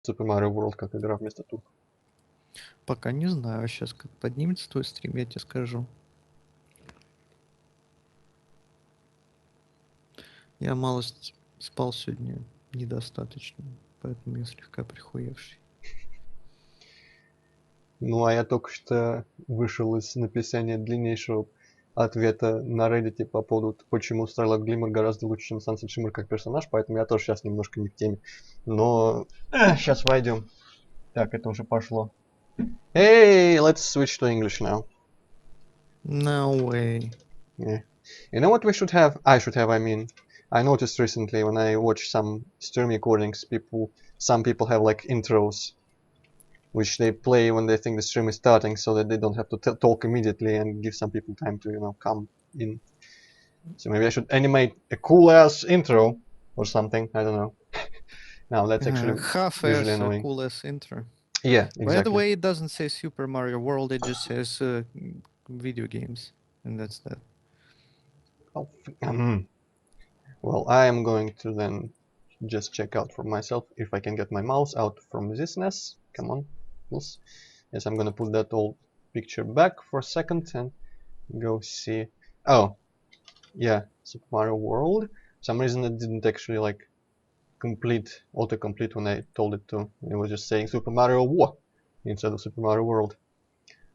Super Mario World как игра вместо тур. Пока не знаю, сейчас как поднимется твой стрим, я тебе скажу. Я малость спал сегодня недостаточно, поэтому я слегка прихуевший. Ну, а я только что вышел из написания длиннейшего ответа на Reddit по поводу, почему Starlight Glimmer гораздо лучше, чем Sunset Shimmer как персонаж, поэтому я тоже сейчас немножко не в теме. Но сейчас войдем. Так, это уже пошло. Hey, let's switch to English now. No way. Yeah. You know what we should have? I should have, I mean. I noticed recently when I watch some stream recordings, some people have like intros, which they play when they think the stream is starting, so that they don't have to talk immediately and give some people time to, you know, come in. So maybe I should animate a cool-ass intro or something, I don't know. Now that's actually Half-ass visually annoying. cool-ass intro. Yeah, exactly. By the way, it doesn't say Super Mario World, it just says video games, and that's that. Oh, well, I am going to then just check out for myself if I can get my mouse out from this mess. Come on, please. Yes, I'm gonna put that old picture back for a second and go see. Oh, yeah, Super Mario World. For some reason it didn't actually like autocomplete when I told it to. It was just saying Super Mario World instead of Super Mario World.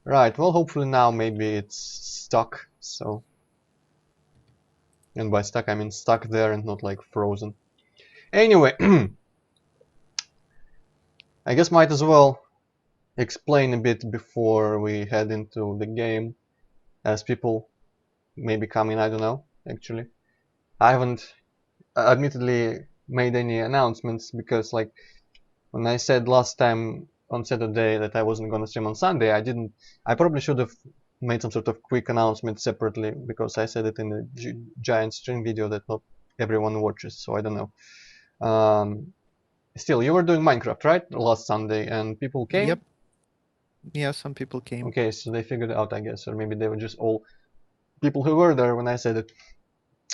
Right, well, hopefully now maybe it's stuck, so. And by stuck I mean stuck there and not like frozen. Anyway, I guess might as well explain a bit before we head into the game, as people may be coming, I don't know, actually. I haven't admittedly made any announcements because, like, when I said last time on Saturday that I wasn't gonna stream on Sunday, I probably should have made some sort of quick announcement separately, because I said it in a giant stream video that not everyone watches, so I don't know. Still, you were doing Minecraft, right? Last Sunday, and people came? Yep. Yeah, some people came. Okay, so they figured it out, I guess, or maybe they were just all people who were there when I said it.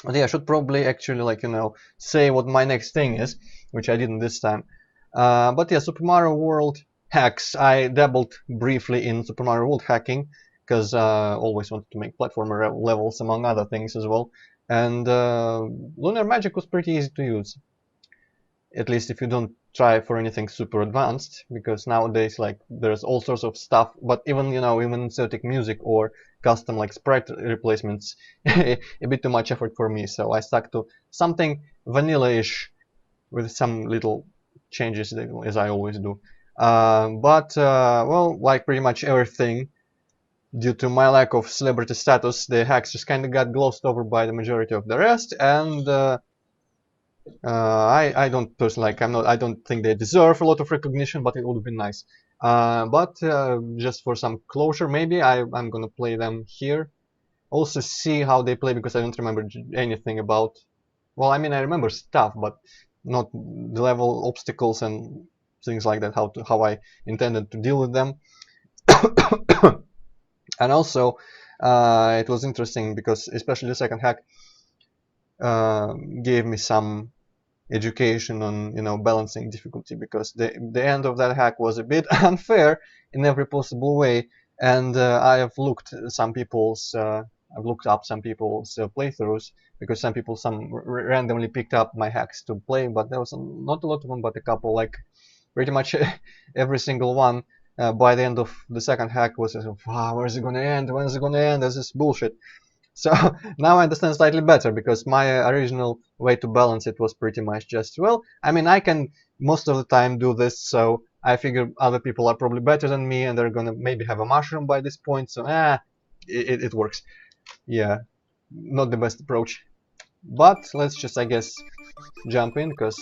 But yeah, I should probably actually, like, you know, say what my next thing is, which I didn't this time. But yeah, Super Mario World hacks. I dabbled briefly in Super Mario World hacking, because always wanted to make platformer levels among other things as well. And Lunar Magic was pretty easy to use. At least if you don't try for anything super advanced, because nowadays, like, there's all sorts of stuff, but even, you know, even inserting music or custom like sprite replacements, a bit too much effort for me, so I stuck to something vanilla-ish with some little changes, as I always do. Well, like pretty much everything, due to my lack of celebrity status, the hacks just kind of got glossed over by the majority of the rest, and I don't personally like. I don't think they deserve a lot of recognition, but it would have been nice. Just for some closure, maybe I'm gonna play them here. Also see how they play, because I don't remember anything about. Well, I mean, I remember stuff, but not the level obstacles and things like that. How I intended to deal with them. And also, it was interesting because especially the second hack gave me some education on, you know, balancing difficulty, because the end of that hack was a bit unfair in every possible way, and I have looked up some people's playthroughs, because some people randomly picked up my hacks to play, but there was not a lot of them, but a couple, like pretty much every single one by the end of the second hack was wow, where's it gonna end, when is it gonna end, this is bullshit. So now I understand slightly better, because my original way to balance it was pretty much just, well, I mean, I can most of the time do this, so I figure other people are probably better than me and they're gonna maybe have a mushroom by this point, so it works. Yeah, not the best approach. But let's just, I guess, jump in, because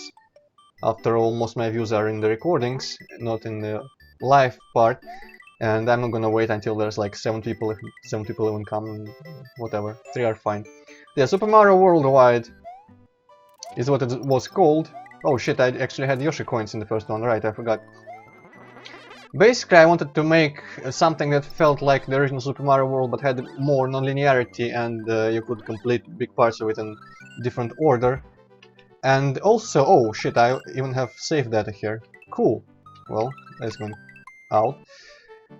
after all, most of my views are in the recordings, not in the live part. And I'm not gonna wait until there's like 7 people, if 7 people even come, whatever, 3 are fine. Yeah, Super Mario Worldwide is what it was called. Oh shit, I actually had Yoshi coins in the first one, right, I forgot. Basically, I wanted to make something that felt like the original Super Mario World, but had more non-linearity, and you could complete big parts of it in different order. And also, oh shit, I even have save data here. Cool. well, that's going out.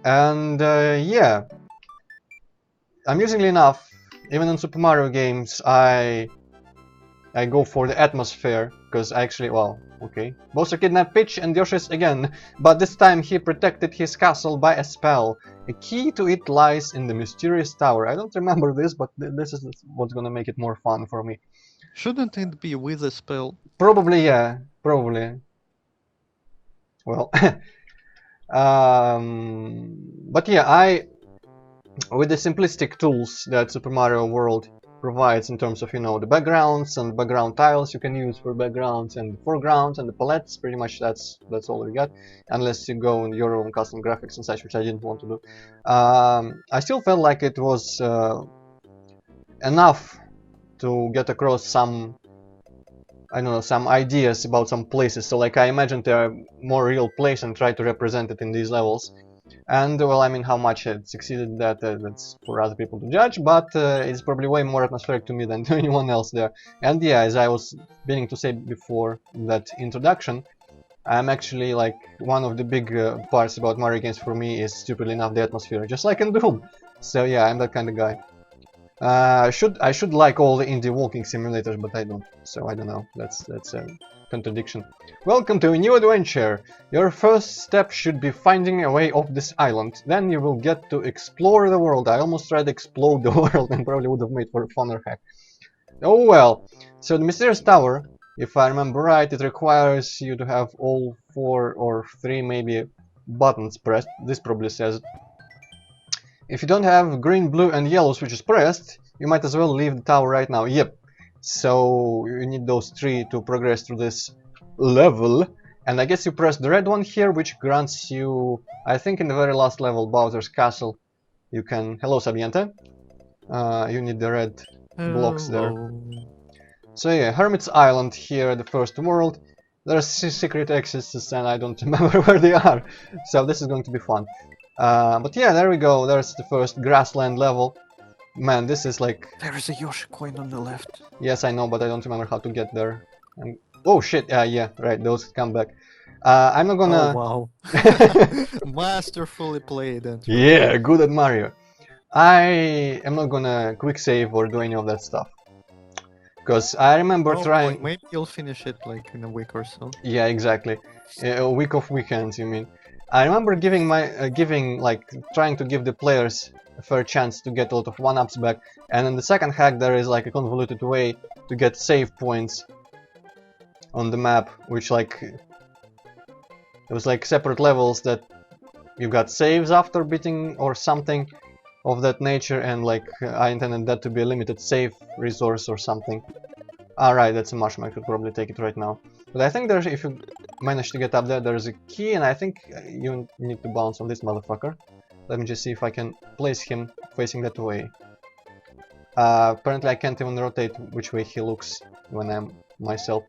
And yeah, amusingly enough, even in Super Mario games, I go for the atmosphere, because actually, well, okay. Bowser kidnapped Peach and Yoshi's again, but this time he protected his castle by a spell. A key to it lies in the mysterious tower. I don't remember this, but this is what's gonna make it more fun for me. Shouldn't it be with a spell? Probably, yeah, probably. Well, but yeah, with the simplistic tools that Super Mario World provides in terms of, you know, the backgrounds and background tiles you can use for backgrounds and foregrounds and the palettes, pretty much that's all we got, unless you go in your own custom graphics and such, which I didn't want to do. I still felt like it was enough to get across some, I don't know, some ideas about some places. So like I imagined a more real place and try to represent it in these levels. And well, I mean, how much it succeeded, that's for other people to judge, but it's probably way more atmospheric to me than to anyone else there. And yeah, as I was beginning to say before that introduction, I'm actually like one of the big parts about Mario games for me is stupidly enough the atmosphere, just like in Doom. So yeah, I'm that kind of guy. I should like all the indie walking simulators, but I don't. So I don't know. That's a contradiction. Welcome to a new adventure. Your first step should be finding a way off this island. Then you will get to explore the world. I almost tried to explode the world and probably would have made for a funner hack. Oh well. So the mysterious tower, if I remember right, it requires you to have all 4 or 3 maybe buttons pressed. This probably says if you don't have green, blue and yellow switches pressed, you might as well leave the tower right now. Yep. So you need those 3 to progress through this level. And I guess you press the red one here, which grants you, I think in the very last level, Bowser's Castle, you can... Hello, Sabiente. You need the red blocks there. So yeah, Hermit's Island here, the first world. There's secret exits and I don't remember where they are. So this is going to be fun. But yeah, there we go. There's the first grassland level. Man, this is like... There is a Yoshi coin on the left. Yes, I know, but I don't remember how to get there. Oh shit, yeah, right, those come back. I'm not gonna... Oh wow. Masterfully played, Antroid. Yeah, good at Mario. I am not gonna quick save or do any of that stuff. Because I remember trying... Maybe you'll finish it like in a week or so. Yeah, exactly. A week of weekends, you mean. I remember giving trying to give the players a fair chance to get a lot of 1-ups back, and in the second hack there is like a convoluted way to get save points on the map, which like it was like separate levels that you got saves after beating or something of that nature, and like I intended that to be a limited save resource or something. Alright, that's a mushroom, I could probably take it right now. But I think there's, if you manage to get up there, there's a key, and I think you need to bounce on this motherfucker. Let me just see if I can place him facing that way. Apparently I can't even rotate which way he looks when I'm myself.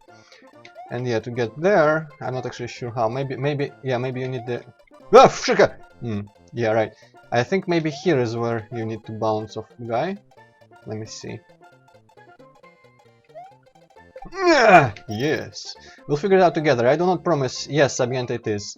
And yeah, to get there, I'm not actually sure how. Maybe you need the... Ah, shika! Yeah, right. I think maybe here is where you need to bounce off the guy. Let me see. Yes, we'll figure it out together. I do not promise. Yes, Sabiente it is.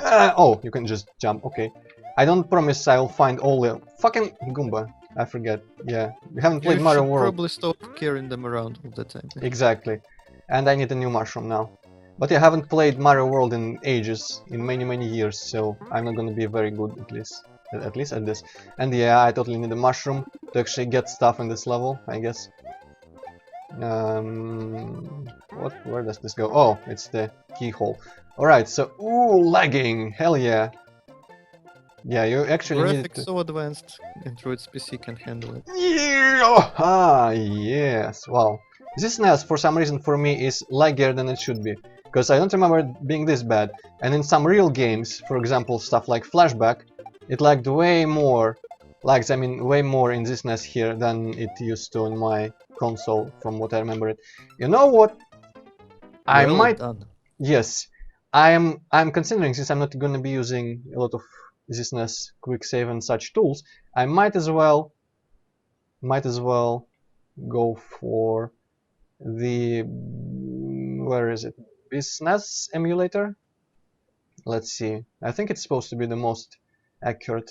Oh, you can just jump. Okay. I don't promise I'll find all the fucking Goomba. I forget. Yeah, we haven't played Mario World. Probably stop carrying them around all the time. Exactly. And I need a new mushroom now. But yeah, I haven't played Mario World in ages, in many years, so I'm not gonna be very good at least at this. And yeah, I totally need a mushroom to actually get stuff in this level, I guess. Where does this go? Oh, it's the keyhole. Alright, so, ooh, lagging! Hell yeah! Yeah, you actually need Graphics so advanced, Antroid's PC can handle it. Yeah! Ah, yes! Wow. This NES, for some reason, for me, is laggier than it should be. Because I don't remember it being this bad. And in some real games, for example, stuff like Flashback, it lagged way more. Lags, I mean, way more in this NES here than it used to on my console, from what I remember it. You know what? I might... Yes. I'm considering, since I'm not gonna be using a lot of this NES quick save and such tools, I might as well go for the... where is it? SNES emulator? Let's see. I think it's supposed to be the most accurate.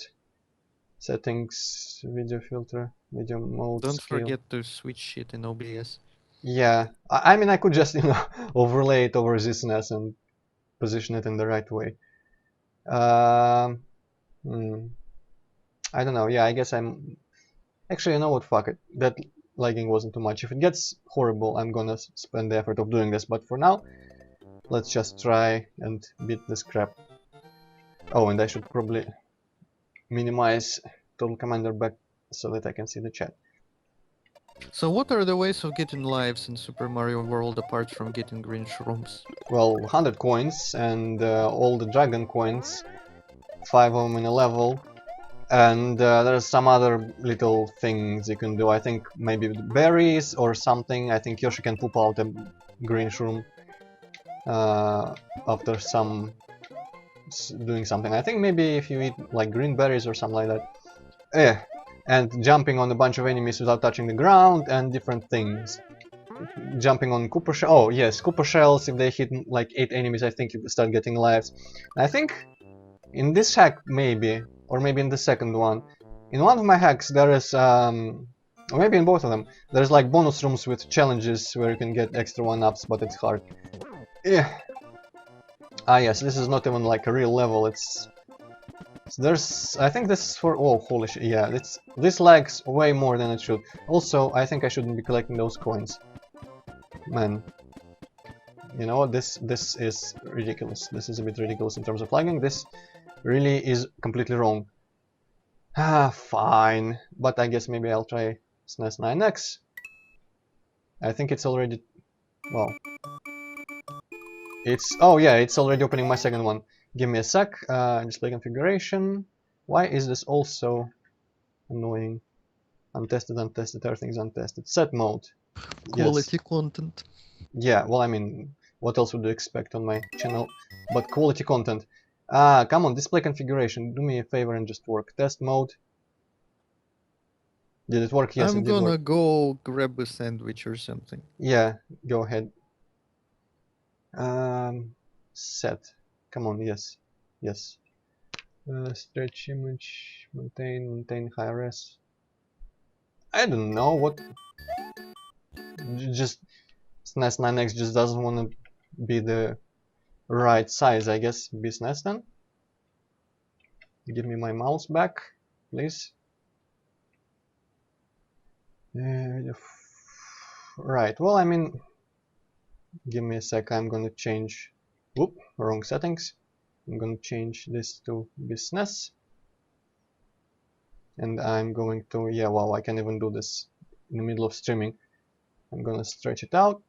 Settings, video filter, video mode, Don't scale. forget to switch shit in OBS. Yeah, I mean I could just overlay it over this NES and position it in the right way. Um, hmm, I don't know. Yeah, I guess I'm actually, you know what? Fuck it. That lagging wasn't too much. If it gets horrible, I'm gonna spend the effort of doing this. But for now, let's just try and beat this crap. Oh, and I should probably minimize Total Commander back so that I can see the chat. So what are the ways of getting lives in Super Mario World apart from getting green shrooms? Well, 100 coins and all the dragon coins, 5 of them in a level, and there's some other little things you can do. I think maybe berries or something. I think Yoshi can poop out a green shroom after doing something. I think maybe if you eat like green berries or something like that. Yeah, and jumping on a bunch of enemies without touching the ground and different things. Jumping on Cooper Shell. Oh yes, Cooper Shells, if they hit like 8 enemies, I think you start getting lives. I think in this hack maybe, or maybe in the second one, in one of my hacks there is, or maybe in both of them, there's like bonus rooms with challenges where you can get extra 1-ups, but it's hard. Yeah. Ah yes, this is not even like a real level, I think this is for, oh holy shit, yeah, this lags way more than it should. Also, I think I shouldn't be collecting those coins. Man, you know, this is ridiculous. This is a bit ridiculous in terms of lagging. This really is completely wrong. Ah, fine. But I guess maybe I'll try SNES 9X. I think it's already, well, oh yeah, it's already opening my second one. Give me a sec. Display configuration. Why is this also annoying? Untested, untested, everything's untested. Set mode. Quality Yes. content. Yeah, well, I mean, what else would you expect on my channel but quality content? Ah, come on, display configuration. Do me a favor and just work. Test mode. Did it work? Yes, I'm it did gonna work. go grab a sandwich or something. Yeah, go ahead. Set. Come on, yes. Yes. Stretch image, maintain high res. I don't know what. Just SNES 9X just doesn't want to be the right size, I guess. Be SNES then. Give me my mouse back, please. Right, well, I mean, give me a sec, I'm gonna change, whoop, wrong settings. I'm gonna change this to business. And I'm going to, yeah, wow, I can even do this in the middle of streaming. I'm gonna stretch it out.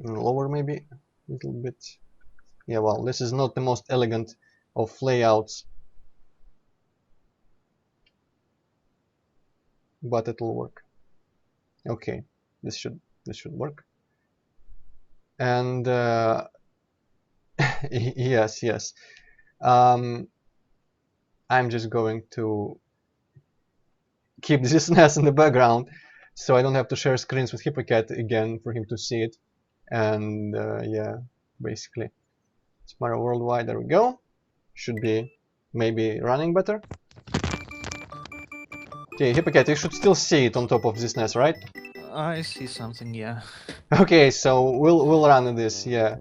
Lower maybe, a little bit. Yeah, well, this is not the most elegant of layouts, but it'll work. Okay, this should work. And yes, I'm just going to keep this NES in the background so I don't have to share screens with Hippocat again for him to see it. And yeah, basically, Mario Worldwide, there we go. Should be maybe running better. Okay, Hippocat, you should still see it on top of this NES, right? I see something, yeah. Okay, so we'll run this, yeah.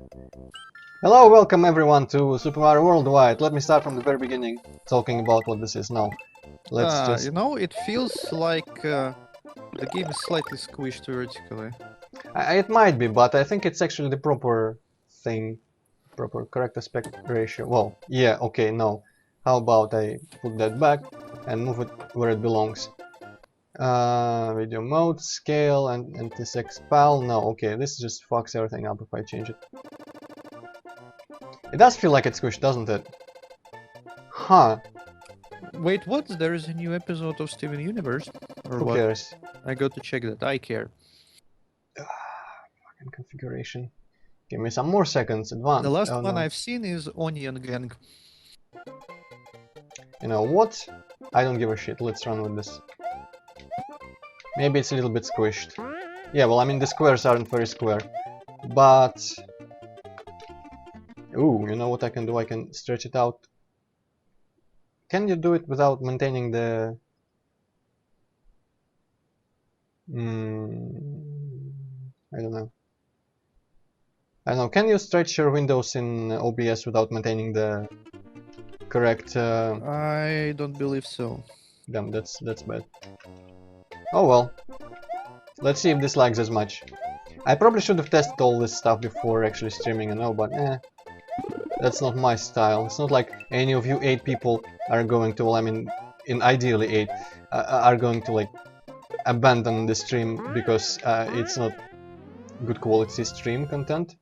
Hello, welcome everyone to Super Mario Worldwide. Let me start from the very beginning, talking about what this is now. Let's just... You know, it feels like the game is slightly squished vertically. It might be, but I think it's actually the proper thing. Proper correct aspect ratio. Well, yeah, okay, no. How about I put that back and move it where it belongs. Video mode, scale, and anti-sex pal. No, okay, this just fucks everything up if I change it. It does feel like it's squished, doesn't it? Huh. Wait, what? There is a new episode of Steven Universe? Or Who what? cares? I got to check that. I care. Fucking configuration. Give me some more seconds. Advanced. The last oh, one no. I've seen is Onion Gang. You know what? I don't give a shit. Let's run with this. Maybe it's a little bit squished. Yeah, well, I mean, the squares aren't very square. but... Ooh, you know what I can do? I can stretch it out. Can you do it without maintaining the... I don't know. I don't know, can you stretch your windows in OBS without maintaining the correct... I don't believe so. Damn, that's bad. Oh well. Let's see if this lags as much. I probably should have tested all this stuff before actually streaming, I know, but that's not my style. It's not like any of you 8 people are going to, well, I mean, in ideally 8, are going to, like, abandon the stream because it's not good quality stream content.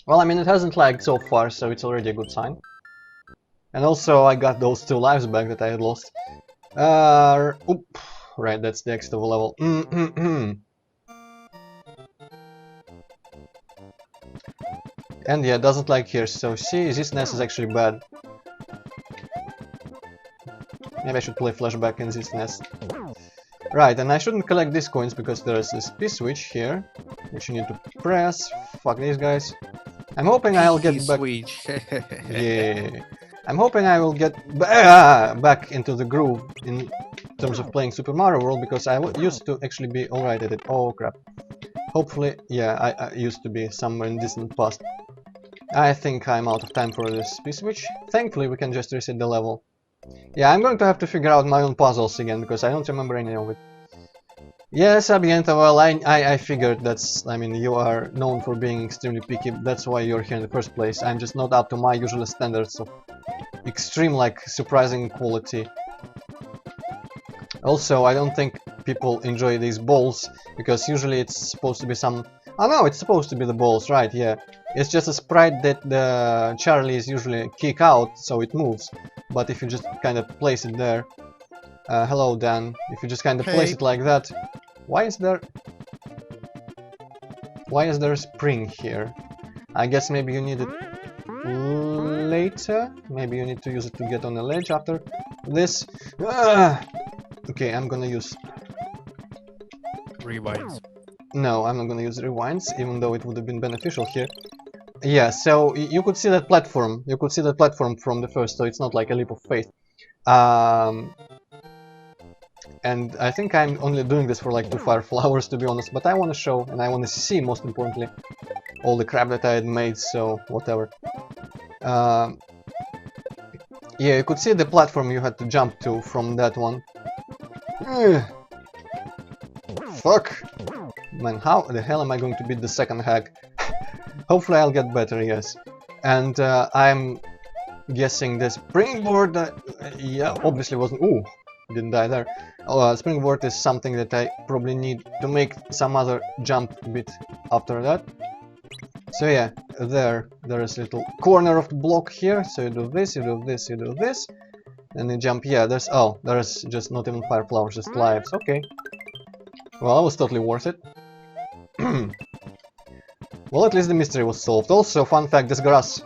Well, I mean, it hasn't lagged so far, so it's already a good sign. And also, I got those 2 lives back that I had lost. Oop, right, that's the extra level. And yeah, it doesn't like here, so see, this nest is actually bad. Maybe I should play flashback in this nest. Right, and I shouldn't collect these coins because there's this P-switch here, which you need to press. Fuck these guys. I'm hoping I'll get back... Switch. Yeah. I'm hoping I will get back into the groove in terms of playing Super Mario World, because I used to actually be alright at it. Oh crap. Hopefully, yeah, I used to be somewhere in distant past. I think I'm out of time for this P-switch. Thankfully, we can just reset the level. Yeah, I'm going to have to figure out my own puzzles again, because I don't remember any of it. Yes, Abienta, well, I figured that's... I mean, you are known for being extremely picky, that's why you're here in the first place. I'm just not up to my usual standards of extreme, like, surprising quality. Also, I don't think people enjoy these balls, because usually it's supposed to be some... Oh no, it's supposed to be the balls, right, yeah. It's just a sprite that the Charlies usually kick out, so it moves. But if you just kind of place it there... hello, Dan. If you just kind of place it like that... Why is there a spring here? I guess maybe you need it later? Maybe you need to use it to get on the ledge after this. Okay, I'm gonna use... Rewinds. No, I'm not gonna use rewinds, even though it would have been beneficial here. Yeah, so you could see that platform. You could see that platform from the first, so it's not like a leap of faith. And I think I'm only doing this for like 2 fire flowers, to be honest, but I want to show, and I want to see, most importantly, all the crap that I had made, so whatever. Yeah, you could see the platform you had to jump to from that one. Fuck! Man, how the hell am I going to beat the second hack? Hopefully I'll get better, yes. And I'm guessing the springboard, yeah, obviously wasn't... Ooh! Didn't die there. Springboard is something that I probably need to make some other jump bit after that. So yeah, there is a little corner of the block here. So you do this, you do this, you do this, and you jump. Yeah, there's just not even fire flowers, just lives. Okay. Well, that was totally worth it. Well, at least the mystery was solved. Also, fun fact: this grass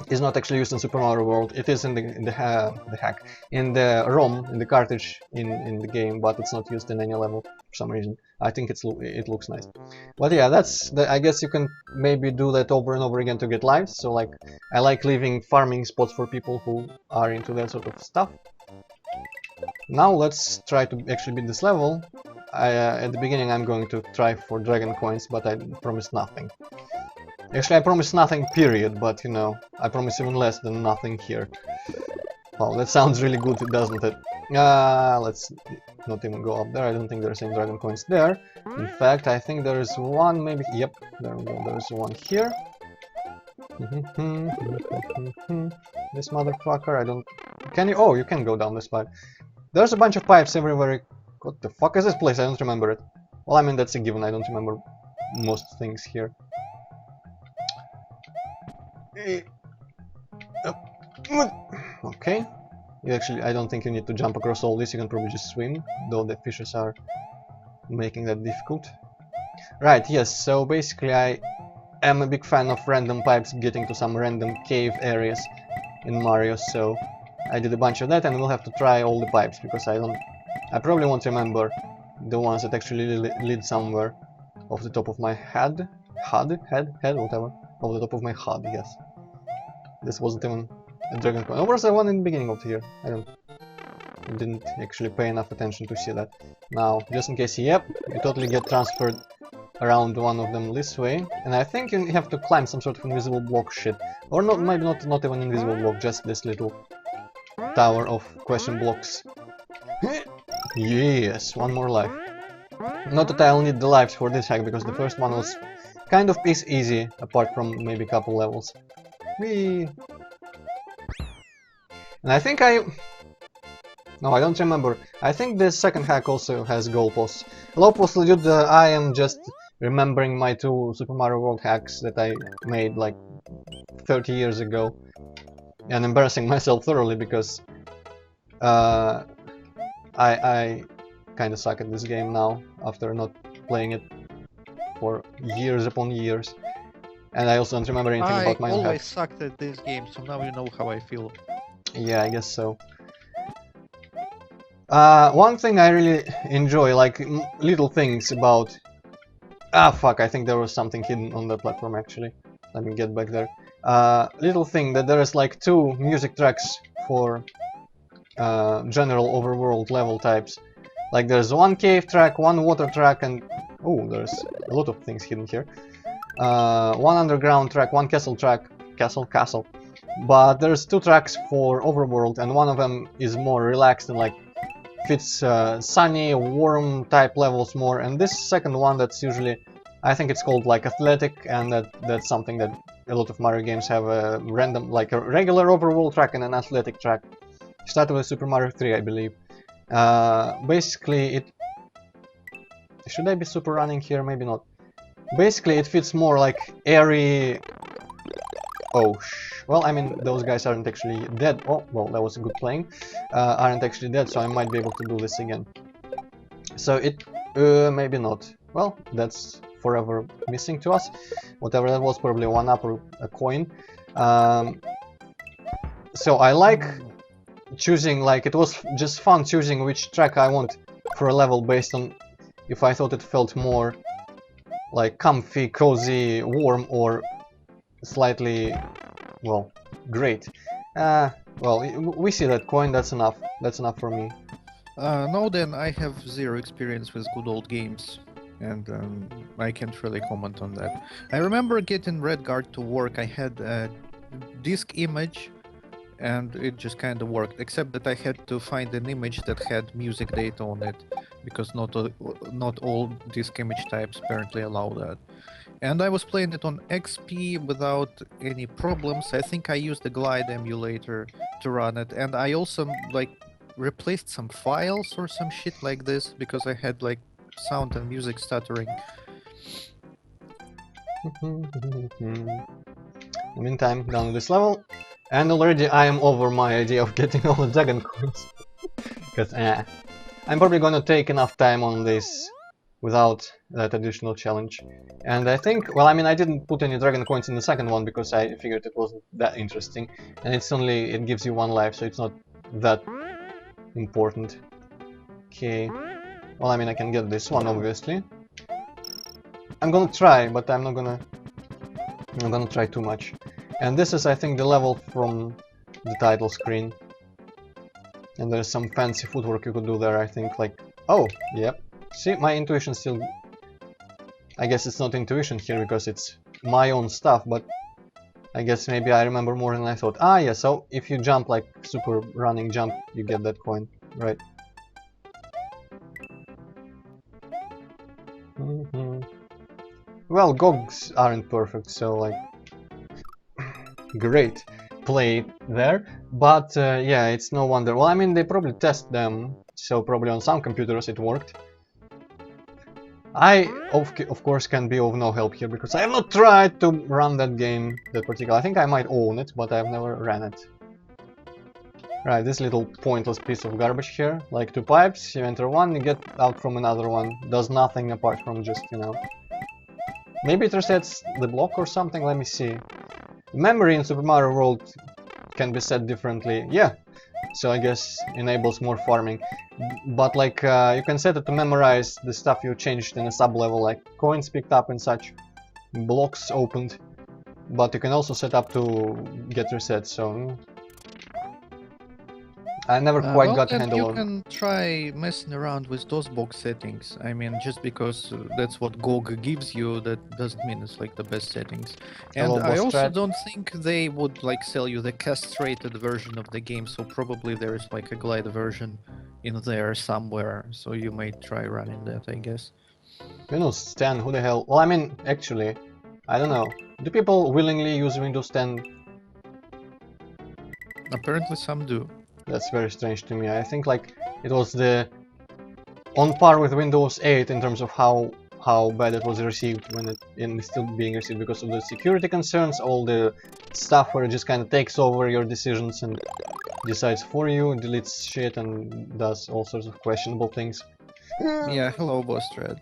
is not actually used in Super Mario World. It is in the hack, in the ROM, in the cartridge in the game, but it's not used in any level for some reason. I think it looks nice. But yeah, I guess you can maybe do that over and over again to get lives. So like, I like leaving farming spots for people who are into that sort of stuff. Now let's try to actually beat this level. At the beginning I'm going to try for dragon coins, but I promised nothing. Actually, I promise nothing, period, but, you know, I promise even less than nothing here. Wow, that sounds really good, doesn't it? Let's not even go up there. I don't think there's any dragon coins there. In fact, I think there is one, maybe... Yep, there we go, there's one here. This motherfucker, I don't... Can you... Oh, you can go down this pipe. There's a bunch of pipes everywhere. What the fuck is this place? I don't remember it. Well, I mean, that's a given, I don't remember most things here. Okay. Actually, I don't think you need to jump across all this, you can probably just swim, though the fishes are making that difficult. Right, yes, so basically I am a big fan of random pipes getting to some random cave areas in Mario, so I did a bunch of that, and we'll have to try all the pipes, because I probably won't remember the ones that actually lead somewhere off the top of my head. head, whatever. Over the top of my head, yes. This wasn't even a dragon coin. Or was there one in the beginning of here? I didn't actually pay enough attention to see that. Now, just in case, yep, you totally get transferred around one of them this way. And I think you have to climb some sort of invisible block shit. Or not, maybe not even invisible block, just this little tower of question blocks. Yes, one more life. Not that I'll need the lives for this hack, because the first one was kind of piece easy, apart from maybe a couple levels. Whee! And I think no, I don't remember. I think this second hack also has goal posts. Low post legit, I am just remembering my two Super Mario World hacks that I made like 30 years ago. And embarrassing myself thoroughly because I kinda suck at this game now, after not playing it for years upon years. And I also don't remember anything about my own I always hacks. sucked at this game, so now you know how I feel. Yeah, I guess so. One thing I really enjoy, like little things about... Ah, fuck, I think there was something hidden on the platform actually. Let me get back there. Little thing that there is like two music tracks for general overworld level types. Like there's one cave track, one water track, and... Oh, there's a lot of things hidden here. One underground track, one castle track. Castle. But there's two tracks for overworld, and one of them is more relaxed and like fits sunny, warm type levels more. And this second one, that's usually, I think it's called like athletic, and that's something that a lot of Mario games have a random, like a regular overworld track and an athletic track. Started with Super Mario 3, I believe. Basically, it... Should I be super running here? Maybe not. Basically, it fits more like airy... Oh, well, I mean, those guys aren't actually dead. Oh, well, that was a good playing. Aren't actually dead, so I might be able to do this again. So it... maybe not. Well, that's forever missing to us. Whatever that was, probably a 1-up or a coin. So I like choosing, like, it was just fun choosing which track I want for a level based on if I thought it felt more like comfy, cozy, warm, or slightly, well, great. Well, we see that coin, that's enough. That's enough for me. No, then I have zero experience with good old games, and I can't really comment on that. I remember getting Redguard to work. I had a disk image, and it just kind of worked, except that I had to find an image that had music data on it, because not all disk image types apparently allow that. And I was playing it on XP without any problems. I think I used the Glide emulator to run it, and I also like replaced some files or some shit like this because I had like sound and music stuttering. In the meantime, down this level, and already I am over my idea of getting all the dragon coins. Because I'm probably gonna take enough time on this without that additional challenge. And I think, well, I mean, I didn't put any dragon coins in the second one because I figured it wasn't that interesting. And it gives you one life, so it's not that important. Okay. Well, I mean, I can get this one, obviously. I'm gonna try, but I'm not gonna try too much. And this is, I think, the level from the title screen. And there's some fancy footwork you could do there, I think, like... Oh, yep. See, my intuition still... I guess it's not intuition here, because it's my own stuff, but... I guess maybe I remember more than I thought. Ah, yeah, so if you jump like super running jump, you get that coin, right? Well, GOGs aren't perfect, so like... Great play there, but yeah, it's no wonder. Well, I mean, they probably test them, so probably on some computers it worked. I, of course, can be of no help here, because I have not tried to run that game, that particular. I think I might own it, but I've never ran it. Right, this little pointless piece of garbage here, like two pipes, you enter one, you get out from another one, does nothing apart from just, you know... Maybe it resets the block or something, let me see. Memory in Super Mario World can be set differently, yeah, so I guess enables more farming. But like, you can set it to memorize the stuff you changed in a sub-level, like coins picked up and such. blocks opened, but you can also set up to get reset, so I never quite Well, got a then handle you on. can try messing around with those box settings. I mean, just because that's what GOG gives you, that doesn't mean it's like the best settings. Hello, And I boss also strat. don't think they would like sell you the castrated version of the game, so probably there's like a glide version in there somewhere. So you might try running that, I guess. Windows 10, who the hell? Well, I mean, actually, I don't know. Do people willingly use Windows 10? Apparently some do. That's very strange to me. I think like it was the on par with Windows 8 in terms of how bad it was received when it's still being received because of the security concerns, all the stuff where it just kind of takes over your decisions and decides for you, deletes shit and does all sorts of questionable things. Yeah, hello, boss thread.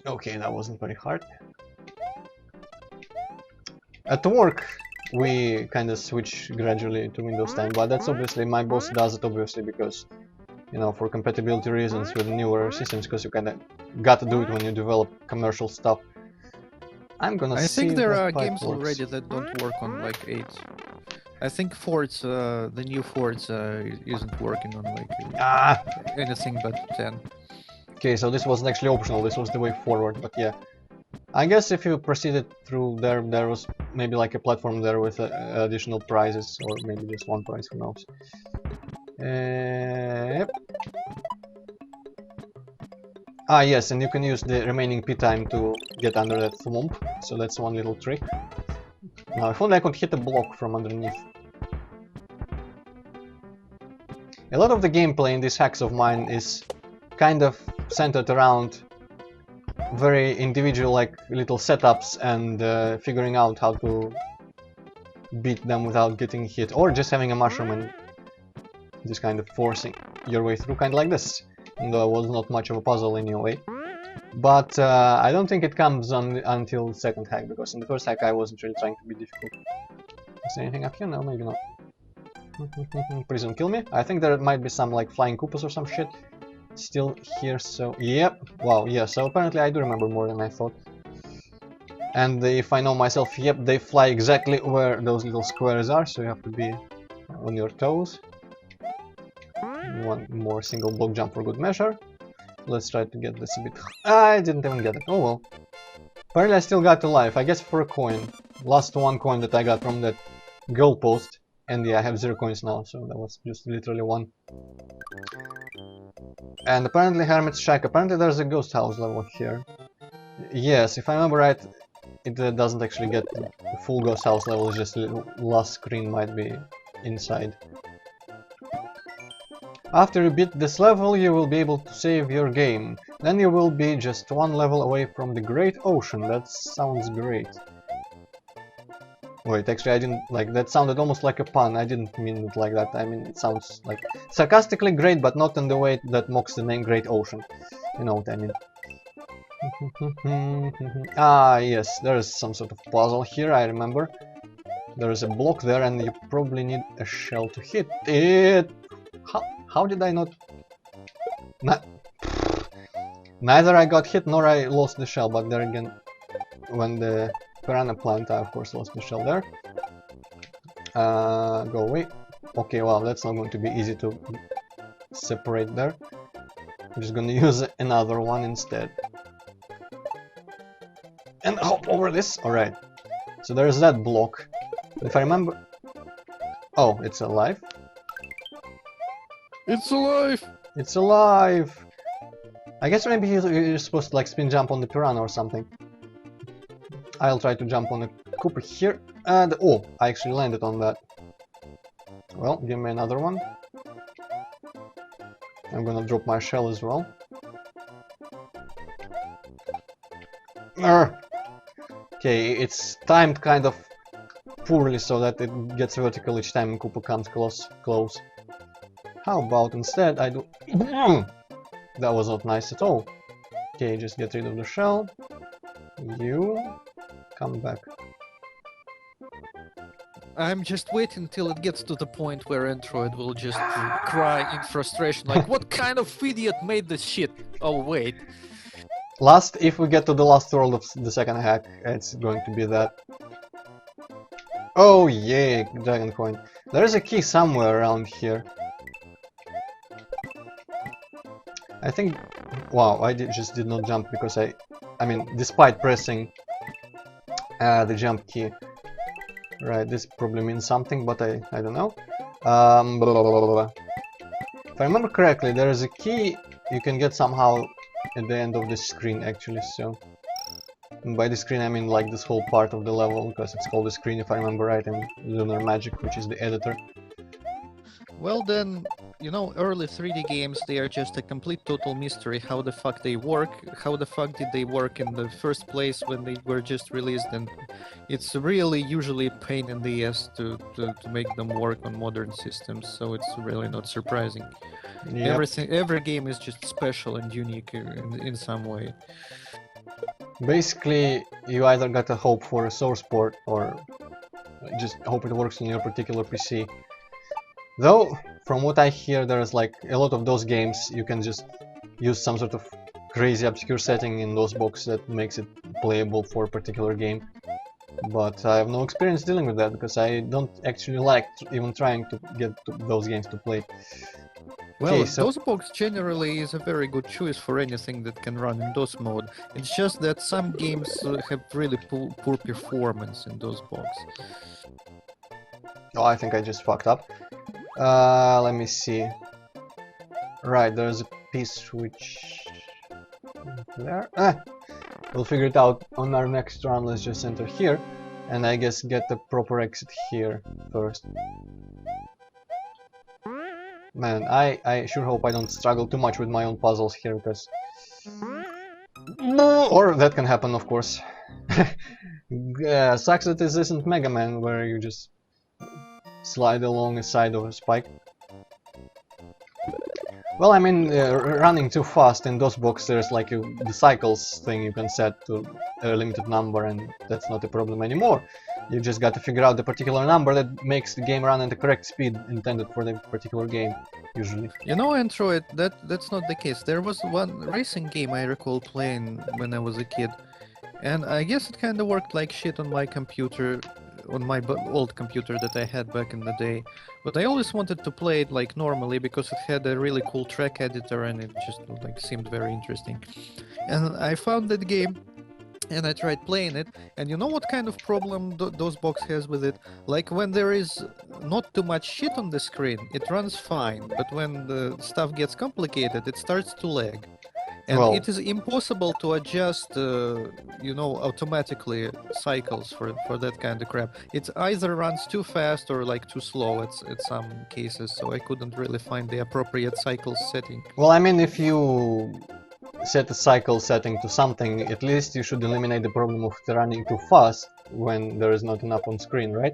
Okay, that wasn't very hard. At work, we kind of switch gradually to Windows 10, but that's obviously, my boss does it obviously because, you know, for compatibility reasons with newer systems, because you kind of got to do it when you develop commercial stuff. I'm gonna I see think if there that are pipe games works. already that don't work on like 8. I think Forza, the new Forza isn't working on like Ah! anything but 10. Okay, so this wasn't actually optional, this was the way forward, but yeah. I guess if you proceeded through there was maybe like a platform there with additional prizes, or maybe just one prize, who knows. Yep. Ah, yes, and you can use the remaining P time to get under that thwomp, so that's one little trick. Now, if only I could hit a block from underneath. A lot of the gameplay in these hacks of mine is kind of centered around very individual, like, little setups and figuring out how to beat them without getting hit, or just having a mushroom and just kind of forcing your way through, kind of like this. Though it was not much of a puzzle anyway. But I don't think it comes on until the second hack, because in the first hack I wasn't really trying to be difficult. Is there anything up here? No, maybe not. Please don't kill me. I think there might be some like flying Koopas or some shit still here, so yep. Wow, yeah, so apparently I do remember more than I thought. And if I know myself, yep, they fly exactly where those little squares are, so you have to be on your toes. One more single block jump for good measure. Let's try to get this a bit... I didn't even get it. Oh well. Apparently I still got a life, I guess for a coin. Last one coin that I got from that goal post. And yeah, I have 0 coins now, so that was just literally 1. And apparently Hermit's Shack. Apparently there's a ghost house level here. Yes, if I remember right, it doesn't actually get the full ghost house level, it's just the last screen might be inside. After you beat this level, you will be able to save your game. Then you will be just one level away from the Great Ocean. That sounds great. Wait, actually I didn't, like, that sounded almost like a pun. I didn't mean it like that. I mean, it sounds like sarcastically great, but not in the way that mocks the name Great Ocean. You know what I mean. Ah, yes, there is some sort of puzzle here, I remember. There is a block there and you probably need a shell to hit it. How did I not... Neither I got hit nor I lost the shell, but there again, when the piranha plant, I of course lost the shell there. Go away. Okay, well, that's not going to be easy to separate there. I'm just gonna use another one instead. And hop over this. Alright. So there's that block. If I remember... Oh, it's alive. It's alive! It's alive! I guess maybe you're supposed to like spin jump on the piranha or something. I'll try to jump on the Koopa here. And oh, I actually landed on that. Well, give me another one. I'm gonna drop my shell as well. Okay, it's timed kind of poorly so that it gets vertical each time Koopa comes close. How about instead I do... That was not nice at all. Okay, just get rid of the shell. You... come back. I'm just waiting till it gets to the point where Antroid will just cry in frustration, like, what kind of idiot made this shit? Oh, wait. If we get to the last world of the second hack, it's going to be that. Oh yay, dragon coin. There is a key somewhere around here. I think... Wow, just did not jump because I mean, despite pressing the jump key. Right, this probably means something, but I don't know. Blah, blah, blah, blah, blah. If I remember correctly, there is a key you can get somehow at the end of this screen, actually, so... And by the screen I mean like this whole part of the level, because it's called a screen if I remember right in Lunar Magic, which is the editor. Well then, you know, early 3D games, they are just a complete total mystery how the fuck they work, how the fuck did they work in the first place when they were just released, and it's really usually a pain in the ass to make them work on modern systems, so it's really not surprising. Yep. Every game is just special and unique in some way. Basically, you either gotta hope for a source port or just hope it works on your particular PC. Though, from what I hear, there's like a lot of those games you can just use some sort of crazy obscure setting in those boxes that makes it playable for a particular game. But I have no experience dealing with that because I don't actually like even trying to get those games to play. Well, Okay, so DOSBox generally is a very good choice for anything that can run in DOS mode. It's just that some games have really poor performance in DOSBox. oh, I think I just fucked up. Let me see. Right, there's a piece which... there? We'll figure it out on our next run. Let's just enter here. And I guess get the proper exit here first. Man, I sure hope I don't struggle too much with my own puzzles here, because... Or that can happen, of course. Sucks that this isn't Mega Man, where you just slide along the side of a spike. Well, I mean, running too fast in DOSBox, there's like the cycles thing you can set to a limited number, and that's not a problem anymore. You just got to figure out the particular number that makes the game run at the correct speed intended for the particular game, usually. You know, Antroid, that's not the case. There was one racing game I recall playing when I was a kid, and I guess it kind of worked like shit on my computer, on my old computer that I had back in the day. But I always wanted to play it like normally because it had a really cool track editor and it just like seemed very interesting. And I found that game and I tried playing it, and you know what kind of problem DOSBox has with it? Like when there is not too much shit on the screen, it runs fine, but when the stuff gets complicated, it starts to lag. And Well, it is impossible to adjust, you know, automatically cycles for that kind of crap. It either runs too fast or like too slow at some cases, so I couldn't really find the appropriate cycle setting. well, I mean, if you set a cycle setting to something, at least you should eliminate the problem of it running too fast when there is not enough on screen, right?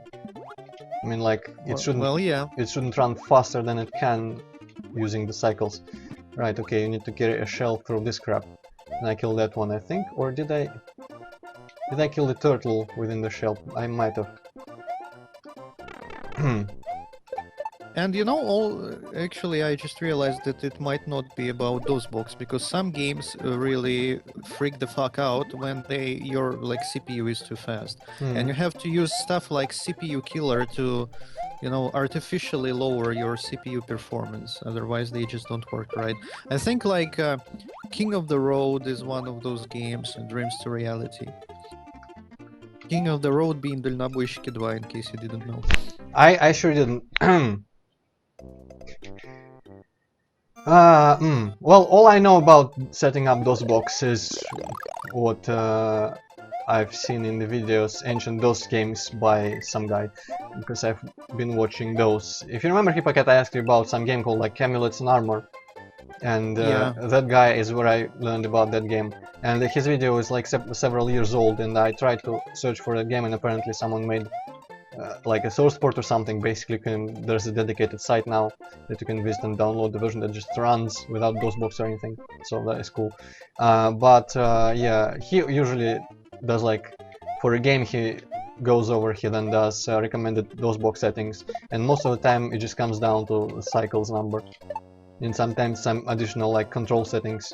I mean, like, it shouldn't Well, yeah. it shouldn't run faster than it can using the cycles. Right, okay, you need to carry a shell through this crap. And I killed that one, I think, or did I kill the turtle within the shell? I might have. And you know, actually, I just realized that it might not be about DOSBox, because some games really freak the fuck out when your like CPU is too fast, and you have to use stuff like CPU killer to, you know, artificially lower your CPU performance. Otherwise, they just don't work right. I think like King of the Road is one of those games, Dreams to Reality. King of the Road being Дальнобойщики 2, in case you didn't know. I sure didn't. Well, all I know about setting up DOSBox is what I've seen in the videos, Ancient DOS games by some guy, because I've been watching those. If you remember, Hippocat, I asked you about some game called like Amulets and Armor, and that guy is where I learned about that game. And his video is like several years old, and I tried to search for that game, and apparently someone made like a source port or something. Basically, there's a dedicated site now that you can visit and download the version that just runs without DOSBox or anything, so that is cool. Yeah, he usually does, like, for a game he goes over, he then does recommended DOSBox settings, and most of the time it just comes down to cycles number, and sometimes some additional like control settings.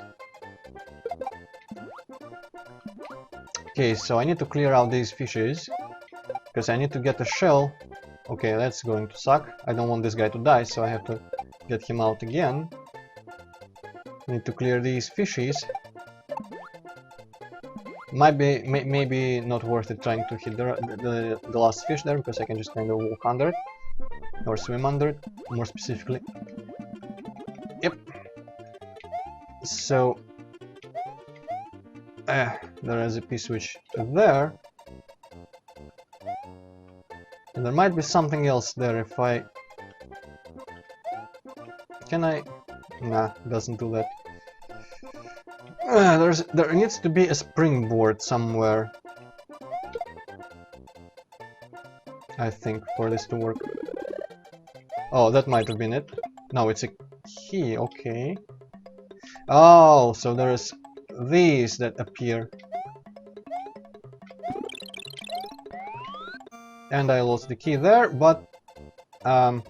Okay, so I need to clear out these fishes, because I need to get a shell. Okay, that's going to suck. I don't want this guy to die, so I have to get him out again. Need to clear these fishes. Maybe not worth it trying to hit the last fish there, because I can just kind of walk under it. Or swim under it, more specifically. Yep. So... there is a P-switch there. And there might be something else there if I... Can I... Nah, doesn't do that. There needs to be a springboard somewhere. I think, for this to work. Oh, that might have been it. No, it's a key, okay. Oh, so there's these that appear. And I lost the key there, but... Well,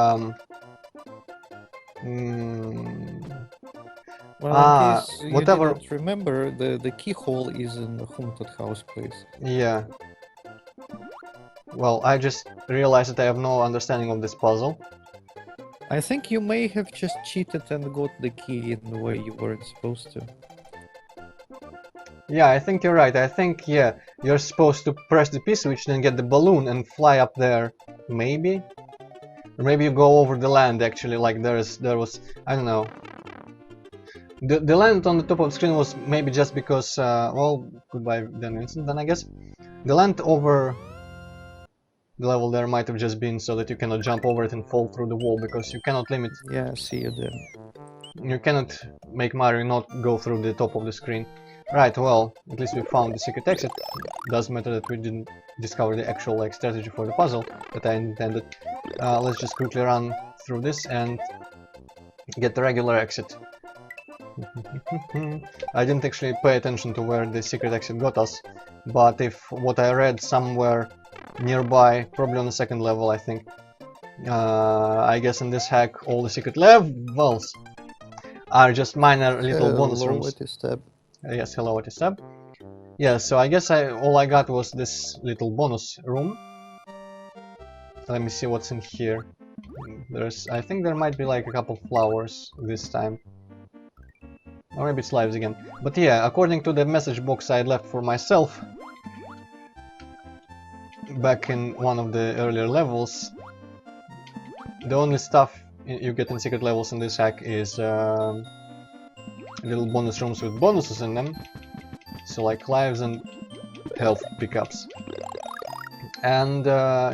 in case you whatever. didn't remember, the keyhole is in the haunted house place. Yeah. Well, I just realized that I have no understanding of this puzzle. I think you may have just cheated and got the key in the way you weren't supposed to. Yeah, I think you're right. I think, yeah, you're supposed to press the P-switch, then get the balloon and fly up there. Maybe? Or maybe you go over the land, actually, like there was... I don't know. The land on the top of the screen was maybe just because... well, goodbye then Vincent, then I guess. The land over the level there might have just been so that you cannot jump over it and fall through the wall, because you cannot limit... Yeah, see you there. You cannot make Mario not go through the top of the screen. Right, well, at least we found the secret exit. Doesn't matter that we didn't discover the actual like strategy for the puzzle that I intended. Let's just quickly run through this and get the regular exit. I didn't actually pay attention to where the secret exit got us, but if what I read somewhere nearby, probably on the second level, I think. I guess in this hack all the secret levels are just minor little bonus rooms. Yes, hello, it is Seb. Yeah, so I guess all I got was this little bonus room. Let me see what's in here. I think there might be like a couple flowers this time. Or maybe it's lives again. But yeah, according to the message box I had left for myself back in one of the earlier levels, the only stuff you get in secret levels in this hack is little bonus rooms with bonuses in them, so like lives and health pickups. And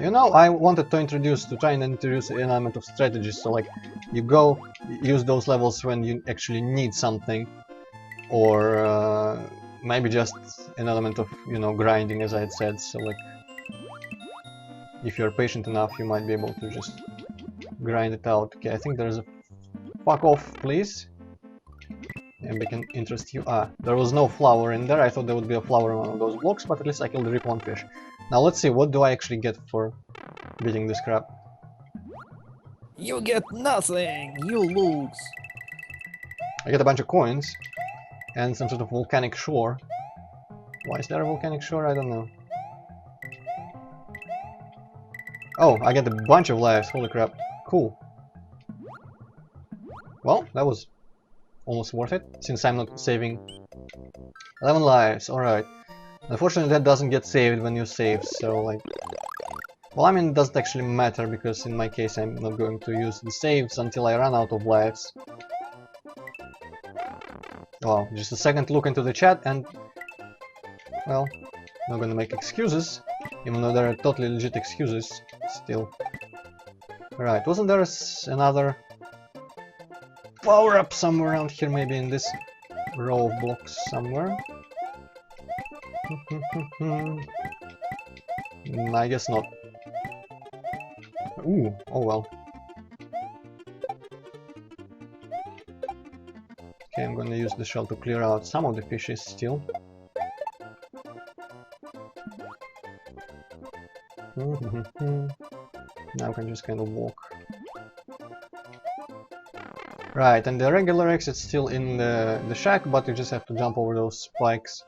you know, I wanted to try and introduce an element of strategy, so like you go use those levels when you actually need something, or maybe just an element of, you know, grinding, as I had said. So like if you're patient enough, you might be able to just grind it out. Okay, I think there's a... Fuck off, please. And we can interest you. Ah, there was no flower in there. I thought there would be a flower on one of those blocks, but at least I killed the rip one fish. Now let's see, what do I actually get for beating this crap? You get nothing! You lose! I get a bunch of coins and some sort of volcanic shore. Why is there a volcanic shore? I don't know. Oh, I get a bunch of lives. Holy crap. Cool. Well, that was almost worth it, since I'm not saving. 11 lives, alright. Unfortunately that doesn't get saved when you save, so like... Well, I mean, it doesn't actually matter, because in my case I'm not going to use the saves until I run out of lives. Wow, just a second look into the chat and... Well, not gonna make excuses, even though there are totally legit excuses, still. Right, wasn't there another power-up somewhere around here, maybe in this row of blocks somewhere? I guess not. Ooh, oh well. Okay, I'm gonna use the shell to clear out some of the fishes still. Now I can just kind of walk. Right, and the regular exit's still in the shack, but you just have to jump over those spikes.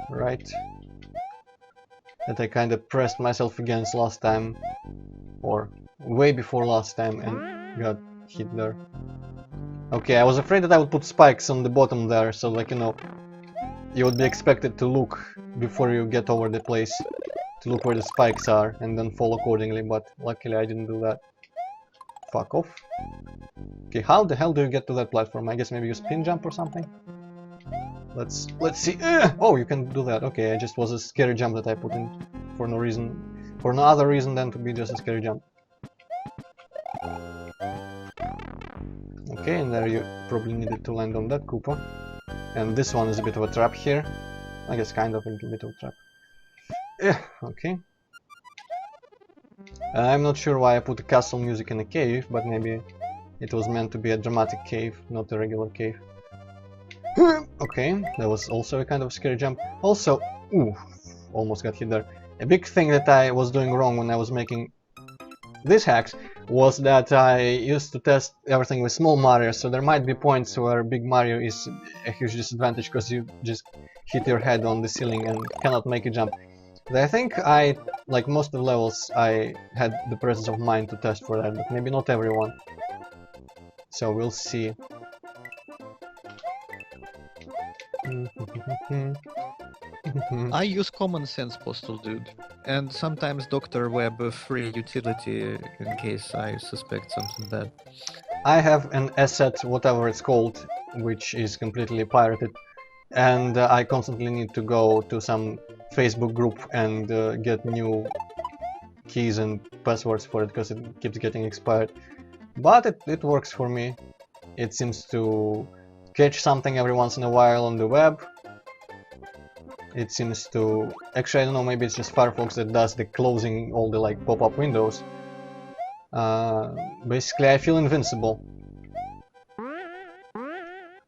Right. That I kind of pressed myself against last time, or way before last time, and got hit there. Okay, I was afraid that I would put spikes on the bottom there, so like, you know, you would be expected to look before you get over the place, to look where the spikes are, and then fall accordingly, but luckily I didn't do that. Fuck off. Okay, how the hell do you get to that platform? I guess maybe you spin jump or something? Let's see. Oh, you can do that. Okay, it just was a scary jump that I put in for no reason, for no other reason than to be just a scary jump. Okay, and there you probably needed to land on that Koopa. And this one is a bit of a trap here. I guess kind of a little bit of a trap. Okay. I'm not sure why I put the castle music in a cave, but maybe it was meant to be a dramatic cave, not a regular cave. Okay, that was also a kind of scary jump. Also, ooh, almost got hit there. A big thing that I was doing wrong when I was making these hacks was that I used to test everything with small Mario, so there might be points where big Mario is a huge disadvantage because you just hit your head on the ceiling and cannot make a jump. But I think like most of the levels, I had the presence of mind to test for that, but maybe not everyone. So we'll see. I use common sense, Postal Dude. And sometimes Dr. Web free utility in case I suspect something bad. I have an asset, whatever it's called, which is completely pirated, and I constantly need to go to some Facebook group and get new keys and passwords for it because it keeps getting expired. But it works for me. It seems to catch something every once in a while on the web. It seems to... Actually, I don't know, maybe it's just Firefox that does the closing all the like pop-up windows. Basically, I feel invincible.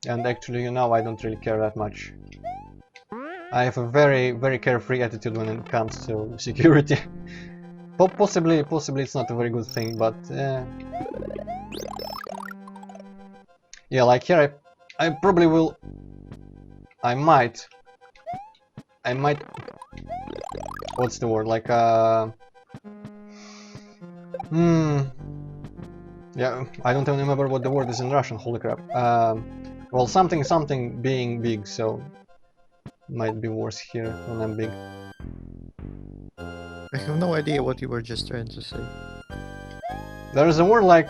And actually, you know, I don't really care that much. I have a very, very carefree attitude when it comes to security. Possibly it's not a very good thing, but... yeah, like here, I probably will... I might... What's the word? Like, yeah, I don't even remember what the word is in Russian, holy crap. Well, something being big, so... Might be worse here when I'm big. I have no idea what you were just trying to say. There is a word like...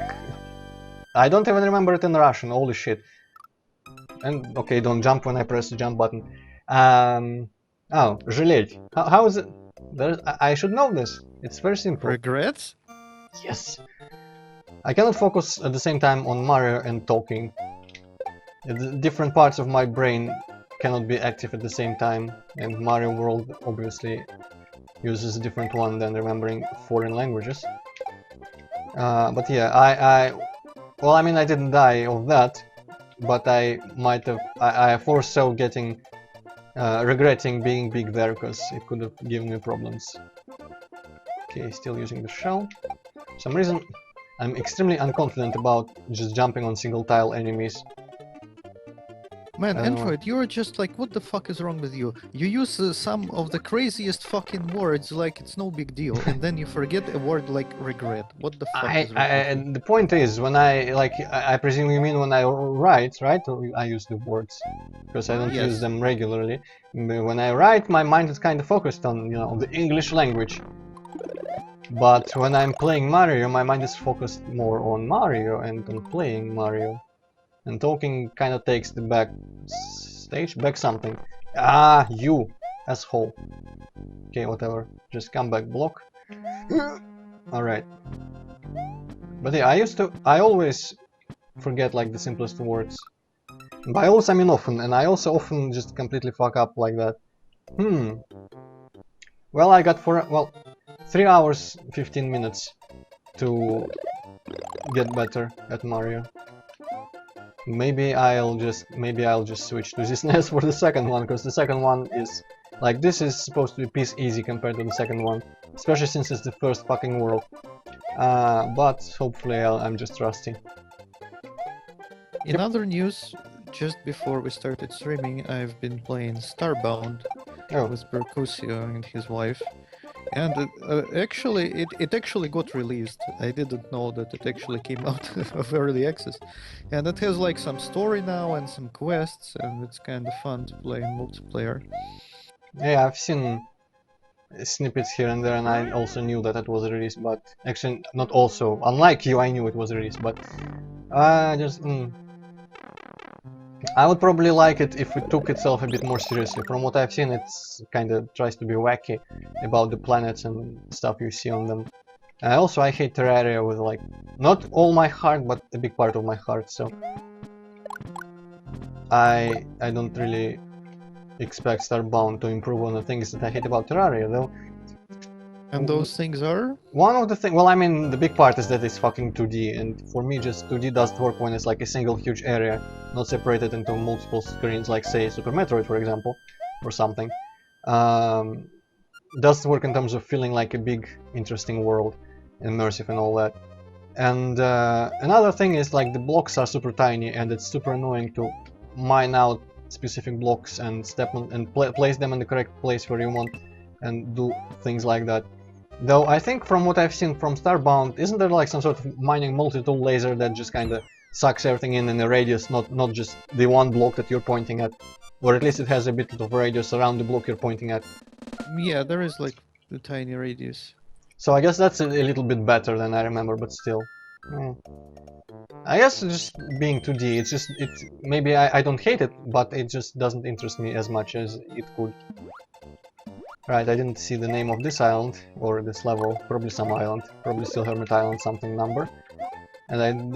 I don't even remember it in Russian, holy shit. And, okay, don't jump when I press the jump button. Oh, жалеть. How is it? I should know this. It's very simple. Regrets? Yes. I cannot focus at the same time on Mario and talking. The different parts of my brain cannot be active at the same time, and Mario World obviously uses a different one than remembering foreign languages. But yeah, well, I mean, I didn't die of that, but I might have... I foresaw getting... regretting being big there, because it could have given me problems. Okay, still using the shell. For some reason, I'm extremely unconfident about just jumping on single tile enemies. Man, Antroid, you're just like, what the fuck is wrong with you? You use some of the craziest fucking words like it's no big deal, and then you forget a word like regret. What the fuck is wrong with you? The point is, when I presume you mean when I write, right? Or I use the words, because I don't use them regularly. When I write, my mind is kind of focused on, you know, the English language. But when I'm playing Mario, my mind is focused more on Mario and on playing Mario. And talking kind of takes the back stage, back something. Ah, you asshole. Okay, whatever. Just come back, block. Alright. But yeah, I always forget like the simplest words. By always I mean often, and I also often just completely fuck up like that. Well, I got 3 hours 15 minutes to get better at Mario. Maybe I'll just switch to this NES for the second one, because the second one is like, this is supposed to be piece easy compared to the second one, especially since it's the first fucking world. But hopefully I'm just rusty. In other news, just before we started streaming, I've been playing Starbound Oh, with Bercusio and his wife. And it actually got released. I didn't know that it actually came out of early access. And it has like some story now and some quests, and it's kind of fun to play in multiplayer. yeah, I've seen snippets here and there, and I also knew that it was released, but actually not also. Unlike you, I knew it was released, but just I would probably like it if it took itself a bit more seriously. From what I've seen, it's kind of tries to be wacky about the planets and stuff you see on them. And also, I hate Terraria with like not all my heart, but a big part of my heart. So I don't really expect Starbound to improve on the things that I hate about Terraria, though. And those things are? One of the things, well, I mean, the big part is that it's fucking 2D, and for me, just 2D doesn't work when it's like a single huge area, not separated into multiple screens, like say Super Metroid, for example, or something. Doesn't work in terms of feeling like a big, interesting world, immersive and all that. And another thing is like the blocks are super tiny, and it's super annoying to mine out specific blocks and step on and place them in the correct place where you want, and do things like that. Though I think from what I've seen from Starbound, isn't there like some sort of mining multi-tool laser that just kinda sucks everything in a radius, not just the one block that you're pointing at? Or at least it has a bit of radius around the block you're pointing at. Yeah, there is like the tiny radius. So I guess that's a little bit better than I remember, but still. I guess just being 2D, it's maybe I don't hate it, but it just doesn't interest me as much as it could. Right, I didn't see the name of this island, or this level, probably some island, probably still Hermit Island, something number. And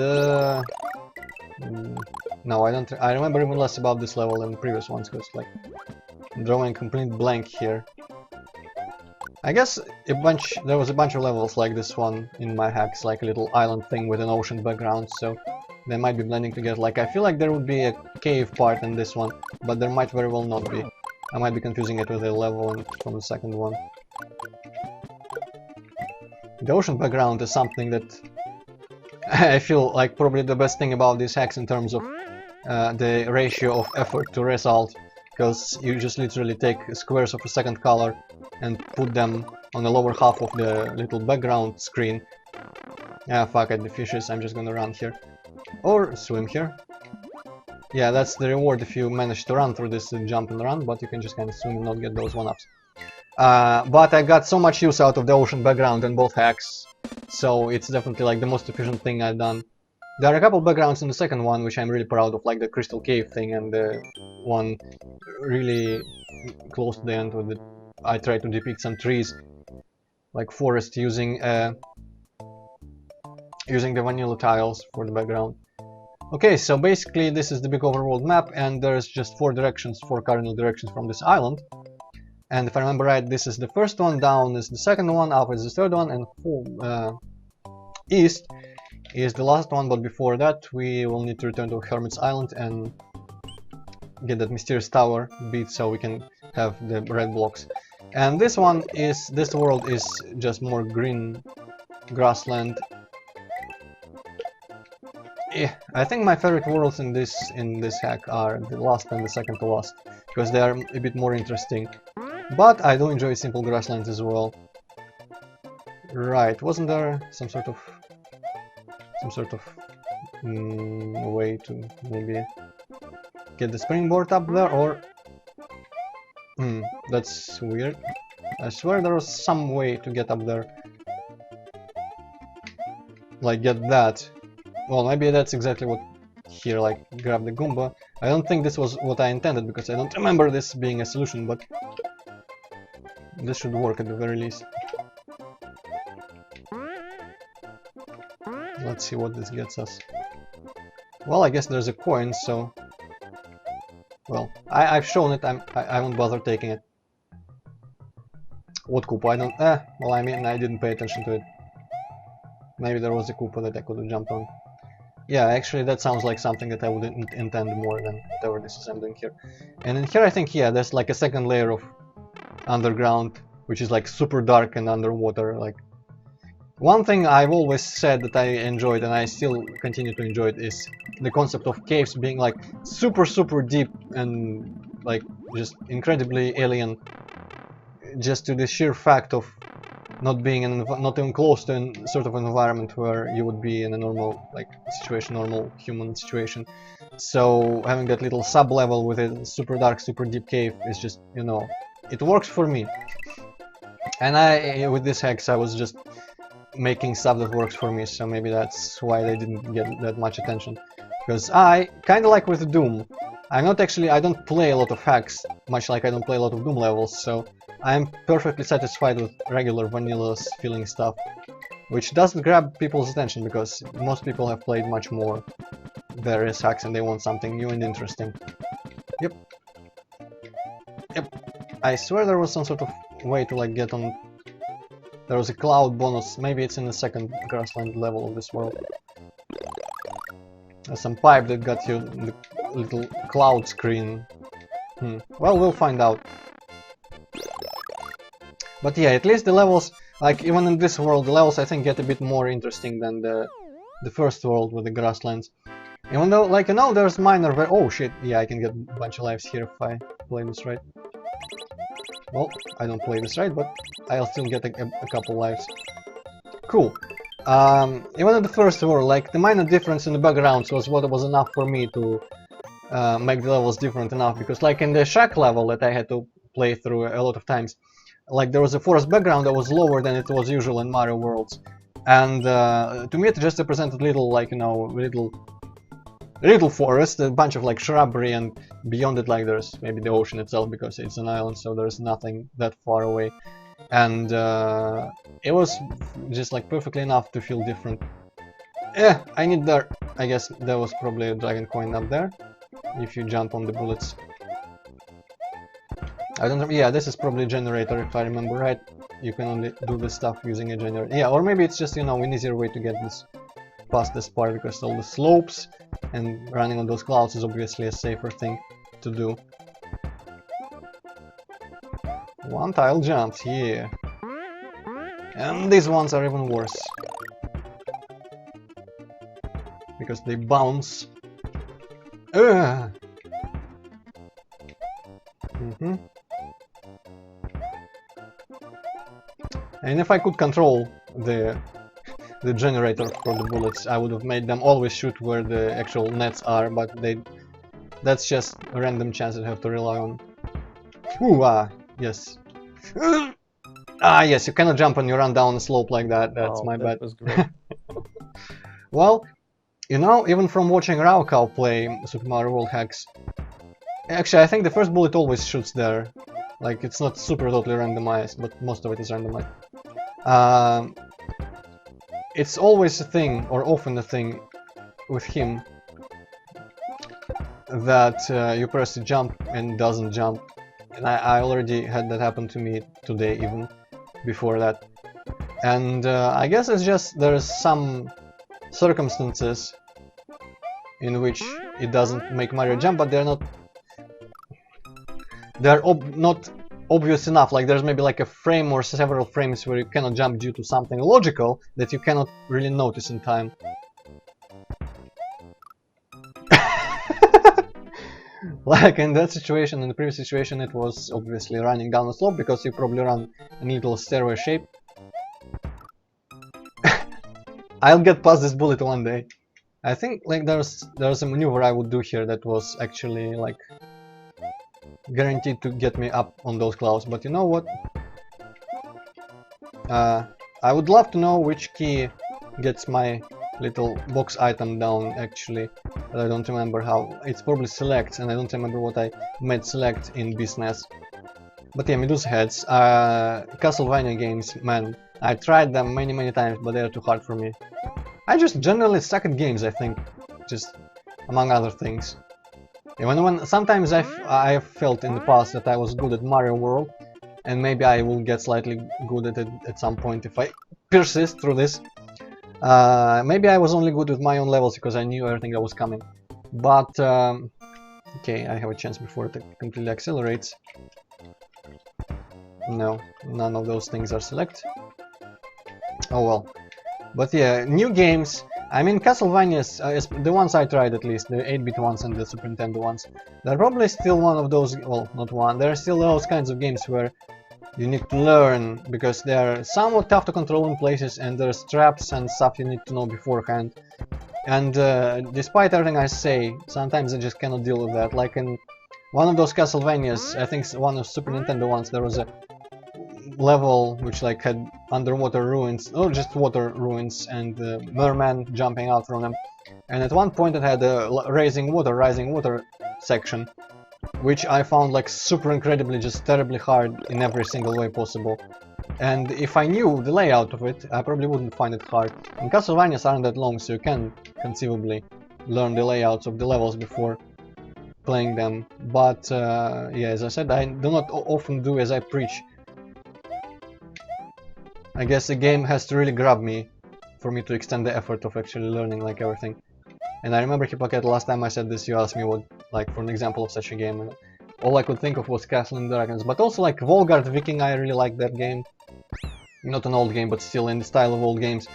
no, I don't, I remember even less about this level than the previous ones, because like, I'm drawing a complete blank here. I guess there was a bunch of levels like this one in my hacks, like a little island thing with an ocean background, so they might be blending together. Like, I feel like there would be a cave part in this one, but there might very well not be. I might be confusing it with a level from the second one. The ocean background is something that I feel like probably the best thing about these hacks in terms of the ratio of effort to result, because you just literally take squares of a second color and put them on the lower half of the little background screen. Ah, fuck it, the fishes, I'm just gonna run here. Or swim here. Yeah, that's the reward if you manage to run through this jump and run, but you can just kind of swim and not get those 1-ups. But I got so much use out of the ocean background in both hacks, so it's definitely like the most efficient thing I've done. There are a couple backgrounds in the second one which I'm really proud of, like the crystal cave thing and the one really close to the end with the I tried to depict some trees, like forest, using the vanilla tiles for the background. Okay, so basically this is the big overworld map, and there's just 4 cardinal directions from this island. And if I remember right, this is the first one, down is the second one, up is the third one, and east is the last one. But before that, we will need to return to Hermit's Island and get that mysterious tower beat so we can have the red blocks. And this world is just more green grassland. Yeah, I think my favorite worlds in this hack are the last and the second to last, because they are a bit more interesting. But I do enjoy simple grasslands as well. Right, wasn't there some sort of way to maybe get the springboard up there, or that's weird. I swear there was some way to get up there. Like, get that. Well, maybe that's exactly what here, like, grab the Goomba. I don't think this was what I intended, because I don't remember this being a solution, but this should work at the very least. Let's see what this gets us. Well, I guess there's a coin, so... Well, I've shown it, I won't bother taking it. What Koopa? I don't... well, I mean, I didn't pay attention to it. Maybe there was a Koopa that I could have jumped on. Yeah, actually, that sounds like something that I would intend more than whatever this is I'm doing here. And in here, I think, yeah, there's like a second layer of underground, which is like super dark and underwater, like... One thing I've always said that I enjoyed, and I still continue to enjoy it, is the concept of caves being like super deep and like just incredibly alien, just to the sheer fact of not being not even close to a sort of an environment where you would be in a normal like situation, normal human situation. So having that little sub level with a super dark, super deep cave is just, you know, it works for me. And with this hex, I was just making stuff that works for me, so maybe that's why they didn't get that much attention. Because I, kinda like with Doom, I don't play a lot of hacks, much like I don't play a lot of Doom levels, so I'm perfectly satisfied with regular vanilla feeling stuff, which doesn't grab people's attention because most people have played much more various hacks and they want something new and interesting. Yep. I swear there was some sort of way to like get on. There was a cloud bonus, maybe it's in the second grassland level of this world. There's some pipe that got you the little cloud screen. Well, we'll find out. But yeah, at least the levels, like even in this world, the levels I think get a bit more interesting than the first world with the grasslands. Even though, like, you know, there's minor oh shit, yeah, I can get a bunch of lives here if I play this right. Well, I don't play this right, but I'll still get a couple lives. Cool. Even in the first world, like, the minor difference in the backgrounds was what was enough for me to make the levels different enough, because like in the shack level that I had to play through a lot of times, like there was a forest background that was lower than it was usual in Mario worlds, and to me it just represented little, like, you know, little forest, a bunch of like shrubbery, and beyond it like there's maybe the ocean itself because it's an island, so there's nothing that far away. And it was just like perfectly enough to feel different. I need there. I guess there was probably a dragon coin up there if you jump on the bullets. I don't know. Yeah, this is probably a generator if I remember right. You can only do this stuff using a generator. Yeah, or maybe it's just, you know, an easier way to get this past this part because all the slopes and running on those clouds is obviously a safer thing to do. One tile jumps, yeah. And these ones are even worse. Because they bounce. Ugh. And if I could control the generator for the bullets, I would have made them always shoot where the actual nets are, but that's just a random chance I have to rely on. Ooh, yes. Yes, you cannot jump when you run down a slope like that. That's my bad. That was great. Well, you know, even from watching raocow play Super Mario World hacks, actually I think the first bullet always shoots there. Like, it's not super totally randomized, but most of it is randomized. It's always a thing, or often a thing, with him, that you press the jump and doesn't jump. And I already had that happen to me today, even before that. And I guess it's just there's some circumstances in which it doesn't make Mario jump, but they're not obvious enough. Like there's maybe like a frame or several frames where you cannot jump due to something logical that you cannot really notice in time. Like in that situation, in the previous situation, it was obviously running down a slope because you probably run a little stairway shape. I'll get past this bullet one day. I think like there's a maneuver I would do here that was actually like guaranteed to get me up on those clouds, but you know what? I would love to know which key gets my little box item down actually, but I don't remember how. It's probably select, and I don't remember what I made select in business. But yeah, Medusa heads, Castlevania games, man, I tried them many times, but they're too hard for me. I just generally suck at games, I think, just among other things. When sometimes I've felt in the past that I was good at Mario World, and maybe I will get slightly good at it at some point if I persist through this. Maybe I was only good with my own levels because I knew everything that was coming. But, okay, I have a chance before it completely accelerates. No, none of those things are select. Oh well. But yeah, new games. I mean, Castlevanias, the ones I tried at least, the 8-bit ones and the Super Nintendo ones, they're probably still one of those, well, not one, there are still those kinds of games where you need to learn, because they're somewhat tough to control in places, and there's traps and stuff you need to know beforehand. And despite everything I say, sometimes I just cannot deal with that. Like in one of those Castlevanias, I think one of Super Nintendo ones, there was a level which like had underwater ruins, or just water ruins, and merman jumping out from them. And at one point it had a rising water section, which I found like super incredibly, just terribly hard in every single way possible. And if I knew the layout of it, I probably wouldn't find it hard. And Castlevanias aren't that long, so you can conceivably learn the layouts of the levels before playing them. But yeah, as I said, I do not often do as I preach. I guess the game has to really grab me for me to extend the effort of actually learning like everything. And I remember, Hippocat, last time I said this, you asked me what, like, for an example of such a game, and all I could think of was Castle and Dragons. But also like Volgard Viking, I really liked that game. Not an old game, but still in the style of old games.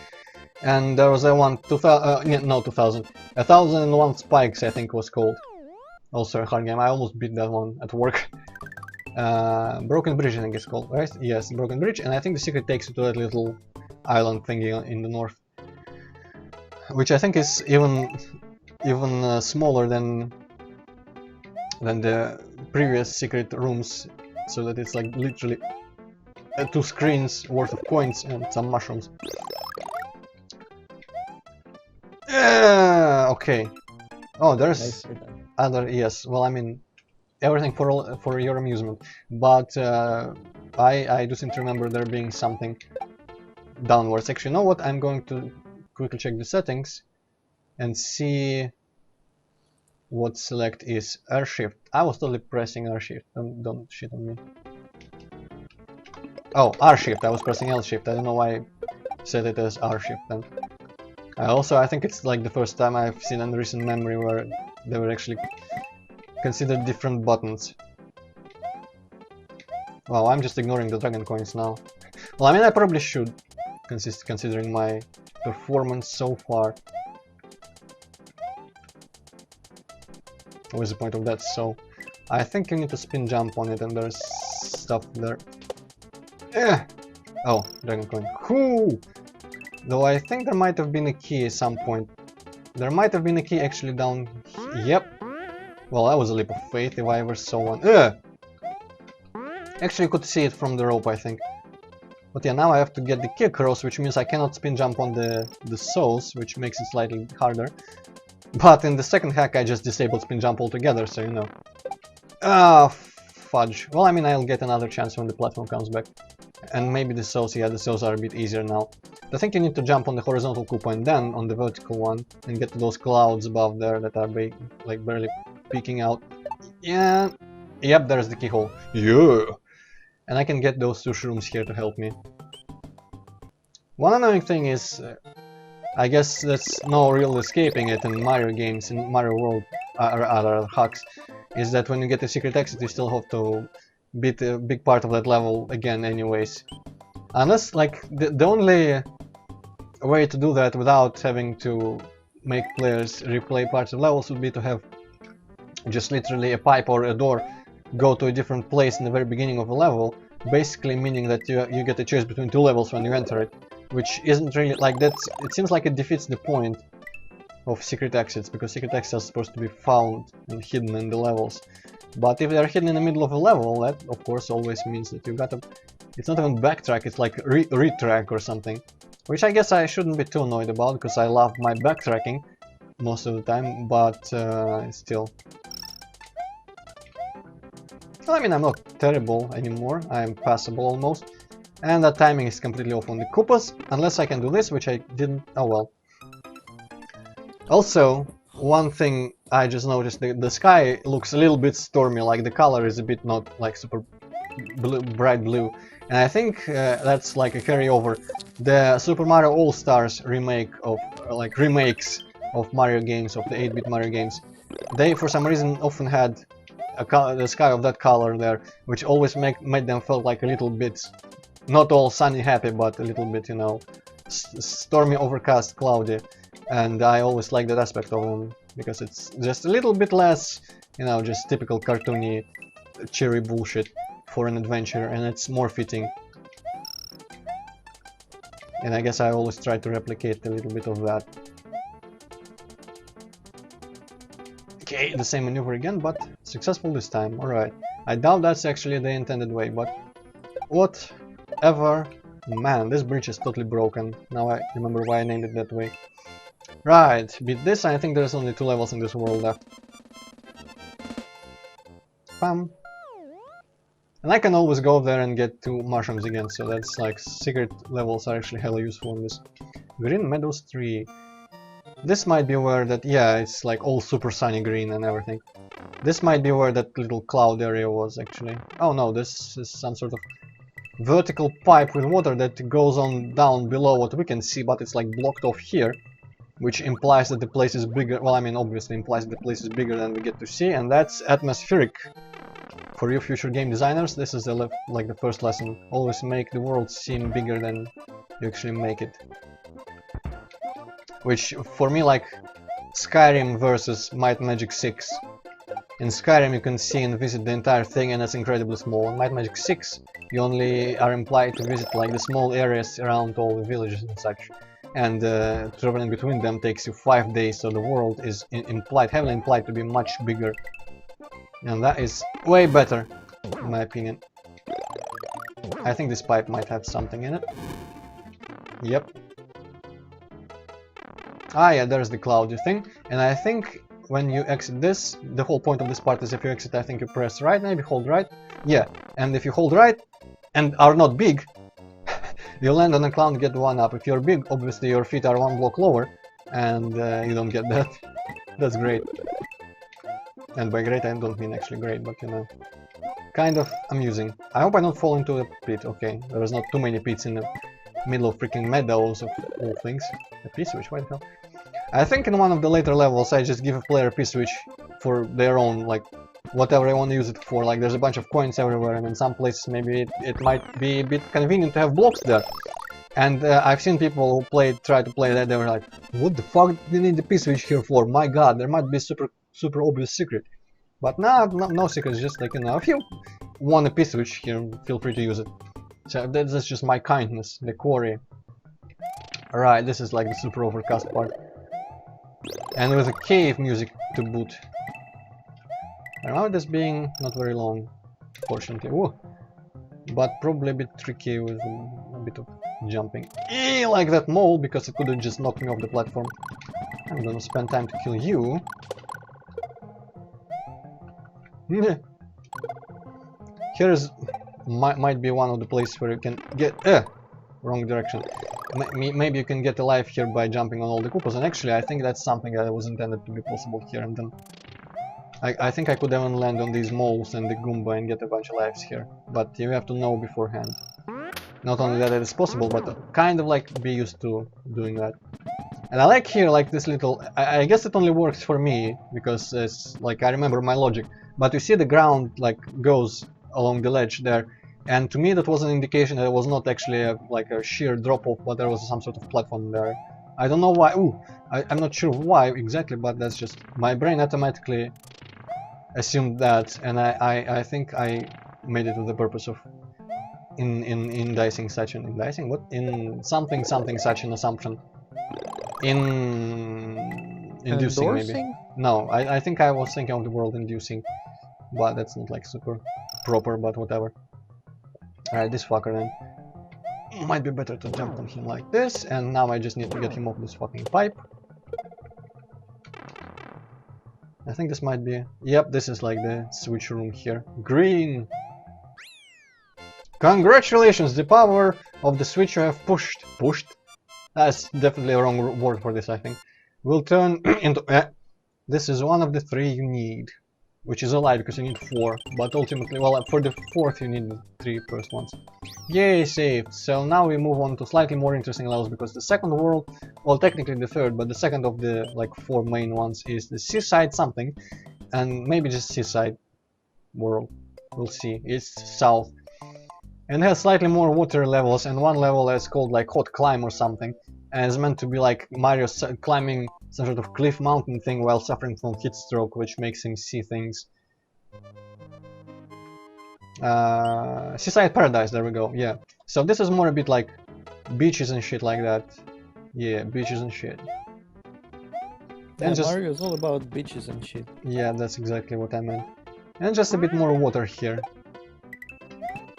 And there was a one, 1001 Spikes, I think was called. Also a hard game. I almost beat that one at work. Broken Bridge, I think it's called, right? Yes, Broken Bridge, and I think the secret takes you to that little island thingy in the north, which I think is even smaller than the previous secret rooms, so that it's like literally 2 screens worth of coins and some mushrooms. Okay. Oh, there's other, yes. Well, I mean, everything for your amusement, but I do seem to remember there being something downwards. Actually, you know what? I'm going to quickly check the settings and see what select is. R shift. I was totally pressing R shift. Don't shit on me. Oh, R shift. I was pressing L shift. I don't know why I set it as R shift then. I think it's like the first time I've seen in recent memory where they were actually considered different buttons. Wow, I'm just ignoring the dragon coins now. Well, I mean, I probably should, considering my performance so far. What is the point of that? So, I think you need to spin jump on it, and there's stuff there. Oh, dragon coin. Cool! Though I think there might have been a key at some point. There might have been a key actually down here. Yep. Well, that was a leap of faith if I ever saw one. Actually, you could see it from the rope, I think. But yeah, now I have to get the key across, which means I cannot spin jump on the souls, which makes it slightly harder. But in the second hack, I just disabled spin jump altogether, so you know. Ah, fudge. Well, I mean, I'll get another chance when the platform comes back. And maybe the souls, yeah, the souls are a bit easier now. I think you need to jump on the horizontal Koopa and then on the vertical one, and get to those clouds above there that are like barely peeking out. Yeah. Yep, there's the keyhole. Yeah. And I can get those 2 shrooms here to help me. One annoying thing is, I guess there's no real escaping it in Mario games, in Mario World, or other hacks, is that when you get the secret exit, you still have to beat a big part of that level again anyways. Unless, like, the only way to do that without having to make players replay parts of levels would be to have just literally a pipe or a door go to a different place in the very beginning of a level, basically meaning that you get a choice between 2 levels when you enter it, which isn't really like that. It seems like it defeats the point of secret exits, because secret exits are supposed to be found and hidden in the levels. But if they're hidden in the middle of a level, that of course always means that you gotta, it's not even backtrack, it's like retrack or something, which I guess I shouldn't be too annoyed about, because I love my backtracking most of the time, but still. Well, I mean, I'm not terrible anymore, I'm passable almost, and that timing is completely off on the Koopas, unless I can do this, which I didn't. Oh well. Also, one thing I just noticed, the sky looks a little bit stormy, like the color is a bit not like super blue, bright blue, and I think that's like a carryover. The Super Mario All-Stars remake of, like remakes of Mario games, of the 8-bit Mario games, they for some reason often had the sky of that color there, which always made them feel like a little bit, not all sunny happy, but a little bit, you know, stormy, overcast, cloudy, and I always like that aspect of them because it's just a little bit less, you know, just typical cartoony, cheery bullshit for an adventure, and it's more fitting. And I guess I always try to replicate a little bit of that. Okay, the same maneuver again, but successful this time. Alright. I doubt that's actually the intended way, but whatever. Man, this bridge is totally broken. Now I remember why I named it that way. Right, beat this. I think there's only 2 levels in this world left. Bam. And I can always go there and get 2 mushrooms again, so that's like secret levels are actually hella useful in this. Green Meadows tree. This might be where that, yeah, it's like all super sunny green and everything. This might be where that little cloud area was actually. Oh no, this is some sort of vertical pipe with water that goes on down below what we can see, but it's like blocked off here, which implies that the place is bigger. Well, I mean, obviously implies that the place is bigger than we get to see, and that's atmospheric. For you future game designers, this is like the first lesson. Always make the world seem bigger than you actually make it. Which, for me, like Skyrim versus Might and Magic 6. In Skyrim you can see and visit the entire thing and it's incredibly small. In Might and Magic 6 you only are implied to visit like the small areas around all the villages and such. And traveling between them takes you 5 days, so the world is heavily implied to be much bigger. And that is way better, in my opinion. I think this pipe might have something in it. Yep. Ah yeah, there's the cloudy thing, and I think when you exit this, the whole point of this part is if you exit, I think you press right, maybe hold right, yeah, and if you hold right and are not big, you land on a cloud and get 1 up. If you're big, obviously your feet are 1 block lower, and you don't get that. That's great. And by great I don't mean actually great, but you know, kind of amusing. I hope I don't fall into a pit. Okay, there's not too many pits in the middle of freaking meadows of all things. A P-switch, why the hell? I think in one of the later levels I just give a player a P-switch for their own, like, whatever I want to use it for. Like, there's a bunch of coins everywhere, and in some places maybe it might be a bit convenient to have blocks there. And I've seen people who try to play that, they were like, what the fuck do you need the P-switch here for? My god, there might be a super obvious secret. But no secrets, just like, you know, if you want a P-switch here, feel free to use it. So that's just my kindness, the quarry. Alright, this is like the super overcast part. And with a cave music to boot. I remember this being not very long, fortunately. Ooh. But probably a bit tricky with a bit of jumping. Like that mole, because it could have just knocked me off the platform. I'm gonna spend time to kill you. Here's might be one of the places where you can get wrong direction. Maybe you can get alive here by jumping on all the Koopas, and actually I think that's something that was intended to be possible here, and then I think I could even land on these moles and the Goomba and get a bunch of lives here, but you have to know beforehand. Not only that it is possible, but kind of like be used to doing that. And I like here like this little, I guess it only works for me, because it's like I remember my logic, but you see the ground like goes along the ledge there. And to me that was an indication that it was not actually like a sheer drop-off, but there was some sort of platform there. I don't know why. Ooh, I'm not sure why exactly, but that's just my brain automatically assumed that, and I think I made it with the purpose of indicing such an in something such an assumption. Inducing maybe. No, I think I was thinking of the word inducing, but that's not like super proper, but whatever. Alright, this fucker then. Might be better to jump on him like this, and now I just need to get him off this fucking pipe. I think this might be... Yep, this is like the switch room here. Green! Congratulations! The power of the switch you have pushed. Pushed? That's definitely a wrong word for this, I think. Will turn into... This is one of the 3 you need. Which is a lie, because you need 4, but ultimately, well, for the 4th you need the 3 first ones. Yay, saved! So now we move on to slightly more interesting levels, because the second world, well, technically the 3rd, but the second of the, like, 4 main ones is the seaside something, and maybe just seaside world. We'll see. It's south. and it has slightly more water levels, and one level is called like Hot Climb or something, and it's meant to be like Mario climbing some sort of cliff mountain thing while suffering from heat stroke, which makes him see things. Seaside Paradise, there we go, yeah. So this is more a bit like beaches and shit like that. Yeah, beaches and shit. Yeah, And just, Mario is all about beaches and shit. yeah, that's exactly what I meant. And just a bit more water here.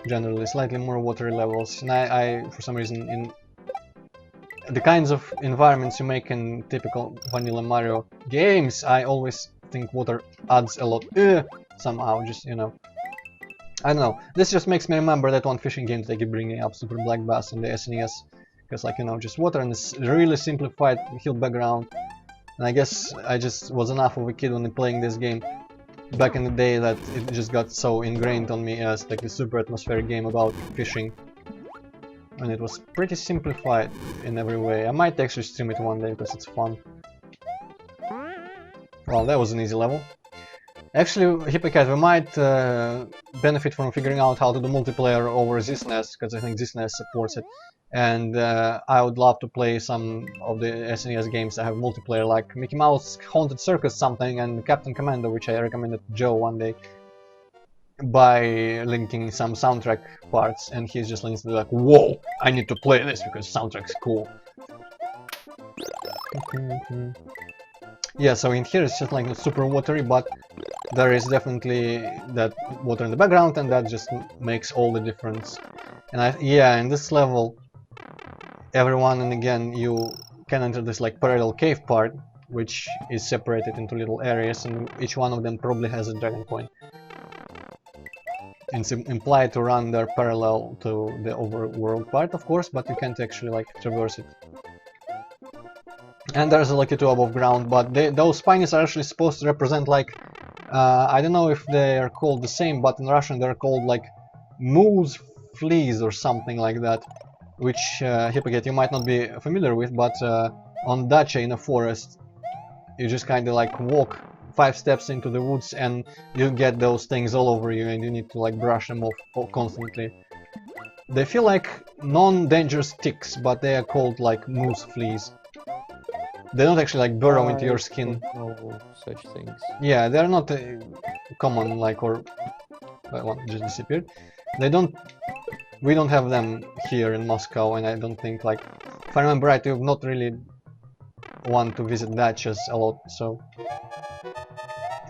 Generally, slightly more water levels. And I for some reason, in the kinds of environments you make in typical vanilla Mario games, I always think water adds a lot. Somehow, just, you know. I don't know. This just makes me remember that one fishing game that I keep bringing up, Super Black Bass on the SNES. Because, like, you know, just water and this really simplified hill background. And I guess I just was enough of a kid when playing this game back in the day that it just got so ingrained on me as like the super atmospheric game about fishing. And it was pretty simplified in every way. I might actually stream it one day because it's fun. Well, that was an easy level. Actually, Hippocat, we might benefit from figuring out how to do multiplayer over SNES, because I think SNES supports it. And I would love to play some of the SNES games that have multiplayer, like Mickey Mouse Haunted Circus something and Captain Commando, which I recommended to Joe one day, by linking some soundtrack parts, and he's just instantly like, whoa, I need to play this because soundtrack's cool. Yeah, so in here it's just like super watery, but there is definitely that water in the background, and that just makes all the difference. And yeah, in this level, every now and again you can enter this like parallel cave part, which is separated into little areas, and each one of them probably has a dragon coin. It's implied to run there parallel to the overworld part, of course, but you can't actually like traverse it. And there's a lucky two above ground, but those spinies are actually supposed to represent like I don't know if they are called the same, but in Russian they're called like moose fleas or something like that, which Hippocat you might not be familiar with, but on Dacha in a forest you just kind of like walk 5 steps into the woods and you get those things all over you, and you need to like brush them off constantly. They feel like non-dangerous ticks, but they are called like moose fleas. They don't actually like burrow into your skin. No such things. Yeah, they're not common, like, or one just disappeared. They don't. We don't have them here in Moscow, and I don't think, like, if I remember right, you not really want to visit dachas a lot, so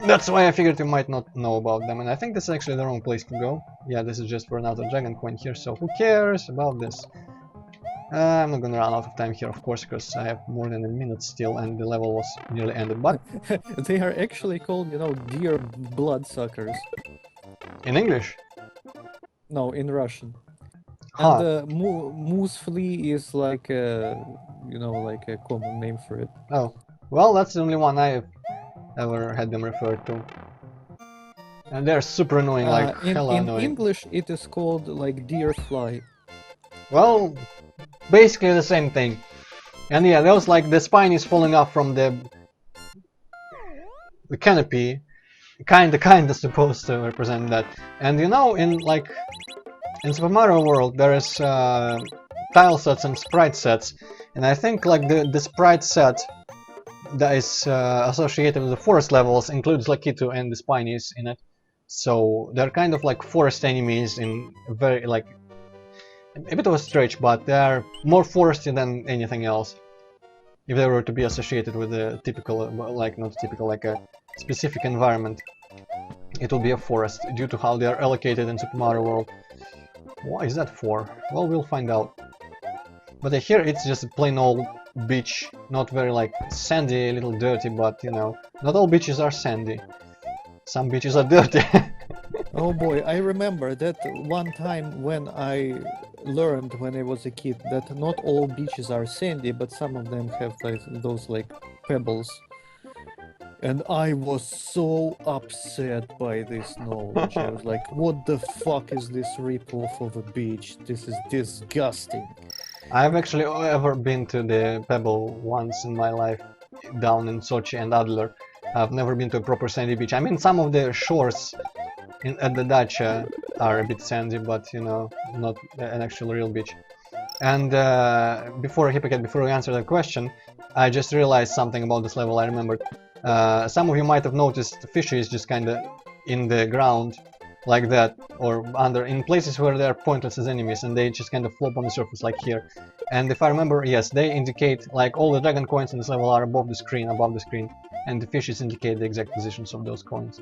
that's why I figured you might not know about them. And I think this is actually the wrong place to go. Yeah, this is just for another dragon coin here, so who cares about this? I'm not gonna run out of time here, of course, because I have more than a minute still, and the level was nearly ended. But They are actually called, you know, deer bloodsuckers. in English, No, in Russian. huh? And moose flea is like a, you know, like a common name for it. Oh, well, that's the only one I've ever had them referred to. And they're super annoying, like hella in annoying. English, it is called like deer fly. Well, basically the same thing. And yeah, that was like the spine is falling off from the canopy. Kinda supposed to represent that. And you know, in Super Mario World, there is tile sets and sprite sets, and I think like the sprite set that is associated with the forest levels includes Lakitu and the Spinies in it. So they're kind of like forest enemies in a very like a bit of a stretch, but they are more foresty than anything else. If they were to be associated with a typical, like not typical, like a specific environment, it would be a forest due to how they are allocated in Super Mario World. What is that for? Well, we'll find out. But here it's just a plain old beach, not very like sandy, a little dirty, but you know, not all beaches are sandy. Some beaches are dirty. Oh boy, I remember that one time when I learned when I was a kid that not all beaches are sandy, but some of them have like those like pebbles. And I was so upset by this knowledge. I was like, what the fuck is this rip-off of a beach? This is disgusting. I've actually ever been to the Pebble once in my life, down in Sochi and Adler. I've never been to a proper sandy beach. I mean, some of the shores at the dacha are a bit sandy, but you know, not an actual real beach. And before Hippocat, before we answer that question, I just realized something about this level. I remembered. Some of you might have noticed fishes just kind of in the ground like that, or under in places where they are pointless as enemies, and they just kind of flop on the surface like here. And if I remember, yes, they indicate, like, all the dragon coins in this level are above the screen, and the fishes indicate the exact positions of those coins.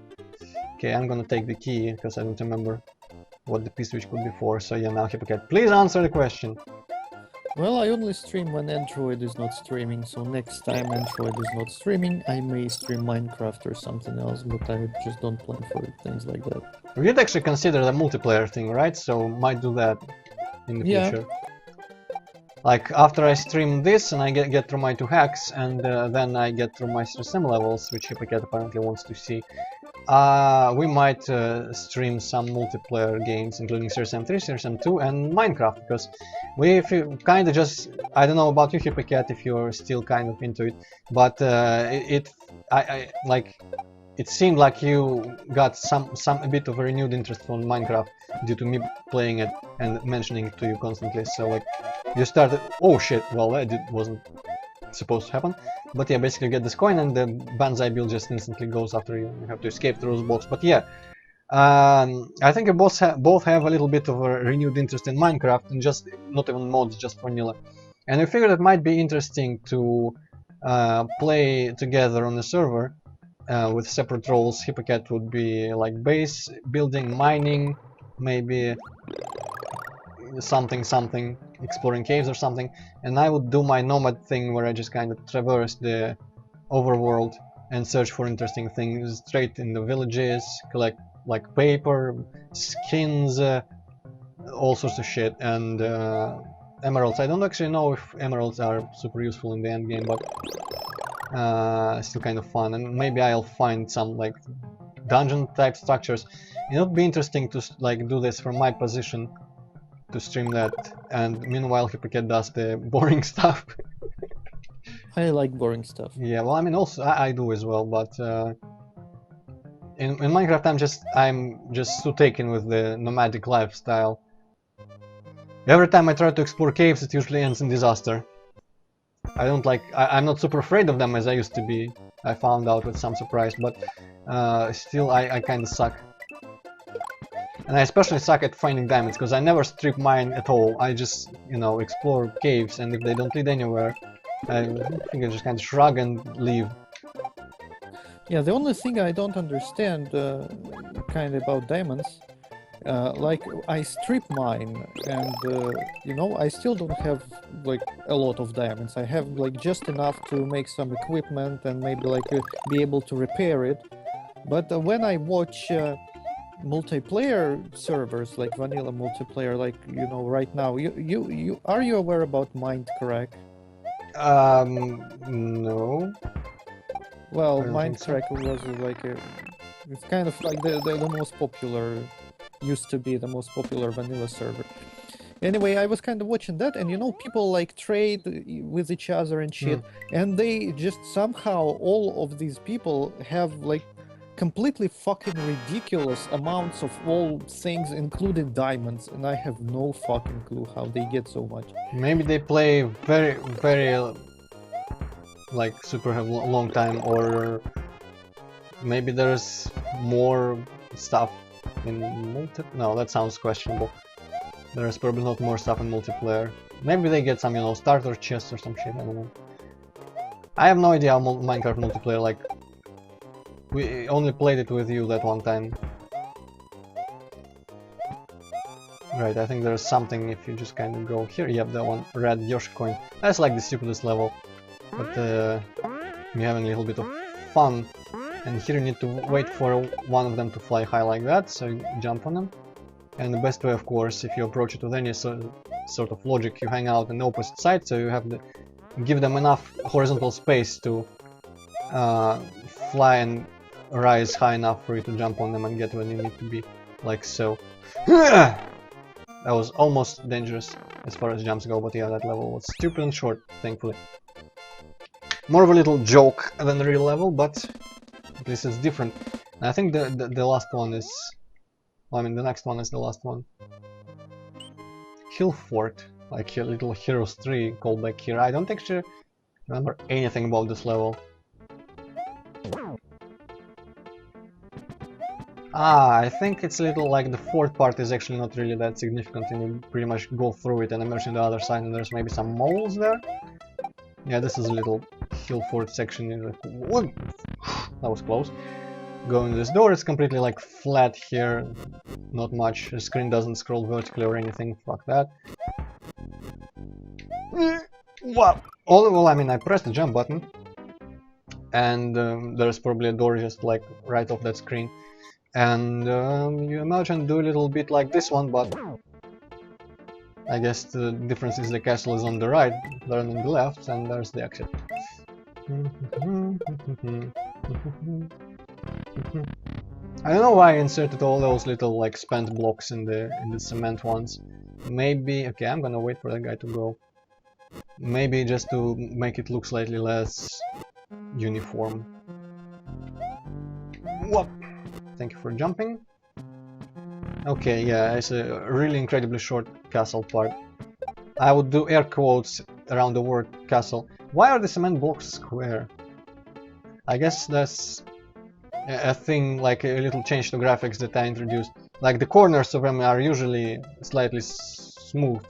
Okay, I'm gonna take the key because I don't remember what the P-switch could be for. So yeah, now Hippocat, please answer the question. Well, I only stream when Antroid is not streaming, so next time Antroid is not streaming, I may stream Minecraft or something else, but I just don't plan for things like that. We did actually consider the multiplayer thing, right? So might do that in the future. Like after I stream this and I get through my 2 hacks, and then I get through my SMW levels, which Hippocat apparently wants to see, we might stream some multiplayer games, including CSM3, CSM2, and Minecraft, because we kind of just, I don't know about you, Hippocat, if you're still kind of into it, but it seemed like you got a bit of a renewed interest from Minecraft due to me playing it and mentioning it to you constantly. So like you started, oh shit, well that wasn't supposed to happen, but yeah, basically you get this coin and the banzai build just instantly goes after you. You have to escape through those blocks. But yeah, I think you both have a little bit of a renewed interest in Minecraft, and just not even mods, just vanilla. And I figured it might be interesting to play together on the server with separate roles. Hippocat would be like base building, mining, maybe something, exploring caves or something, and I would do my nomad thing where I just kind of traverse the overworld and search for interesting things straight in the villages, collect like paper, skins, all sorts of shit, and emeralds. I don't actually know if emeralds are super useful in the end game, but still kind of fun. And maybe I'll find some like dungeon type structures. It would be interesting to like do this from my position, to stream that, and meanwhile Hippocat does the boring stuff. I like boring stuff. Yeah, well, I mean, also I do as well, but in Minecraft I'm just too taken with the nomadic lifestyle. Every time I try to explore caves, it usually ends in disaster. I don't like. I'm not super afraid of them as I used to be. I found out with some surprise, but still I kind of suck. And I especially suck at finding diamonds, because I never strip mine at all. I just, you know, explore caves, and if they don't lead anywhere, I think I just kind of shrug and leave. Yeah, the only thing I don't understand kind of about diamonds, like I strip mine, and you know, I still don't have like a lot of diamonds. I have like just enough to make some equipment and maybe like be able to repair it. But when I watch multiplayer servers, like vanilla multiplayer, like, you know, right now, you are you aware about Mindcrack? No. Well, Mindcrack was like it's kind of like the most popular, used to be the most popular vanilla server. Anyway, I was kind of watching that, and you know, people like trade with each other and shit, and they just somehow, all of these people have like completely fucking ridiculous amounts of all things, including diamonds, and I have no fucking clue how they get so much. Maybe they play very like super long time, or maybe there's more stuff in no, that sounds questionable. There's probably not more stuff in multiplayer. Maybe they get some, you know, starter chests or some shit, I don't know. I have no idea how Minecraft multiplayer, like, we only played it with you that one time. Right, I think there's something if you just kind of go here. Yep, that one, red Yoshi coin. That's like the stupidest level, but you're having a little bit of fun. And here you need to wait for one of them to fly high like that, so you jump on them. And the best way, of course, if you approach it with any sort of logic, you hang out on the opposite side, so you have to give them enough horizontal space to fly and rise high enough for you to jump on them and get where you need to be, like so. That was almost dangerous as far as jumps go, but yeah, that level was stupid and short, thankfully. More of a little joke than the real level, but at least it's different. And I think the last one is Well, I mean, the next one is the last one. Hill Fort, like a little Heroes 3 called back here. I don't actually remember anything about this level. Ah, I think it's a little like the fourth part is actually not really that significant, and you pretty much go through it and emerge on the other side, and there's maybe some moles there. Yeah, this is a little Hill Fort section. What? That was close. Going to this door, it's completely like flat here, not much. The screen doesn't scroll vertically or anything. Fuck that. Wow. Well, I mean, I pressed the jump button, and there's probably a door just like right off that screen. And you imagine do a little bit like this one, but I guess the difference is the castle is on the right, they're on the left, and there's the exit. I don't know why I inserted all those little like spent blocks in the cement ones. Maybe okay, I'm gonna wait for that guy to go. Maybe just to make it look slightly less uniform. Whoop! Thank you for jumping. Okay, yeah, it's a really incredibly short castle part. I would do air quotes around the word castle. Why are the cement blocks square? I guess that's a thing, like a little change to graphics that I introduced. Like the corners of them are usually slightly smooth,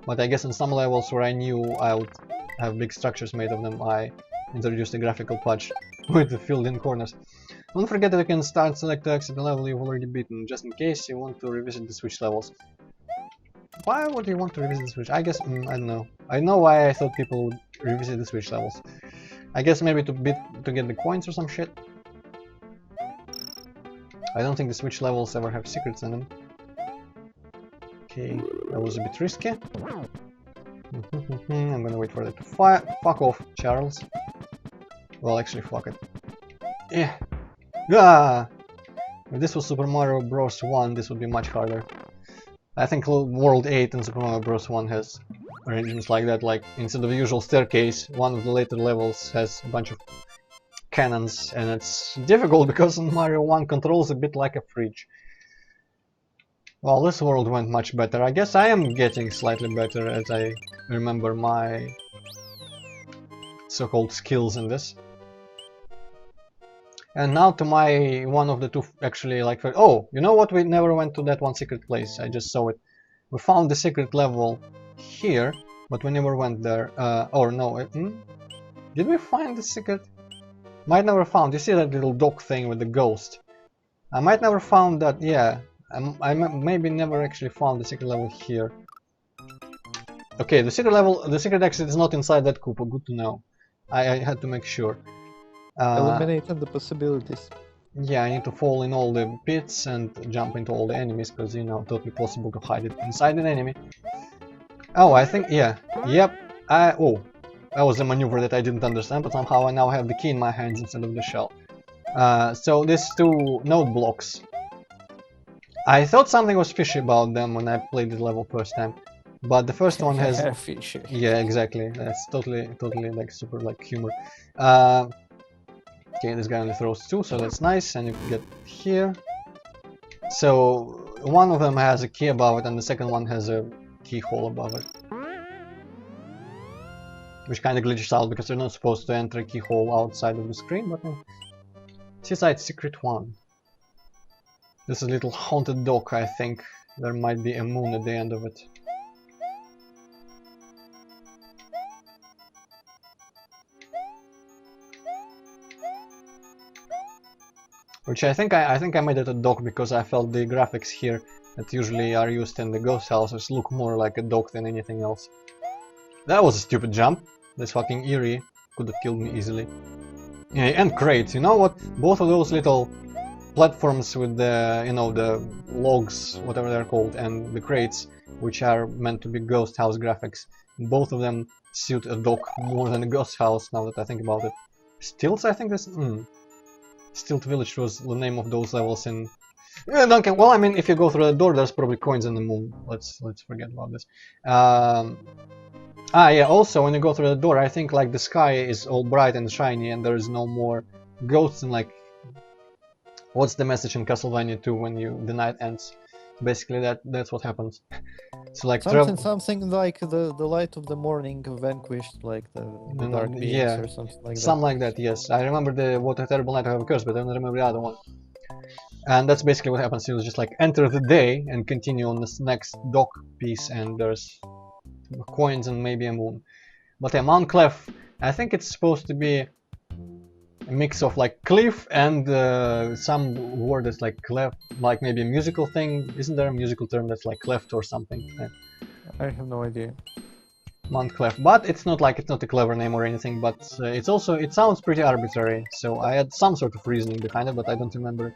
but I guess in some levels where I knew I would have big structures made of them, I introduced a graphical patch with the filled-in corners. Don't forget that you can start select to exit the level you've already beaten, just in case you want to revisit the Switch levels. Why would you want to revisit the Switch? I guess, I don't know. I know why I thought people would revisit the Switch levels. I guess maybe to get the coins or some shit. I don't think the Switch levels ever have secrets in them. Okay, that was a bit risky. I'm gonna wait for that to fire. Fuck off, Charles. Well, actually, fuck it. Yeah. Ah! If this was Super Mario Bros. 1, this would be much harder. I think World 8 and Super Mario Bros. 1 has arrangements like that, like instead of the usual staircase, one of the later levels has a bunch of cannons, and it's difficult because Mario 1 controls a bit like a fridge. Well, this world went much better. I guess I am getting slightly better as I remember my so-called skills in this. And now to my one of the two actually like oh, you know what, we never went to that one secret place. I just saw it. We found the secret level here, but we never went there. Or no, did we find the secret? Might never found. You see that little dock thing with the ghost? I might never found that. Yeah, I maybe never actually found the secret level here. Okay, the secret level, the secret exit is not inside that Koopa. Good to know. I had to make sure. Eliminated the possibilities. Yeah, I need to fall in all the pits and jump into all the enemies, because, you know, totally possible to hide it inside an enemy. Oh, I think, yeah, yep, oh, that was a maneuver that I didn't understand, but somehow I now have the key in my hands instead of the shell. So these two node blocks, I thought something was fishy about them when I played the level first time, but the first one has... Fishy. Yeah, exactly, that's totally like super like humor. Okay, this guy only throws two, so that's nice, and you can get here. So one of them has a key above it, and the second one has a keyhole above it. Which kind of glitches out because you're not supposed to enter a keyhole outside of the screen, but no. Seaside Secret 1. This is a little haunted dock, I think. There might be a moon at the end of it. Which I think I made it a dock because I felt the graphics here that usually are used in the ghost houses look more like a dock than anything else. That was a stupid jump. This fucking Eerie could have killed me easily. Yeah, and crates, you know what? Both of those little platforms with the, you know, the logs, whatever they're called, and the crates, which are meant to be ghost house graphics, both of them suit a dock more than a ghost house, now that I think about it. Stilts, I think this... Stilt Village was the name of those levels in... Duncan, well, I mean, if you go through the door, there's probably coins in the moon. Let's forget about this. Yeah, also, when you go through the door, I think, like, the sky is all bright and shiny, and there's no more ghosts, and, like... What's the message in Castlevania 2 when the night ends? Basically, that's what happens. So like Something like the light of the morning vanquished like the dark beings yeah, or something like that. something like that. Yes, I remember the what a terrible night I have a curse, but I don't remember the other one. And that's basically what happens. You just like enter the day and continue on this next dock piece, and there's coins and maybe a moon. But yeah, Mount Clef, I think it's supposed to be a mix of like cliff and some word that's like cleft, like maybe a musical thing. Isn't there a musical term that's like cleft or something? I have no idea. Mount Clef, but it's not a clever name or anything. But it sounds pretty arbitrary. So I had some sort of reasoning behind it, but I don't remember.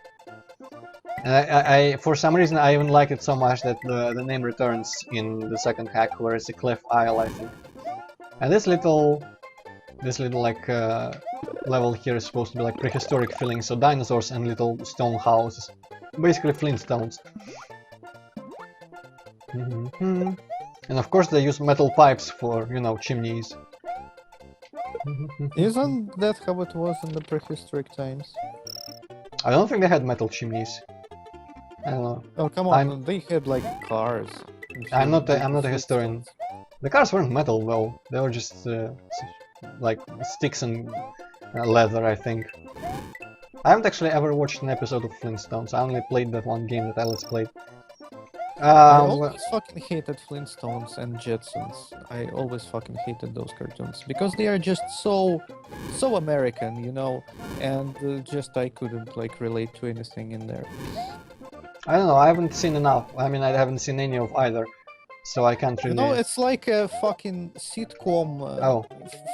And I for some reason I even like it so much that the name returns in the second hack, where it's a Clef Isle, I think. And this little like level here is supposed to be like prehistoric feeling, so dinosaurs and little stone houses, basically Flintstones. And of course they use metal pipes for, you know, chimneys. Isn't that how it was in the prehistoric times? I don't think they had metal chimneys. I don't know. Oh come on, they had like cars. I'm not a historian. The cars weren't metal though. They were just like sticks and leather, I think. I haven't actually ever watched an episode of Flintstones. I only played that one game that I let's played. I always fucking hated Flintstones and Jetsons. I always fucking hated those cartoons because they are just so American, you know, and just I couldn't like relate to anything in there. I don't know. I haven't seen enough. I mean, I haven't seen any of either, so I can't really. You know, it's like a fucking sitcom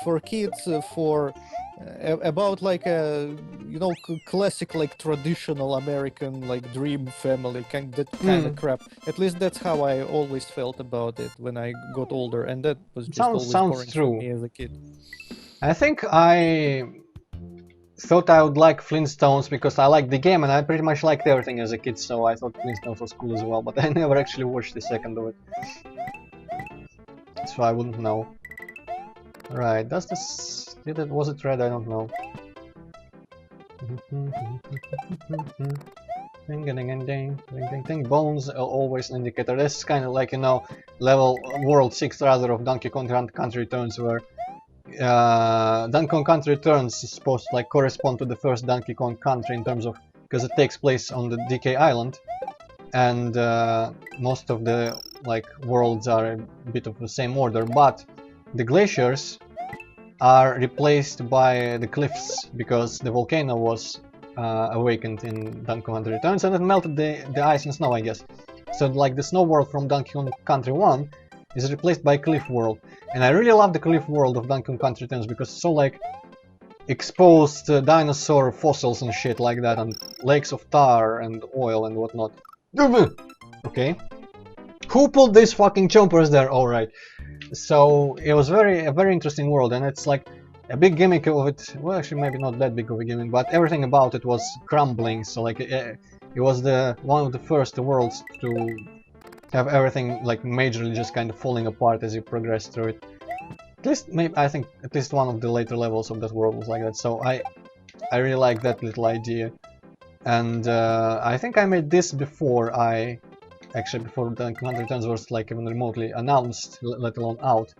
for kids about like a classic like traditional American like dream family kind of crap. At least that's how I always felt about it when I got older, and that was just always boring true. for me as a kid. I think I thought I would like Flintstones because I liked the game and I pretty much liked everything as a kid, so I thought Flintstones was cool as well, but I never actually watched the second of it. So I wouldn't know. Right, was it red? I don't know. Ding. Bones are always an indicator. This is kind of like, you know, world 6 rather of Donkey Kong Country Returns, where Donkey Kong Country Returns is supposed to like correspond to the first Donkey Kong Country in terms of, because it takes place on the DK Island, and most of the like worlds are a bit of the same order, but the glaciers are replaced by the cliffs because the volcano was awakened in Donkey Kong Country Returns and it melted the ice and snow, I guess. So like the snow world from Donkey Kong Country 1 is replaced by cliff world, and I really love the cliff world of Donkey Kong Country Returns because it's so like exposed dinosaur fossils and shit like that, and lakes of tar and oil and whatnot. Okay, who pulled these fucking chompers there? All right. So it was a very interesting world, and it's like a big gimmick of it. Well, actually, maybe not that big of a gimmick, but everything about it was crumbling. So like it was one of the first worlds to have everything like majorly just kind of falling apart as you progress through it. At least, I think at least one of the later levels of that world was like that. So I really like that little idea, and I think I made this before before the Country Returns was like even remotely announced, let alone out.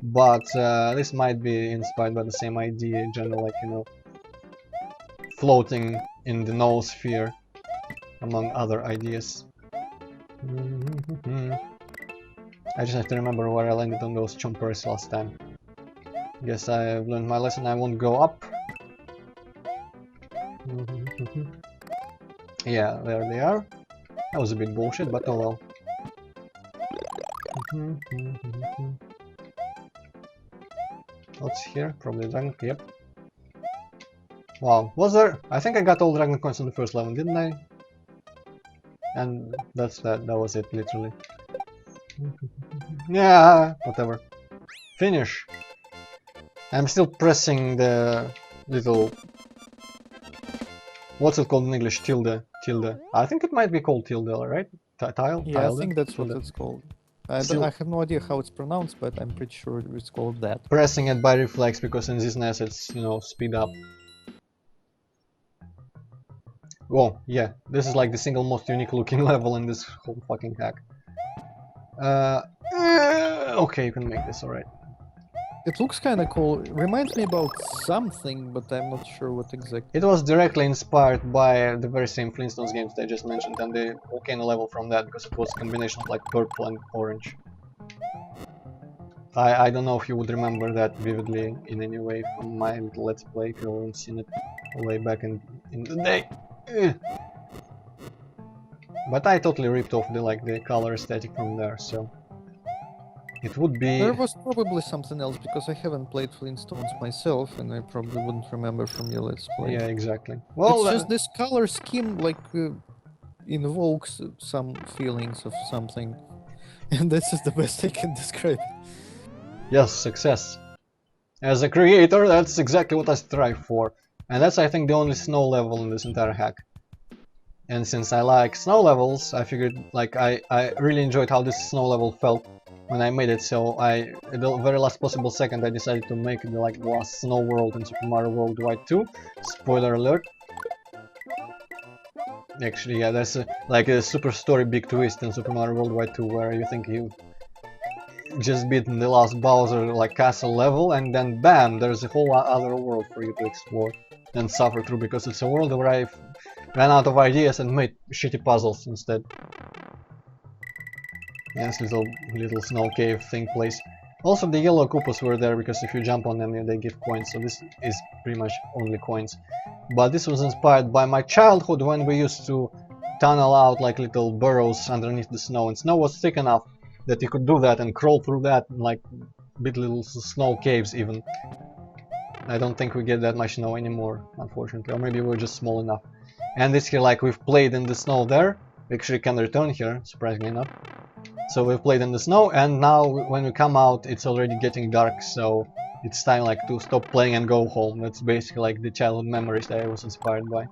But this might be inspired by the same idea in general, like, you know, floating in the noosphere, among other ideas. I just have to remember where I landed on those chompers last time. Guess I've learned my lesson, I won't go up. Yeah, there they are. That was a bit bullshit, but oh well. What's here? Probably dragon. Yep. Wow, was there? I think I got all dragon coins on the first level, didn't I? And that's that. That was it, literally. Yeah, whatever. Finish. I'm still pressing the little. What's it called in English? Tilde. I think it might be called tilde, right? Tile? Yeah, tilde? I think that's tilde. what it's called. I have no idea how it's pronounced, but I'm pretty sure it's called that. Pressing it by reflex, because in this NES it's, you know, speed up. Oh, yeah, this is like the single most unique looking level in this whole fucking hack. Okay, you can make this, alright. It looks kind of cool. It reminds me about something, but I'm not sure what exactly. It was directly inspired by the very same Flintstones games that I just mentioned, and the volcano level from that, because it was a combination of like purple and orange. I don't know if you would remember that vividly in any way from my little Let's Play, if you haven't seen it way back in the day. But I totally ripped off the color aesthetic from there, so it would be... There was probably something else because I haven't played Flintstones myself, and I probably wouldn't remember from your Let's Play. Yeah, exactly. Well, It's just this color scheme like invokes some feelings of something, and that's just the best I can describe it. yes, success. As a creator, that's exactly what I strive for. And that's, I think, the only snow level in this entire hack. And since I like snow levels, I figured, like, I really enjoyed how this snow level felt when I made it, so at the very last possible second, I decided to make the, like, the last snow world in Super Mario World White 2. Spoiler alert. Actually, yeah, that's like a super story big twist in Super Mario World White 2, where you think you just beaten the last Bowser like castle level, and then bam, there's a whole other world for you to explore and suffer through, because it's a world where I ran out of ideas and made shitty puzzles instead. Yeah, this little snow cave thing place. Also, the yellow Koopas were there because if you jump on them, yeah, they give coins, so this is pretty much only coins. But this was inspired by my childhood, when we used to tunnel out like little burrows underneath the snow, and snow was thick enough that you could do that and crawl through that, like big little snow caves even. I don't think we get that much snow anymore, unfortunately, or maybe we're just small enough. And this here, like, we've played in the snow there, we actually can return here, surprisingly enough. So we've played in the snow, and now when we come out, it's already getting dark, so it's time like to stop playing and go home. That's basically like the childhood memories that I was inspired by.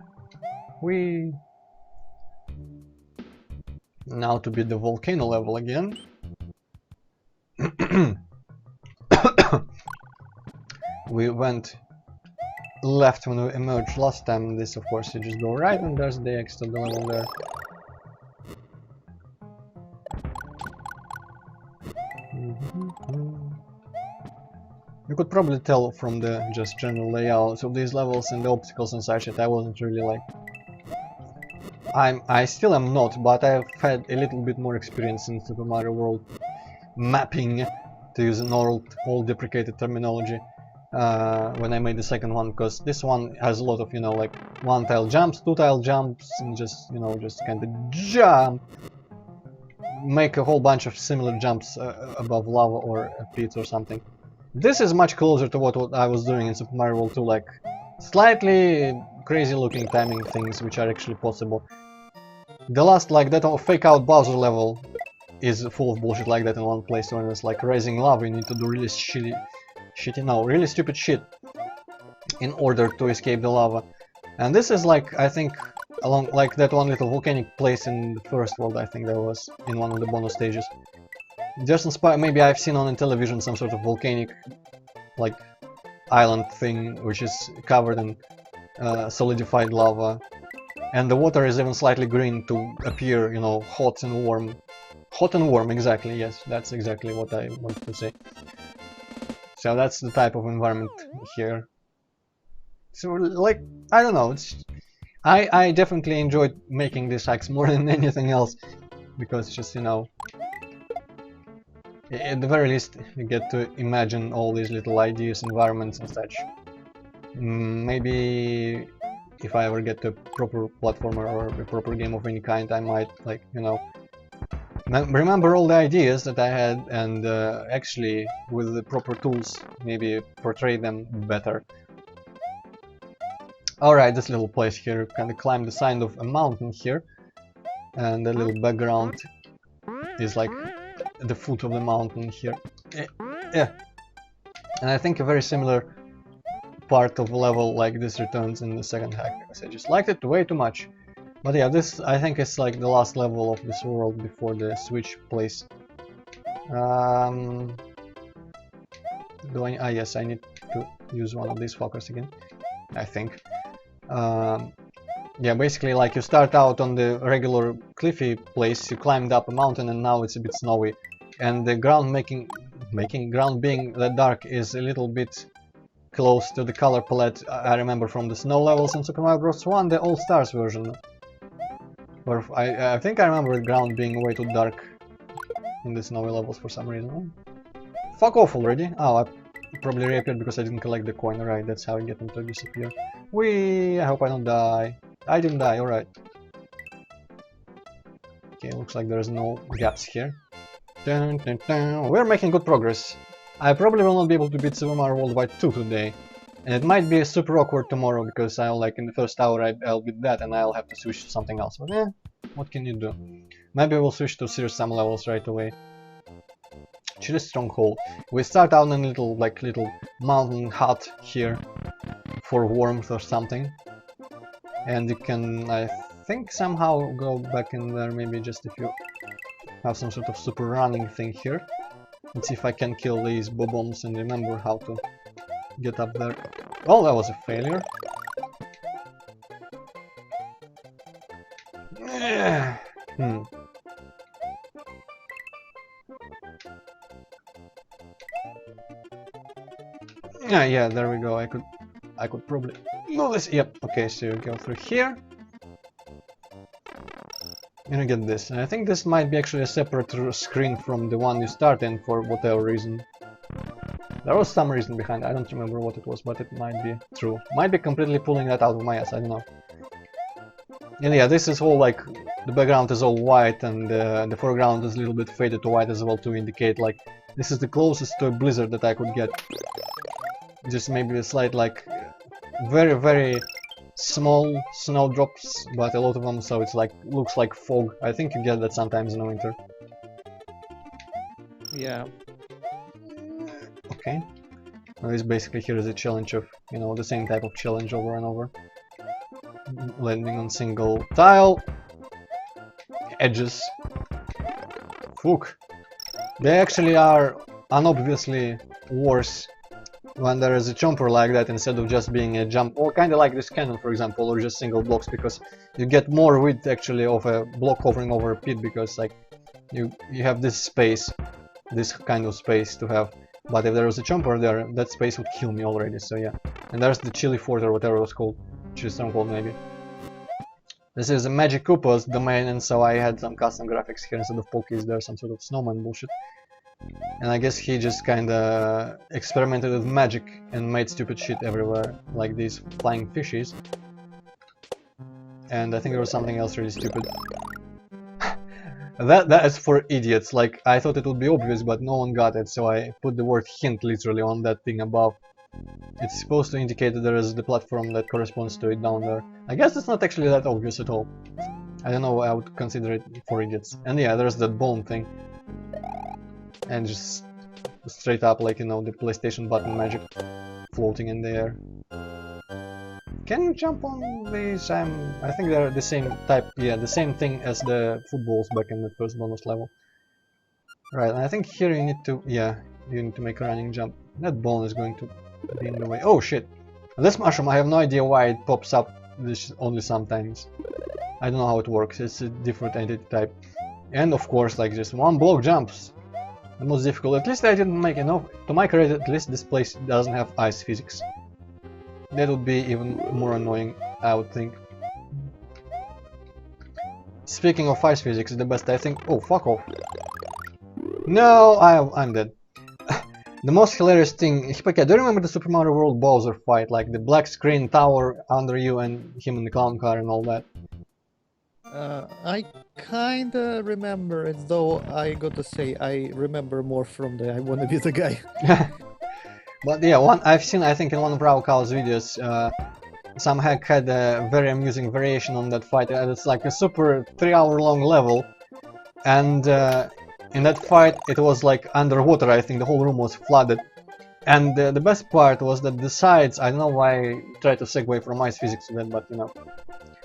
We now to beat the volcano level again. We went left when we emerged last time. This, of course, you just go right, and there's the exit of the level there. You could probably tell from the just general layout of these levels and the obstacles and such that I wasn't really like... I still am not, but I've had a little bit more experience in Super Mario World mapping, to use an old deprecated terminology, when I made the second one, because this one has a lot of, you know, like one tile jumps, two tile jumps, and just, you know, just kind of jump, make a whole bunch of similar jumps above lava or pits or something. This is much closer to what I was doing in Super Mario World 2, like slightly crazy looking timing things which are actually possible. The last, like, that fake out Bowser level is full of bullshit like that in one place, when it's like raising lava, you need to do really really stupid shit in order to escape the lava. And this is like, I think, along like that one little volcanic place in the first world, I think there was in one of the bonus stages. Just inspired, maybe I've seen on television some sort of volcanic, like, island thing, which is covered in solidified lava. And the water is even slightly green to appear, you know, hot and warm. Hot and warm, exactly, yes, that's exactly what I wanted to say. So that's the type of environment here. So, like, I don't know, I definitely enjoyed making these hacks more than anything else, because it's just, you know, at the very least, you get to imagine all these little ideas, environments and such. Maybe if I ever get to a proper platformer or a proper game of any kind, I might, like, you know, remember all the ideas that I had and actually, with the proper tools, maybe portray them better. Alright, this little place here, kind of climb the side of a mountain here, and the little background is like the foot of the mountain here. Yeah. And I think a very similar part of the level like this returns in the second hack, because I just liked it way too much. But yeah, this I think is like the last level of this world before the switch place. Yes, I need to use one of these fuckers again, I think. Yeah, basically like you start out on the regular cliffy place, you climbed up a mountain and now it's a bit snowy. And the ground ground being that dark is a little bit close to the color palette I remember from the snow levels in Super Mario Bros. 1, the All Stars version. Or I think I remember the ground being way too dark in the snowy levels for some reason. Fuck off already! Oh, I probably reappeared because I didn't collect the coin, right, that's how I get them to disappear. Whee! I hope I don't die. I didn't die, alright. Okay, looks like there's no gaps here. Dun, dun, dun. We're making good progress. I probably will not be able to beat Super Mario Worldwide 2 today. And it might be super awkward tomorrow because I'll like in the first hour I'll beat that and I'll have to switch to something else. But what can you do? Maybe we'll switch to Serious Sam levels right away. Chili Stronghold. We start out in a little mountain hut here for warmth or something. And you can, I think, somehow go back in there, maybe just if you have some sort of super running thing here. Let's see if I can kill these bobombs and remember how to get up there. Oh, that was a failure. Yeah, there we go. I could probably move this. Yep. Okay, so you go through here. And you get this. And I think this might be actually a separate screen from the one you start in for whatever reason. There was some reason behind it. I don't remember what it was, but it might be true. Might be completely pulling that out of my ass, I don't know. And yeah, this is all like, the background is all white and the foreground is a little bit faded to white as well to indicate like, this is the closest to a blizzard that I could get. Just maybe a slight like, very very small snowdrops, but a lot of them, so it's like, looks like fog. I think you get that sometimes in the winter. Yeah. Okay. Well, this basically here is a challenge of, you know, the same type of challenge over and over. Landing on single tile. Edges. Fuck. They actually are unobviously worse when there is a jumper like that instead of just being a jump, or kinda like this cannon for example, or just single blocks, because you get more width actually of a block hovering over a pit, because like you have this space, this kind of space to have. But if there was a jumper there, that space would kill me already, so yeah. And there's the Chili Fort or whatever it was called. Chili Stronghold maybe. This is a Magic Koopa's domain, and so I had some custom graphics here instead of Pokies. There's some sort of snowman bullshit. And I guess he just kinda experimented with magic and made stupid shit everywhere, like these flying fishies. And I think there was something else really stupid. That is for idiots. Like, I thought it would be obvious, but no one got it, so I put the word hint literally on that thing above. It's supposed to indicate that there is the platform that corresponds to it down there. I guess it's not actually that obvious at all. I don't know, I would consider it for idiots. And yeah, there's that bone thing. And just straight up, like, you know, the PlayStation button magic floating in the air. Can you jump on these? I think they're the same type, yeah, the same thing as the footballs back in the first bonus level. Right, and I think here you need to, yeah, you need to make a running jump. That bone is going to be in the way. Oh shit! This mushroom, I have no idea why it pops up this only sometimes. I don't know how it works, it's a different entity type. And of course, like, just one block jumps. The most difficult. At least I didn't make enough. To my credit, at least this place doesn't have ice physics. That would be even more annoying, I would think. Speaking of ice physics, the best I think... Oh, fuck off. No, I'm dead. The most hilarious thing... Hippaka, do you remember the Super Mario World Bowser fight? Like the black screen tower under you and him in the clown car and all that? I kinda remember it, though I gotta say I remember more from the I Wanna Be the Guy. But yeah, I've seen, I think, in one of Raukal's videos, some hack had a very amusing variation on that fight, and it's like a super 3-hour long level, and in that fight it was like underwater. I think the whole room was flooded, and the best part was that the sides, I don't know why I tried to segue from ice physics to that, but you know,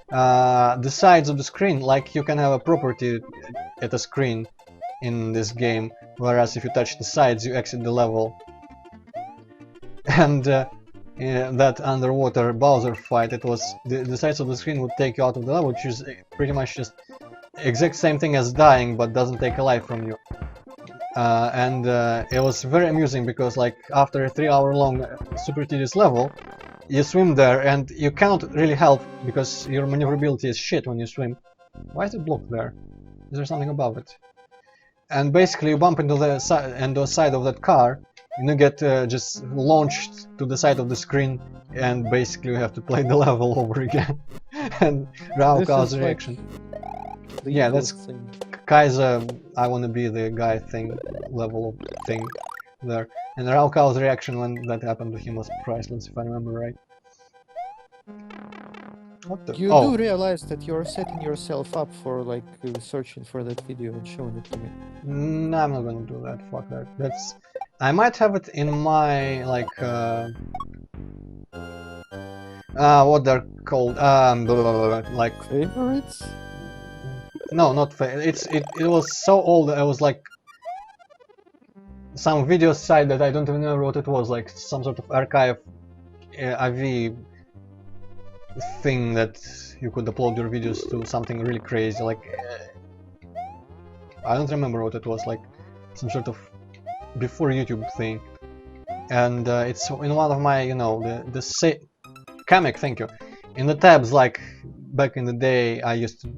the sides of the screen, like you can have a property at a screen in this game, whereas if you touch the sides you exit the level. And that underwater Bowser fight, it was the sides of the screen would take you out of the level, which is pretty much just exact same thing as dying, but doesn't take a life from you. And it was very amusing because, like, after a 3-hour long super tedious level, you swim there and you cannot really help because your maneuverability is shit when you swim. Why is it blocked there? Is there something above it? And basically you bump into the side of that car and you get just launched to the side of the screen, and basically you have to play the level over again. And Rauka's reaction. The Yeah, that's equals thing. Kaiser, I wanna be the guy thing, level thing there. And Rauka's reaction when that happened to him was priceless, if I remember right. What the? You Oh, do realize that you're setting yourself up for like searching for that video and showing it to me. no, I'm not gonna do that. Fuck that. That's. I might have it in my like. What they're called? Blah, blah, blah, blah, like. Favorites? No, not it was so old. It was like some video site that I don't even know what it was. Like some sort of archive, IV thing that you could upload your videos to, something really crazy. Like I don't remember what it was. Like some sort of before YouTube thing. And it's in one of my, you know, the Kamek, thank you. In the tabs, like back in the day, I used to.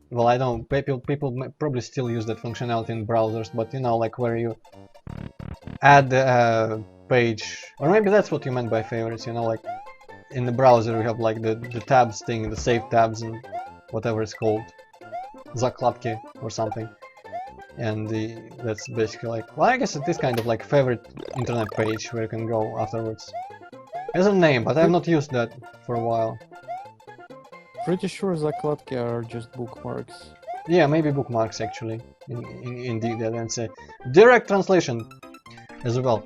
Well, I don't. People probably still use that functionality in browsers, but you know, like where you add a page, or maybe that's what you meant by favorites. You know, like in the browser we have like the tabs thing, the save tabs, and whatever it's called, zakladki or something. And that's basically like, well, I guess it is kind of like favorite internet page where you can go afterwards. It has a name, but I have not used that for a while. Pretty sure zakladki are just bookmarks. Yeah, maybe bookmarks actually. Indeed, that's a direct translation as well.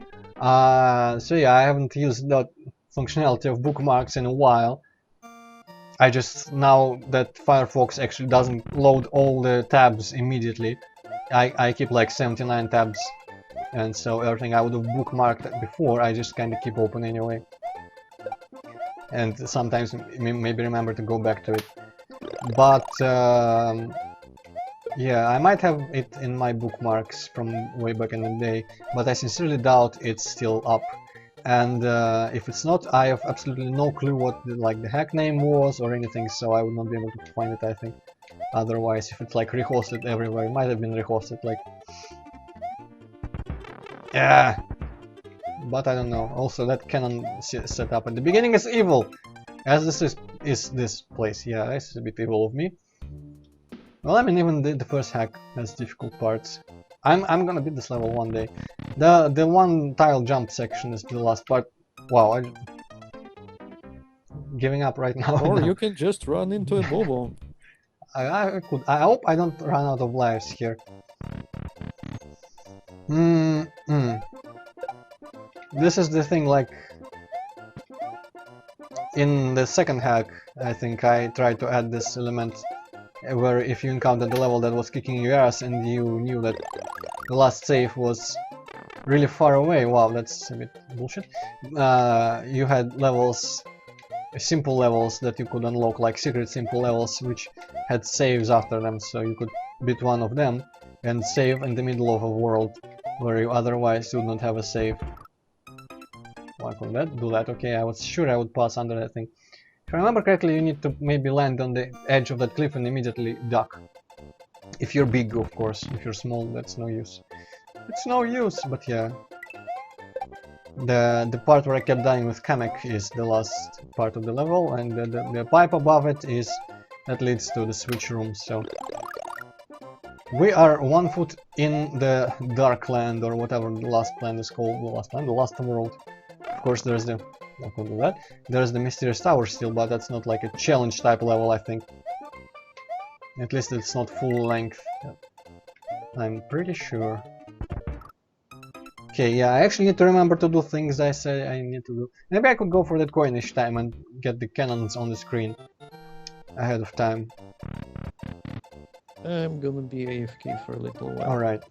So yeah, I haven't used that functionality of bookmarks in a while. I just, now that Firefox actually doesn't load all the tabs immediately, I keep like 79 tabs, and so everything I would have bookmarked before, I just kind of keep open anyway. And sometimes maybe remember to go back to it. But yeah, I might have it in my bookmarks from way back in the day, but I sincerely doubt it's still up. And if it's not, I have absolutely no clue what the hack name was or anything, so I would not be able to find it, I think. Otherwise, if it's like rehosted everywhere, it might have been rehosted, like... Yeah! But I don't know. Also, that cannon setup at the beginning is evil! As this is this place. Yeah, this is a bit evil of me. Well, I mean, even the first hack has difficult parts. I'm gonna beat this level one day. The one tile jump section is the last part. Wow, I'm giving up right now. Or No. you can just run into a bobo. I could. I hope I don't run out of lives here. This is the thing, like in the second hack, I think I tried to add this element where if you encountered the level that was kicking your ass and you knew that the last save was really far away. Wow, that's a bit bullshit. You had levels, simple levels that you could unlock, like secret simple levels, which had saves after them, so you could beat one of them and save in the middle of a world where you otherwise would not have a save. Why couldn't that do that? Okay, I was sure I would pass under that thing. If I remember correctly, you need to maybe land on the edge of that cliff and immediately duck. If you're big, of course. If you're small, that's no use. It's no use, but yeah. The part where I kept dying with Kamek is the last part of the level, and the pipe above it is that leads to the switch room, so... We are 1 foot in the Dark Land, or whatever the last land is called. The last land? The last world. Of course, there's the... I could do that. There's the Mysterious Tower still, but that's not like a challenge type level, I think. At least it's not full length. I'm pretty sure. Okay, yeah, I actually need to remember to do things I say I need to do. Maybe I could go for that coin each time and get the cannons on the screen ahead of time. I'm gonna be AFK for a little while. Alright.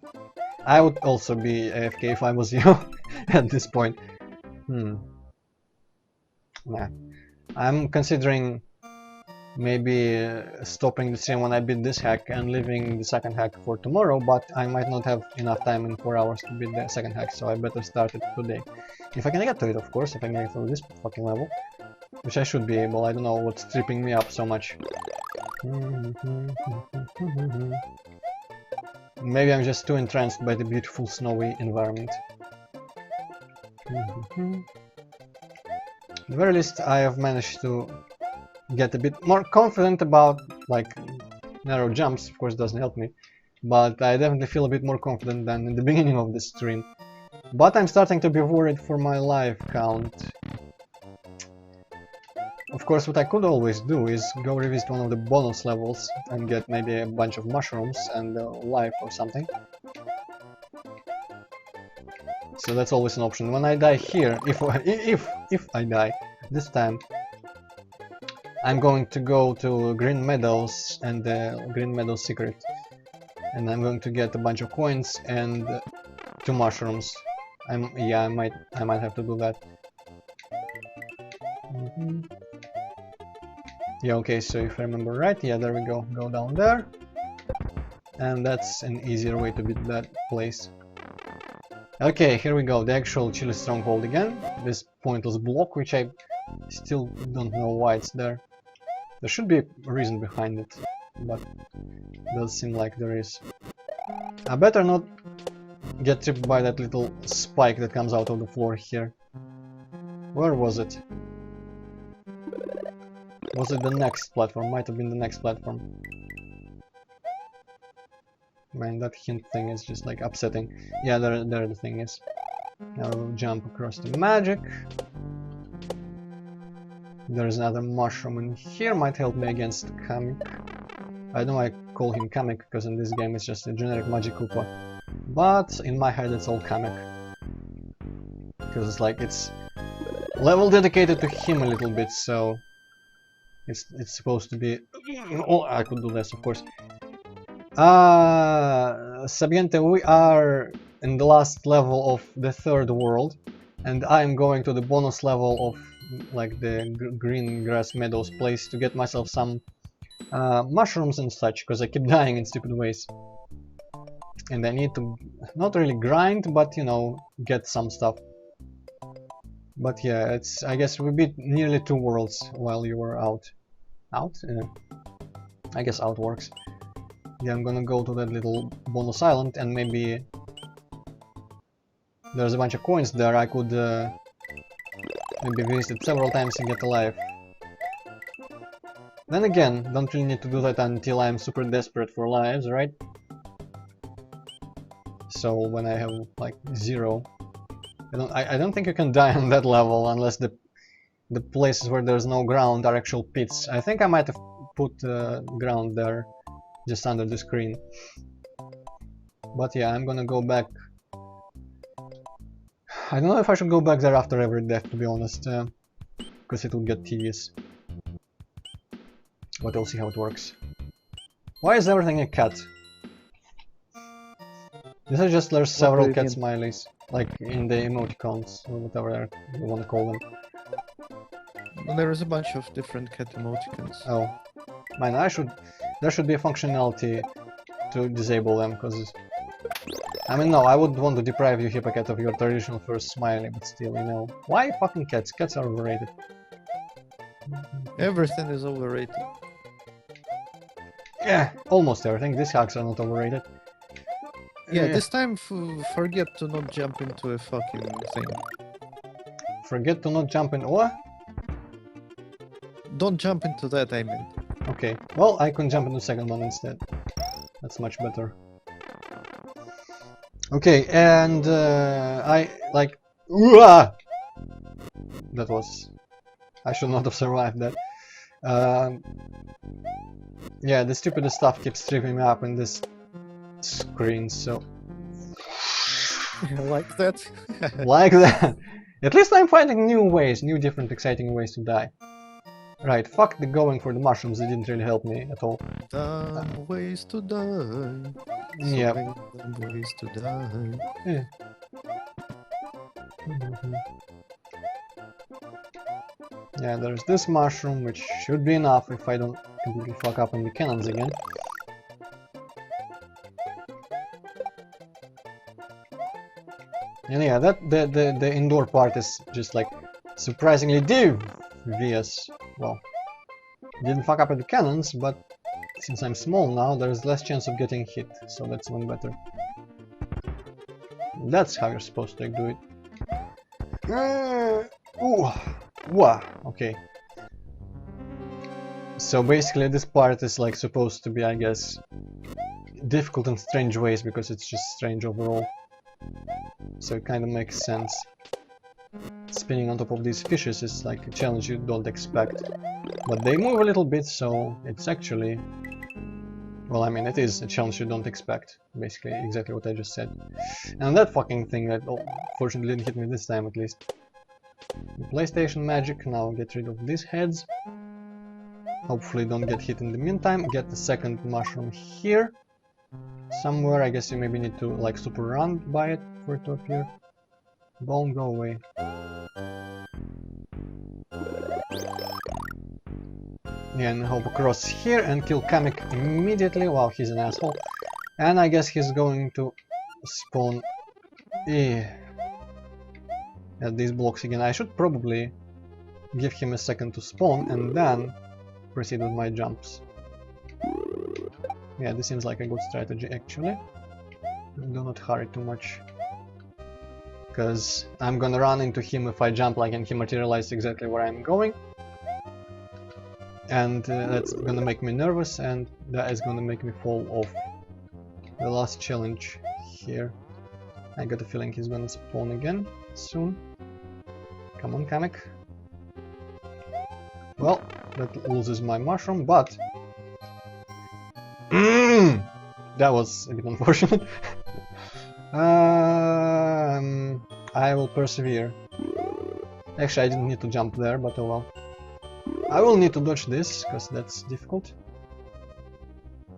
I would also be AFK if I was you at this point. Nah. I'm considering maybe stopping the stream when I beat this hack and leaving the second hack for tomorrow, but I might not have enough time in 4 hours to beat the second hack, so I better start it today. If I can get to it, of course, if I can get through this fucking level. Which I should be able, I don't know what's tripping me up so much. Maybe I'm just too entranced by the beautiful snowy environment. At the very least, I have managed to get a bit more confident about, like, narrow jumps. Of course, doesn't help me, but I definitely feel a bit more confident than in the beginning of the stream. But I'm starting to be worried for my life count. Of course, what I could always do is go revisit one of the bonus levels and get maybe a bunch of mushrooms and life or something. So that's always an option. When I die here, if I die this time, I'm going to go to Green Meadows and the Green Meadows secret, and I'm going to get a bunch of coins and 2 mushrooms. Yeah, I might have to do that. Yeah, okay, so if I remember right, yeah, there we go. Go down there. And that's an easier way to beat that place. Okay, here we go. The actual Chile stronghold again. This pointless block, which I still don't know why it's there. There should be a reason behind it, but it does seem like there is. I better not get tripped by that little spike that comes out of the floor here. Where was it? Was it the next platform? Might have been the next platform. Man, that hint thing is just like upsetting. Yeah, there the thing is. Now we'll jump across the magic. There's another mushroom in here, might help me against Kamek. I know I call him Kamek because in this game it's just a generic Magikoopa. But in my head it's all Kamek. Because it's like it's level dedicated to him a little bit, so it's supposed to be... Oh, I could do this, of course. Sabiente, we are in the last level of the 3rd world, and I'm going to the bonus level of like the green grass meadows place to get myself some mushrooms and such, because I keep dying in stupid ways. And I need to not really grind, but you know, get some stuff. But yeah, it's, I guess we beat nearly 2 worlds while you were out. Out? I guess out works. Yeah, I'm gonna go to that little bonus island and maybe there's a bunch of coins there. I could maybe visit several times and get a life. Then again, don't really need to do that until I'm super desperate for lives, right? So when I have like 0, I don't think you can die on that level unless the places where there's no ground are actual pits. I think I might have put ground there, just under the screen. But yeah, I'm gonna go back. I don't know if I should go back there after every death, to be honest, because it would get tedious. But we'll see how it works. Why is everything a cat? These are just, there's several cat smileys, like in the emoticons, or whatever you want to call them. There is a bunch of different cat emoticons. Oh, man, there should be a functionality to disable them, because... I mean, no, I would want to deprive you, Hippocat, of your traditional first smiley, but still, you know... Why fucking cats? Cats are overrated. Everything is overrated. Yeah, almost everything. These hacks are not overrated. Yeah, this time forget to not jump into a fucking thing. Forget to not jump in... What? Don't jump into that, I mean. Okay, well, I can jump into the second one instead. That's much better. Okay, and I, like... That was... I should not have survived that. Yeah, the stupidest stuff keeps tripping me up in this screen, so... Like that? Like that! At least I'm finding new ways, new different exciting ways to die. Right, fuck the going for the mushrooms, it didn't really help me at all. Dumb ways to die. Yeah. Dumb ways to die. Yeah. Yeah, there's this mushroom, which should be enough if I don't completely fuck up on the cannons again. And yeah, the indoor part is just like surprisingly devious. Well, didn't fuck up at the cannons, but since I'm small now, there's less chance of getting hit, so that's even better. That's how you're supposed to do it. Ooh, wah, okay. So basically this part is like supposed to be, I guess, difficult in strange ways because it's just strange overall. So it kind of makes sense. Spinning on top of these fishes is like a challenge you don't expect. But they move a little bit, so it's actually... Well, I mean, it is a challenge you don't expect. Basically, exactly what I just said. And that fucking thing that, oh, fortunately didn't hit me this time at least. The PlayStation magic, now get rid of these heads. Hopefully don't get hit in the meantime. Get the second mushroom here. Somewhere, I guess you maybe need to like super run by it for it to appear. Bone, go away. Yeah, and hop across here and kill Kamek immediately. Wow, he's an asshole. And I guess he's going to spawn at these blocks again. I should probably give him a second to spawn and then proceed with my jumps. Yeah, this seems like a good strategy actually. Do not hurry too much, because I'm gonna run into him if I jump like and he materializes exactly where I'm going. And that's gonna make me nervous, and that is gonna make me fall off the last challenge here. I got a feeling he's gonna spawn again soon. Come on, Kamek. Well, that loses my mushroom, but... that was a bit unfortunate. I will persevere. Actually, I didn't need to jump there, but oh well. I will need to dodge this, because that's difficult.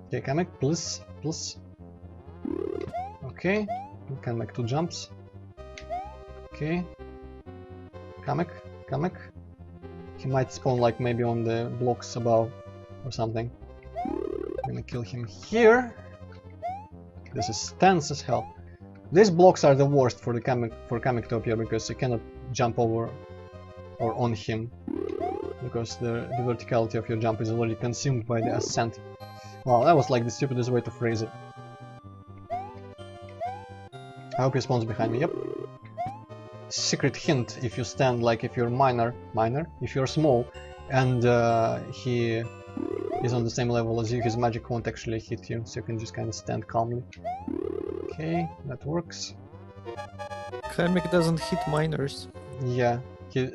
Okay, Kamek, please, please. Okay, we can make 2 jumps. Okay. Kamek, Kamek. He might spawn like maybe on the blocks above or something. I'm gonna kill him here. This is tense as hell. These blocks are the worst for the Kamek to appear because you cannot jump over or on him, because the verticality of your jump is already consumed by the ascent. Wow, that was like the stupidest way to phrase it. I hope he spawns behind me. Yep. Secret hint: if you stand like if you're if you're small and he is on the same level as you, his magic won't actually hit you, so you can just kind of stand calmly. Okay, that works. Kamek doesn't hit miners. Yeah, he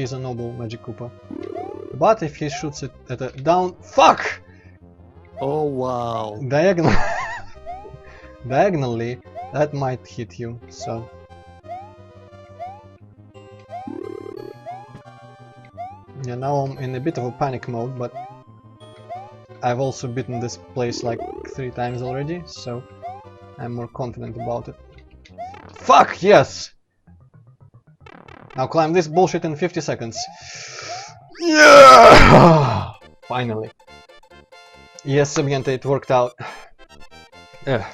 is a noble magic Koopa. But if he shoots it at a down... Fuck! Oh wow. Diagonally, that might hit you, so... Yeah, now I'm in a bit of a panic mode, but... I've also beaten this place like 3 times already, so... I'm more confident about it. Fuck, yes! Now climb this bullshit in 50 seconds. Yeah! Finally. Yes, SMW, it worked out. Yeah.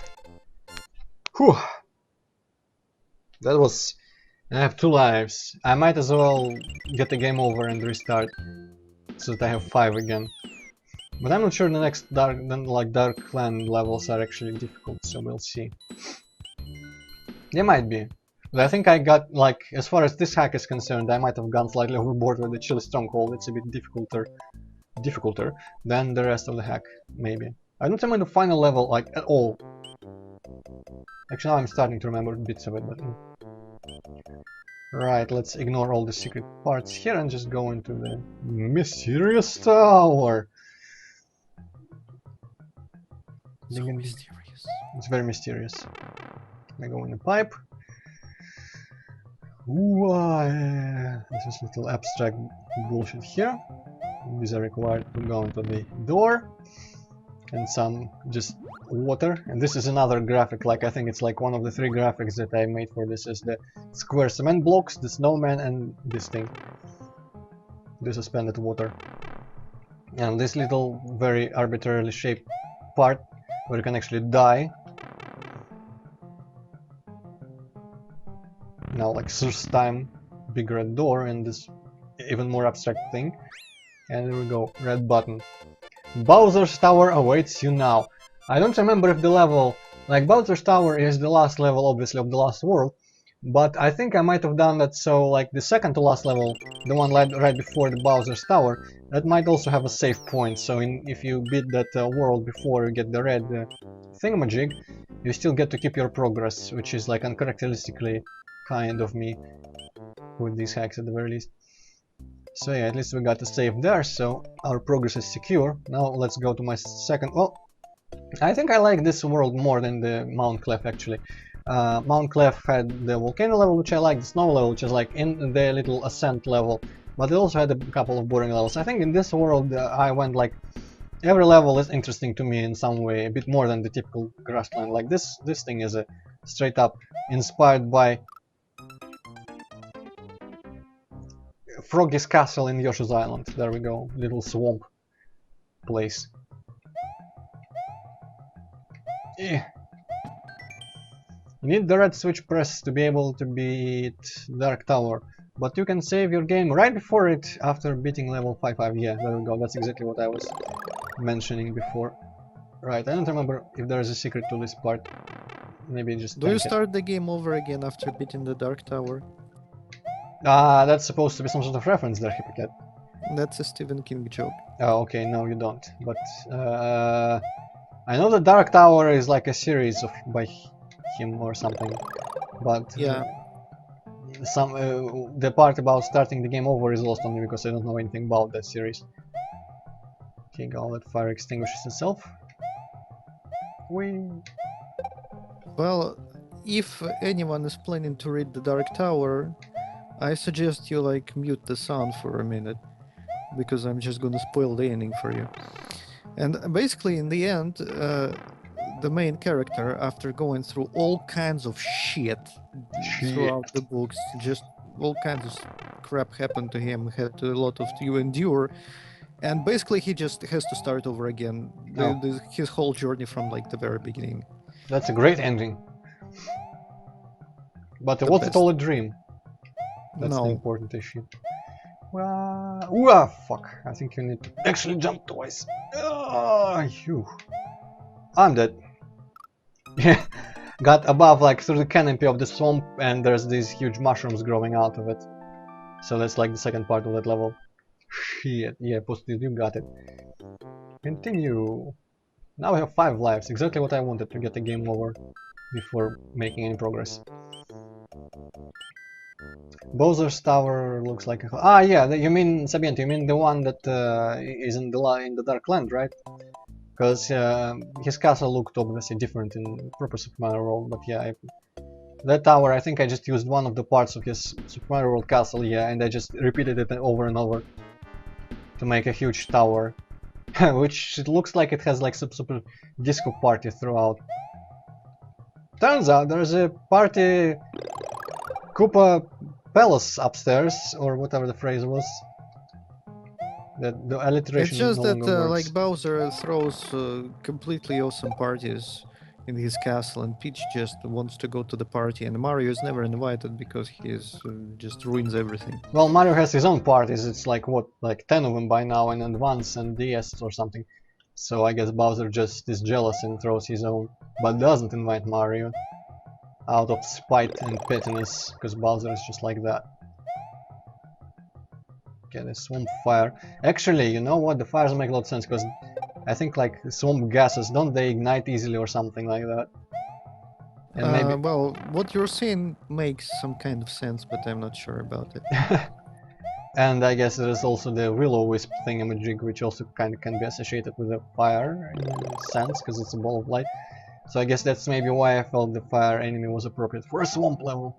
Whew. That was... I have 2 lives. I might as well get the game over and restart, so that I have 5 again. But I'm not sure the next Dark Clan levels are actually difficult, so we'll see. They might be. But I think I got, like, as far as this hack is concerned, I might have gone slightly overboard with the Chili Stronghold. It's a bit difficulter than the rest of the hack, maybe. I don't remember the final level, like, at all. Actually, now I'm starting to remember bits of it, but... Right, let's ignore all the secret parts here and just go into the mysterious tower. So mysterious. It's very mysterious. I go in the pipe. Ooh, this is little abstract bullshit here. These are required to go into the door. And some just water. And this is another graphic, like I think it's like one of the 3 graphics that I made for this is the square cement blocks, the snowman, and this thing. the suspended water. And this little very arbitrarily shaped part where you can actually die. Now like first time, big red door and this even more abstract thing. And there we go, red button. Bowser's Tower awaits you now. I don't remember if the level, like Bowser's Tower is the last level obviously of the last world, but I think I might have done that so like the second to last level, the one right before the Bowser's Tower, that might also have a save point, so if you beat that world before you get the red thingamajig, you still get to keep your progress, which is like uncharacteristically kind of me with these hacks at the very least. So yeah, at least we got a save there, so our progress is secure. Now let's go to my second. Well, I think I like this world more than the Mount Clef actually. Mount Clef had the volcano level, which I like, the snow level, which is like in the little ascent level, but it also had a couple of boring levels. I think in this world I went like every level is interesting to me in some way, a bit more than the typical grassland. Like this thing is a straight up inspired by Froggy's Castle in Yoshi's Island. There we go, little swamp place. Yeah. You need the red switch press to be able to beat Dark Tower, but you can save your game right before it after beating level 55. Yeah, there we go, that's exactly what I was mentioning before. Right, I don't remember if there is a secret to this part. Maybe just Do you start the game over again after beating the Dark Tower? That's supposed to be some sort of reference there, Hypocat. That's a Stephen King joke. Oh, okay, no you don't. But I know the Dark Tower is like a series of by him or something. But yeah, the part about starting the game over is lost on me because I don't know anything about that series. Okay, go let fire extinguishes itself. Whee. well, if anyone is planning to read the Dark Tower, I suggest you like mute the sound for a minute, because I'm just gonna spoil the ending for you. And basically in the end, the main character, after going through all kinds of shit throughout the books, just all kinds of crap happened to him, had a lot of to endure, and basically he just has to start over again, his whole journey from like the very beginning. That's a great ending. But was it all a dream? That's the important issue. Fuck. I think you need to actually jump twice. I'm dead. Got above, like, through the canopy of the swamp, and there's these huge mushrooms growing out of it. So that's like the second part of that level. Shit. Yeah, positive, you got it. Continue. Now we have 5 lives. Exactly what I wanted to get the game over before making any progress. Bowser's Tower looks like a... yeah, you mean, Sabiento, you mean the one that is in the Dark Land, right? Because his castle looked obviously different in proper Super Mario World, but yeah, that tower, I think I just used one of the parts of his Super Mario World castle, yeah, and I just repeated it over and over to make a huge tower, which it looks like it has like some super disco party throughout. Turns out there's a party Koopa Palace upstairs, or whatever the phrase was. That the alliteration. It's just that like Bowser throws completely awesome parties in his castle, and Peach just wants to go to the party, and Mario is never invited because he just ruins everything. Well, Mario has his own parties. It's like what, like 10 of them by now in Advance and DS or something. So I guess Bowser just is jealous and throws his own, but doesn't invite Mario out of spite and pettiness, because Bowser is just like that. Okay, the swamp fire. Actually, you know what? The fires make a lot of sense, because I think like swamp gases, don't they ignite easily or something like that? And maybe... well, what you're saying makes some kind of sense, but I'm not sure about it. And I guess there's also the will-o-wisp thingamajig, which also kind of can be associated with the fire in a sense, because it's a ball of light. So I guess that's maybe why I felt the fire enemy was appropriate for a swamp level.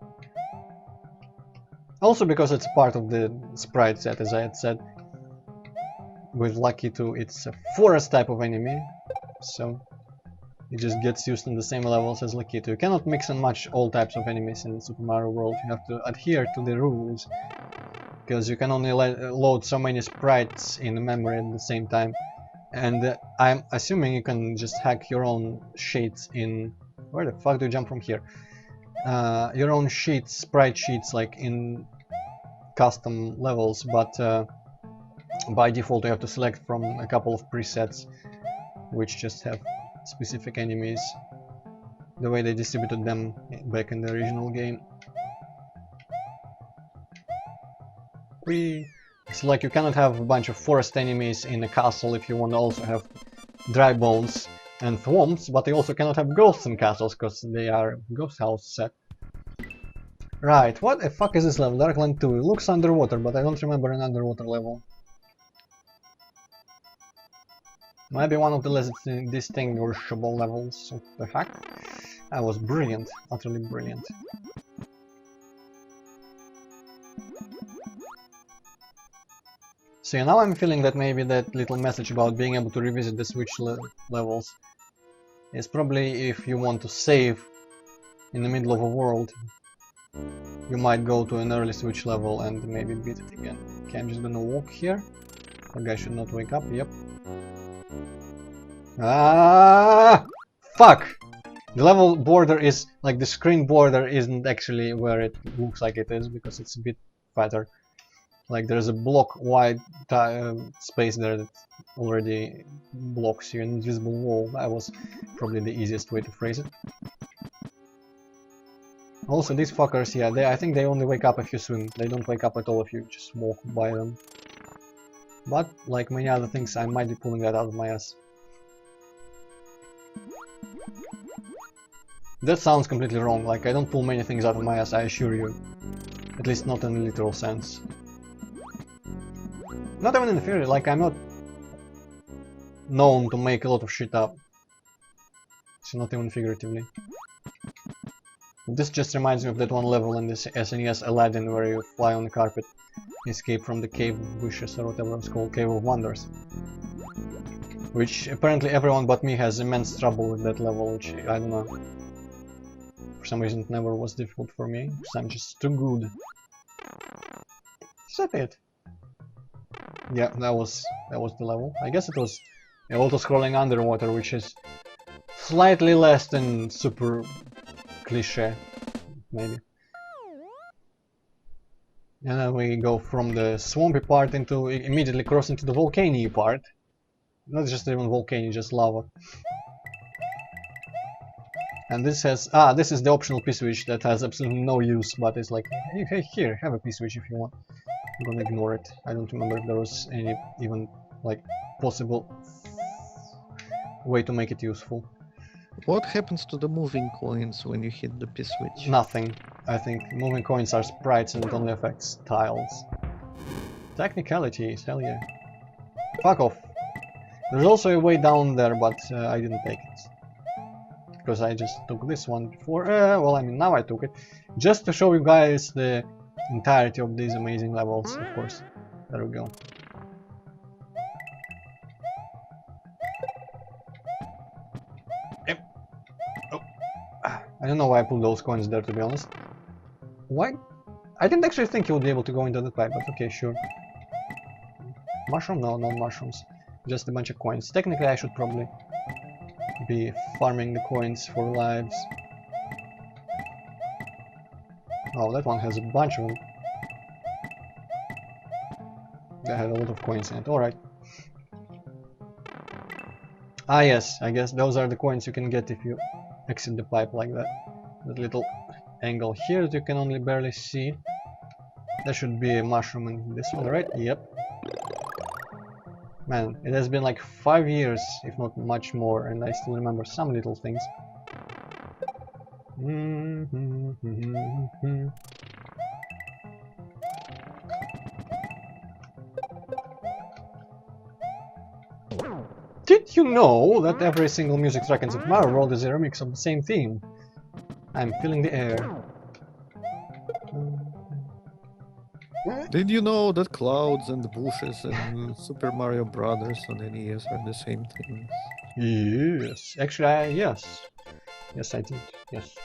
Also because it's part of the sprite set, as I had said. With Lucky 2, it's a forest type of enemy, so it just gets used in the same levels as Lucky 2. You cannot mix and match all types of enemies in Super Mario World, you have to adhere to the rules. because you can only load so many sprites in memory at the same time. And I'm assuming you can just hack your own sheets in... Where the fuck do you jump from here? Your own sheets, sprite sheets, like in custom levels, but by default you have to select from a couple of presets which just have specific enemies, the way they distributed them back in the original game. It's like you cannot have a bunch of forest enemies in a castle if you want to also have dry bones and thwomps, but you also cannot have ghosts in castles because they are ghost house set. Right, what the fuck is this level? Darkland 2. It looks underwater, but I don't remember an underwater level. Might be one of the less distinguishable levels. What the heck? That was brilliant, utterly brilliant. So yeah, now I'm feeling that maybe that little message about being able to revisit the Switch levels is probably if you want to save in the middle of a world. You might go to an early Switch level and maybe beat it again. Okay, I'm just gonna walk here. The guy should not wake up, yep. Ah, fuck! The level border is, like the screen border isn't actually where it looks like it is because it's a bit fatter. Like there's a block wide space there that already blocks you, an invisible wall. That was probably the easiest way to phrase it. Also, these fuckers, yeah, I think they only wake up if you swim. They don't wake up at all if you just walk by them. But, like many other things, I might be pulling that out of my ass. That sounds completely wrong. Like, I don't pull many things out of my ass, I assure you. At least not in a literal sense. Not even in the theory, like, I'm not known to make a lot of shit up. So not even figuratively. This just reminds me of that one level in this SNES Aladdin where you fly on the carpet, escape from the cave of wishes or whatever it's called, Cave of Wonders. Which apparently everyone but me has immense trouble with that level, which I don't know. For some reason it never was difficult for me, because I'm just too good. Is that it? Yeah, that was the level. I guess it was auto-scrolling underwater, which is slightly less than super cliché, maybe. And then we go from the swampy part into immediately cross into the volcano part. Not just even volcano, just lava. And this has this is the optional P-switch that has absolutely no use, but it's like, hey, here, have a P-switch if you want. I'm gonna ignore it. I don't remember if there was any even like possible way to make it useful. What happens to the moving coins when you hit the P-switch? Nothing. I think moving coins are sprites and it only affects tiles. Technicalities, hell yeah. Fuck off. There's also a way down there, but I didn't take it. Because I just took this one before. Well, I mean, now I took it. Just to show you guys the entirety of these amazing levels, of course. There we go. Yep. Oh. I don't know why I put those coins there, to be honest. Why? I didn't actually think you would be able to go into the pipe, but okay, sure. Mushroom? No, no mushrooms. Just a bunch of coins. Technically, I should probably be farming the coins for lives. Oh, that one has a bunch of them. That had a lot of coins in it. Alright. Ah, yes, I guess those are the coins you can get if you exit the pipe like that. That little angle here that you can only barely see. There should be a mushroom in this one, right? Yep. Man, it has been like 5 years, if not much more, and I still remember some little things. Did you know that every single music track in Super Mario World is a remix of the same theme? I'm feeling the air. Did you know that clouds and bushes and Super Mario Brothers on NES are the same thing? Yes, actually, yes. Yes, I did. Yes.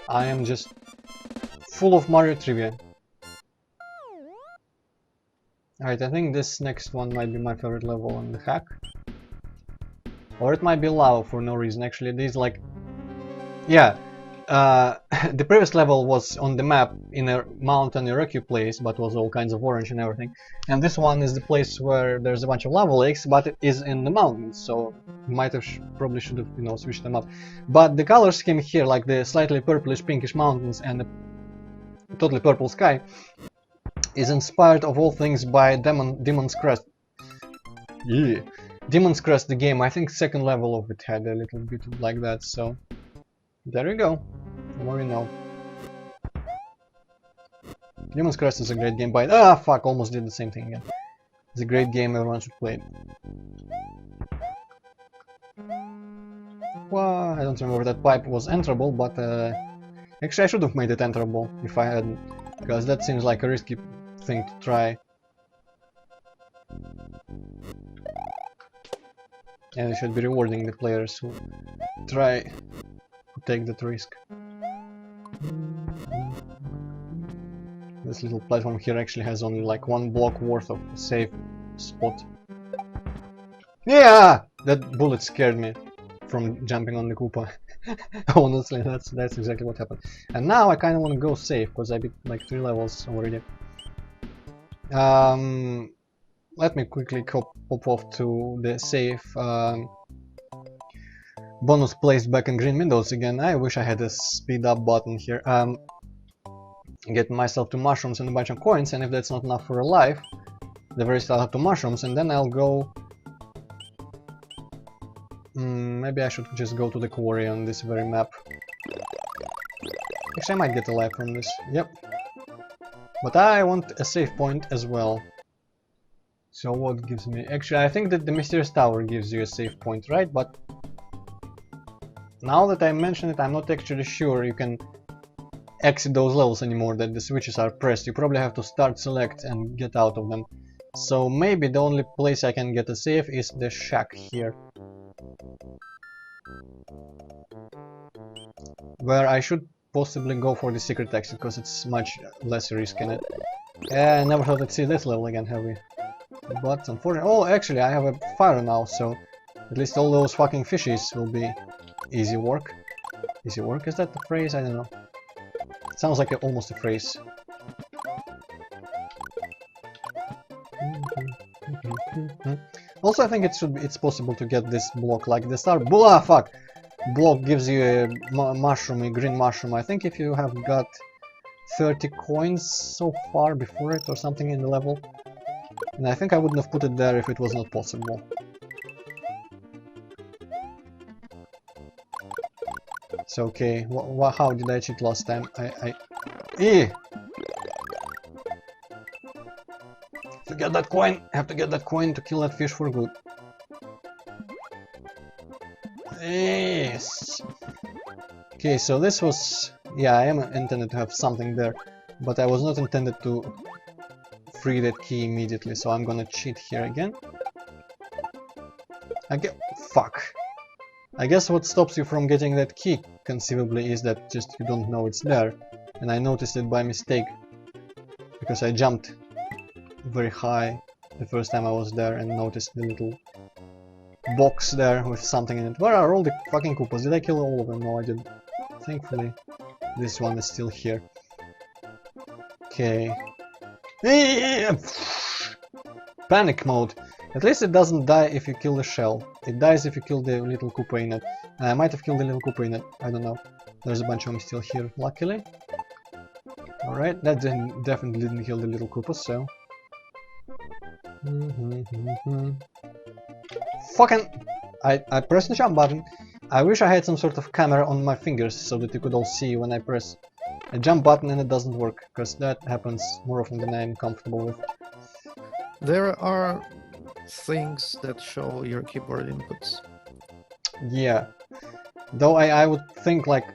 I am just full of Mario trivia. Alright, I think this next one might be my favorite level on the hack. Or it might be lava for no reason. Actually, these like... Yeah, the previous level was on the map in a mountain rocky place, but was all kinds of orange and everything. And this one is the place where there's a bunch of lava lakes, but it is in the mountains, so might have probably should have, you know, switched them up. But the color scheme here, like the slightly purplish pinkish mountains and the totally purple sky, is inspired of all things by Demon's Crest. Yeah, Demon's Crest, the game. I think second level of it had a little bit like that, so there you go. The more you know. Demon's Crest is a great game, but ah, fuck, almost did the same thing again. It's a great game, everyone should play it. Well, I don't remember that pipe was enterable, but actually I should have made it enterable if I hadn't, because that seems like a risky thing to try. And it should be rewarding the players who try to take that risk. This little platform here actually has only like 1 block worth of safe spot. Yeah! That bullet scared me from jumping on the Koopa. Honestly, that's exactly what happened. And now I kind of want to go safe, because I beat like 3 levels already. Let me quickly pop off to the safe. Bonus placed back in green windows again. I wish I had a speed up button here. Get myself to mushrooms and a bunch of coins, and if that's not enough for a life, the very start to mushrooms, and then I'll go... maybe I should just go to the quarry on this very map. Actually, I might get a life from this. Yep. But I want a save point as well. So what gives me... Actually, I think that the Mysterious Tower gives you a save point, right? But now that I mention it, I'm not actually sure you can exit those levels anymore, that the switches are pressed. You probably have to start, select, and get out of them. So maybe the only place I can get a save is the shack here, where I should possibly go for the secret exit, because it's much less risk in it. I never thought I'd see this level again, have we? But unfortunately... Oh, actually, I have a fire now, so at least all those fucking fishies will be easy work. Easy work, is that the phrase? I don't know. It sounds like almost a phrase. Also, I think it's possible to get this block, like the star fuck block gives you a mushroom, a green mushroom. I think if you have got 30 coins so far before it or something in the level, and I think I wouldn't have put it there if it was not possible. It's okay. How did I cheat last time? To get that coin, I have to get that coin to kill that fish for good. Yes. Okay, so this was... Yeah, I am intended to have something there, but I was not intended to free that key immediately, so I'm gonna cheat here again. Fuck. I guess what stops you from getting that key, conceivably, is that just you don't know it's there. And I noticed it by mistake, because I jumped very high the first time I was there and noticed the little box there with something in it. Where are all the fucking Koopas? Did I kill all of them? No, I didn't. Thankfully, this one is still here. Okay. Panic mode. At least it doesn't die if you kill the shell. It dies if you kill the little Koopa in it. I might have killed the little Koopa in it. I don't know. There's a bunch of them still here, luckily. Alright, that definitely didn't kill the little Koopa, so... Fucking... I pressed the jump button. I wish I had some sort of camera on my fingers so that you could all see when I press a jump button and it doesn't work, because that happens more often than I'm comfortable with. There are things that show your keyboard inputs. Yeah. Though I would think, like,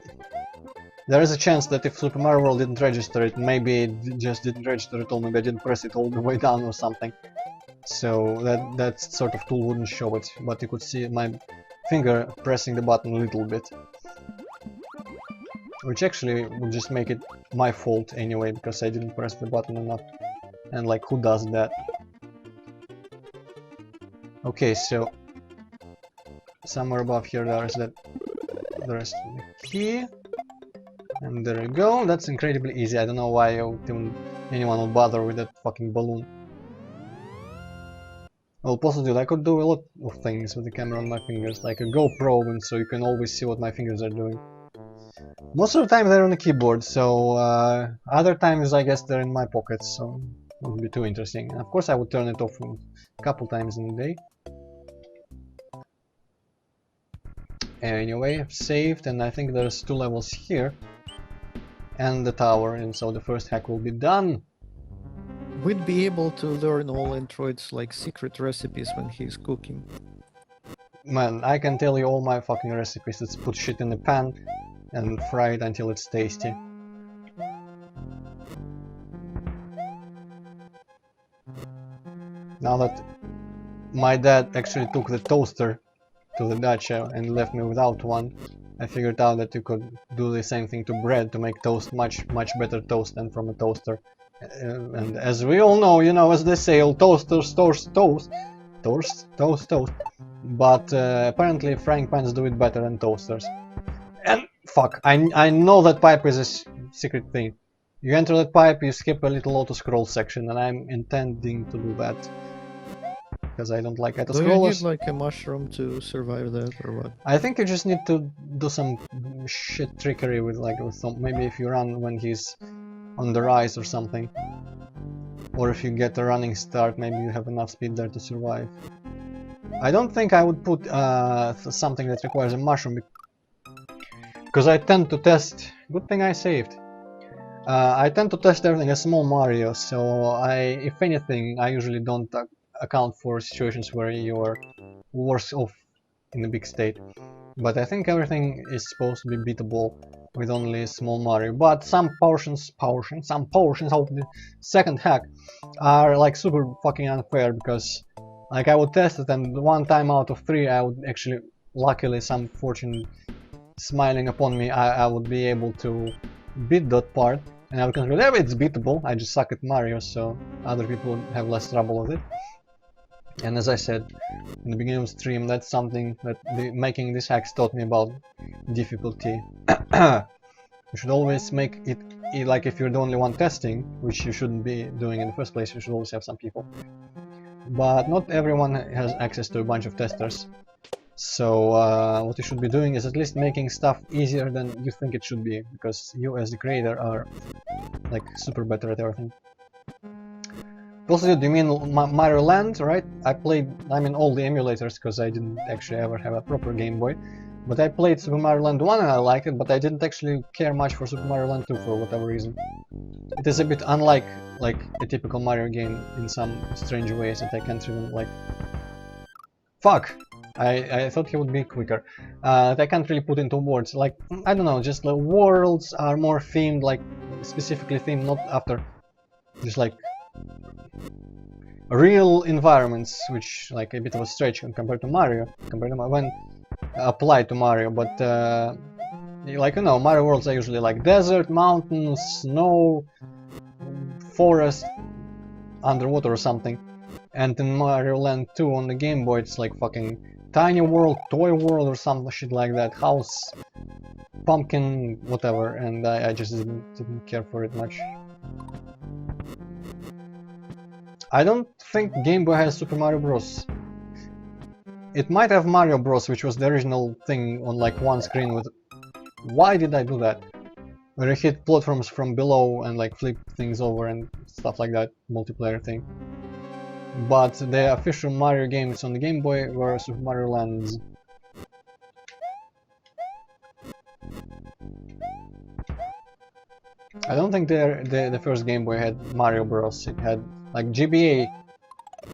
there is a chance that if Super Mario World didn't register it, maybe it just didn't register at all, maybe I didn't press it all the way down or something. So that sort of tool wouldn't show it, but you could see my finger pressing the button a little bit. Which actually would just make it my fault anyway, because I didn't press the button enough. And like, who does that? Okay, so somewhere above here there is the rest of the key. And there we go. That's incredibly easy. I don't know why anyone would bother with that fucking balloon. Well, possibly I could do a lot of things with the camera on my fingers, like a GoPro, and so you can always see what my fingers are doing. Most of the time they're on the keyboard, so other times I guess they're in my pockets, so it wouldn't be too interesting. And of course I would turn it off a couple times in a day. Anyway, I've saved, and I think there's 2 levels here. And the tower, and so the first hack will be done. We'd be able to learn all Antroid's like secret recipes when he's cooking. Man, I can tell you all my fucking recipes. Let's put shit in the pan and fry it until it's tasty. Now that my dad actually took the toaster to the dacha and left me without one, I figured out that you could do the same thing to bread to make toast much better toast than from a toaster. And as we all know, you know, as they say, all toasters toast. But apparently frying pans do it better than toasters. And fuck, I know that pipe is a secret thing. You enter that pipe, you skip a little auto-scroll section, and I'm intending to do that. Because I don't like auto-scrollers. Do you need like a mushroom to survive that, or what? I think you just need to do some shit trickery with some, maybe if you run when he's on the rise or something. Or if you get a running start, maybe you have enough speed there to survive. I don't think I would put something that requires a mushroom, because I tend to test... Good thing I saved. I tend to test everything as small Mario, so if anything, I usually don't account for situations where you are worse off in a big state. But I think everything is supposed to be beatable with only small Mario. But some portions of the second hack are like super fucking unfair, because like I would test it and 1 time out of 3 I would actually, luckily some fortune smiling upon me, I would be able to beat that part. And I would consider, yeah, it's beatable, I just suck at Mario, so other people would have less trouble with it. And as I said in the beginning of the stream, that's something that making these hacks taught me about difficulty. You should always make it, like if you're the only one testing, which you shouldn't be doing in the first place, you should always have some people. But not everyone has access to a bunch of testers. So what you should be doing is at least making stuff easier than you think it should be, because you as the creator are like super better at everything. Also, do you mean Mario Land, right? I'm in all the emulators, because I didn't actually ever have a proper Game Boy. But I played Super Mario Land 1 and I liked it, but I didn't actually care much for Super Mario Land 2 for whatever reason. It is a bit unlike like a typical Mario game in some strange ways that I can't even like... Fuck! I thought he would be quicker. That I can't really put into words. Like, I don't know, just the worlds are more themed, like specifically themed, not after just like real environments, which like a bit of a stretch compared to Mario, when applied to Mario. But like, you know, Mario worlds are usually like desert, mountains, snow, forest, underwater or something. And in Mario Land 2 on the Game Boy, it's like fucking tiny world, toy world or some shit like that, house, pumpkin, whatever, and I just didn't care for it much. I don't think Game Boy has Super Mario Bros. It might have Mario Bros, which was the original thing on like one screen with... Why did I do that? Where you hit platforms from below and like flip things over and stuff like that, multiplayer thing. But the official Mario games on the Game Boy were Super Mario Lands. I don't think the first Game Boy had Mario Bros. It had like GBA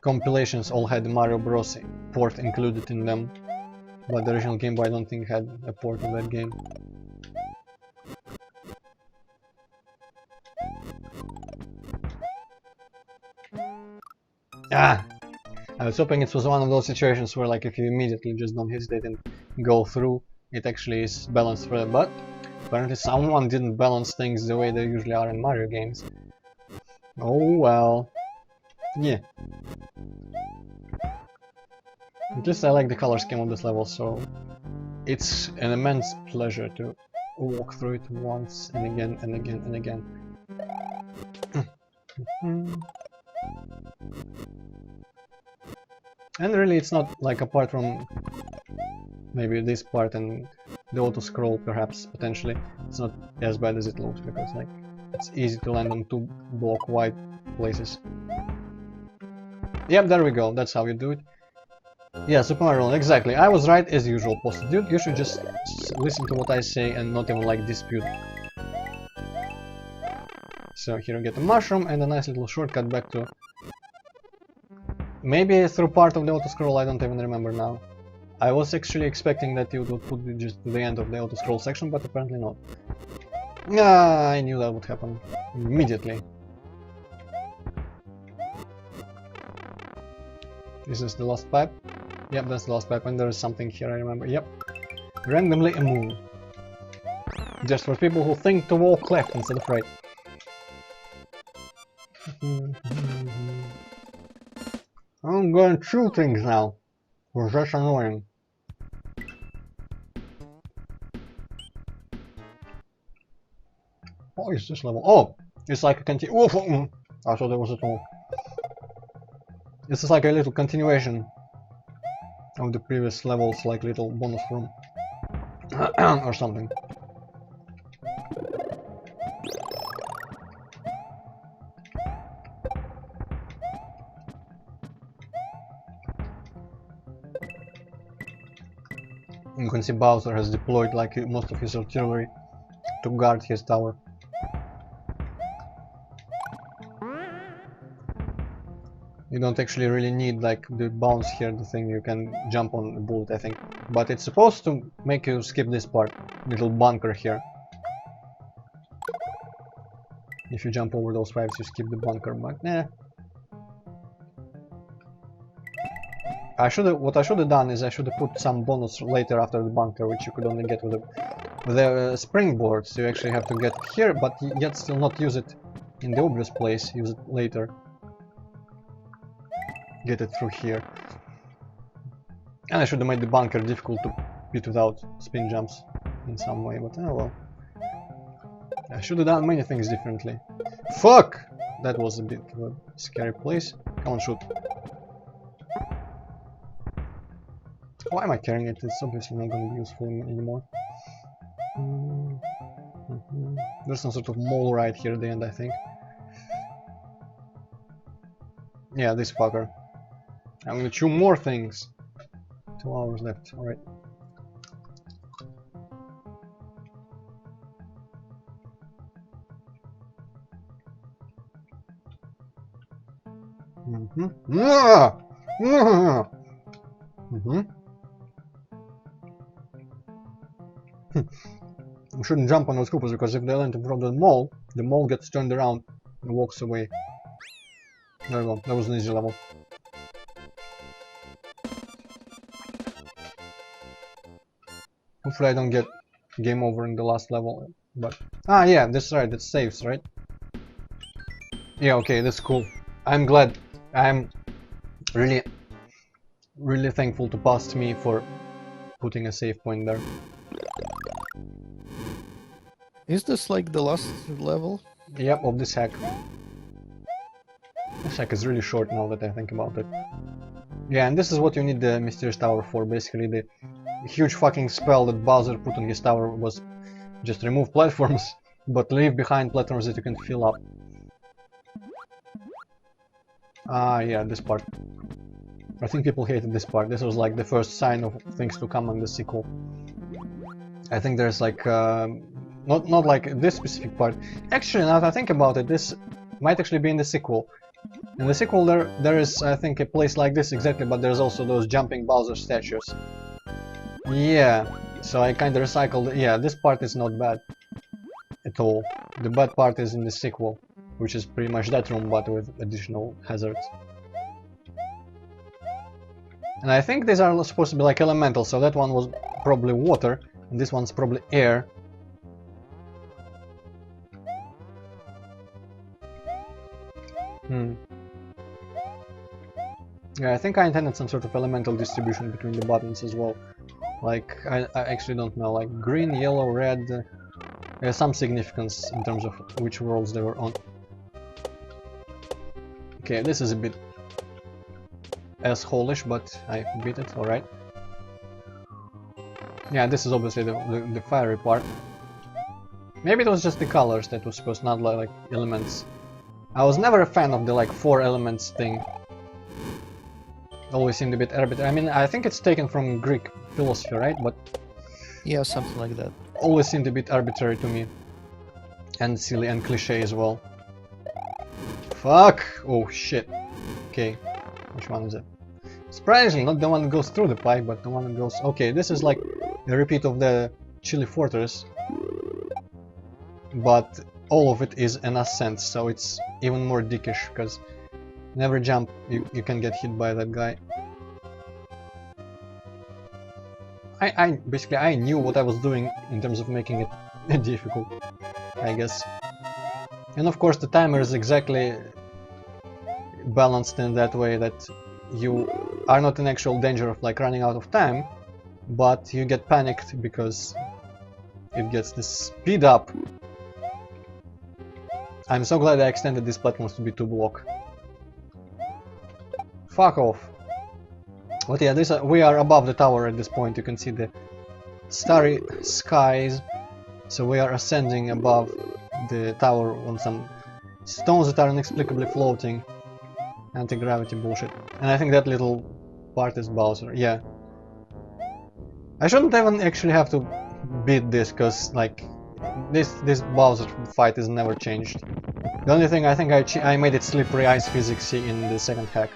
compilations all had the Mario Bros. Port included in them, but the original Game Boy I don't think had a port of that game. Ah! I was hoping it was one of those situations where like if you immediately just don't hesitate and go through, it actually is balanced for that, but apparently someone didn't balance things the way they usually are in Mario games. Oh well. Yeah. At least I like the color scheme of this level, so it's an immense pleasure to walk through it once and again and again and again. And really, it's not like, apart from maybe this part and the auto scroll, perhaps potentially, it's not as bad as it looks, because like it's easy to land on 2 block wide places. Yep, there we go. That's how you do it. Yeah, Super Mario Land, exactly. I was right as usual, Posted. Dude, you should just listen to what I say and not even like dispute. So here you get a mushroom and a nice little shortcut back to... Maybe through part of the auto-scroll, I don't even remember now. I was actually expecting that you would put it just to the end of the auto-scroll section, but apparently not. Ah, I knew that would happen. Immediately. Is this the last pipe? Yep, that's the last pipe, and there is something here, I remember. Yep. Randomly a moon. Just for people who think to walk left instead of right. I'm going through things now. Well, that's annoying. What is this level? Oh! It's like a oh, I thought there was a tunnel. This is like a little continuation of the previous levels, like little bonus room. Or something. You can see Bowser has deployed like most of his artillery to guard his tower. You don't actually really need like the bounce here, the thing you can jump on the bullet, I think. But it's supposed to make you skip this part, little bunker here. If you jump over those pipes, you skip the bunker, but nah. What I should have done is I should have put some bonus later after the bunker, which you could only get with the springboard. So you actually have to get here, but yet still not use it in the obvious place. Use it later. Get it through here. And I should have made the bunker difficult to beat without spin jumps in some way, but oh well. I should have done many things differently. Fuck! That was a bit of a scary place. Come on, shoot. Why am I carrying it? It's obviously not going to be useful anymore. There's some sort of mole right here at the end, I think. Yeah, this fucker. I'm gonna chew more things. 2 hours left, alright. You shouldn't jump on those Koopas, because if they land in front of the mole gets turned around and walks away. There we go, that was an easy level. Hopefully I don't get game over in the last level, but... Ah yeah, that's right, it saves, right? Yeah, okay, that's cool. I'm glad. I'm really thankful to Past Me for putting a save point there. Is this like the last level? Yep, of this hack. This hack is really short now that I think about it. Yeah, and this is what you need the Mysterious Tower for, basically. The huge fucking spell that Bowser put on his tower was just remove platforms, but leave behind platforms that you can fill up. Ah, yeah, this part. I think people hated this part. This was like the first sign of things to come in the sequel. I think there's like... not like this specific part. Actually, now that I think about it, this might actually be in the sequel. In the sequel there is, I think, a place like this exactly, but there's also those jumping Bowser statues. Yeah, so I kinda recycled... Yeah, this part is not bad at all. The bad part is in the sequel, which is pretty much that room, but with additional hazards. And I think these are supposed to be like elemental, so that one was probably water, and this one's probably air. Yeah, I think I intended some sort of elemental distribution between the buttons as well. Like, I actually don't know, like green, yellow, red, there's some significance in terms of which worlds they were on. Okay, this is a bit asshole-ish, but I beat it, alright. Yeah, this is obviously the fiery part. Maybe it was just the colors that was supposed, not like elements. I was never a fan of the like 4 elements thing. Always seemed a bit arbitrary. I mean, I think it's taken from Greek philosophy, right? But Yeah, something like that. always seemed a bit arbitrary to me. And silly and cliche as well. Fuck! Oh shit. Okay. Which one is it? Surprisingly, not the one that goes through the pipe, but the one that goes... Okay, this is like a repeat of the Chili Fortress. But all of it is an ascent, so it's even more dickish, because in every jump you can get hit by that guy. Basically I knew what I was doing in terms of making it difficult, I guess. And of course the timer is exactly balanced in that way that you are not in actual danger of like running out of time, but you get panicked because it gets this speed up. I'm so glad I extended these platforms to be 2-block. Fuck off. But yeah, we are above the tower at this point. You can see the starry skies. So we are ascending above the tower on some stones that are inexplicably floating. Anti-gravity bullshit. And I think that little part is Bowser. Yeah. I shouldn't even actually have to beat this, because like this Bowser fight is never changed. The only thing I think I made it slippery ice physicsy in the second hack.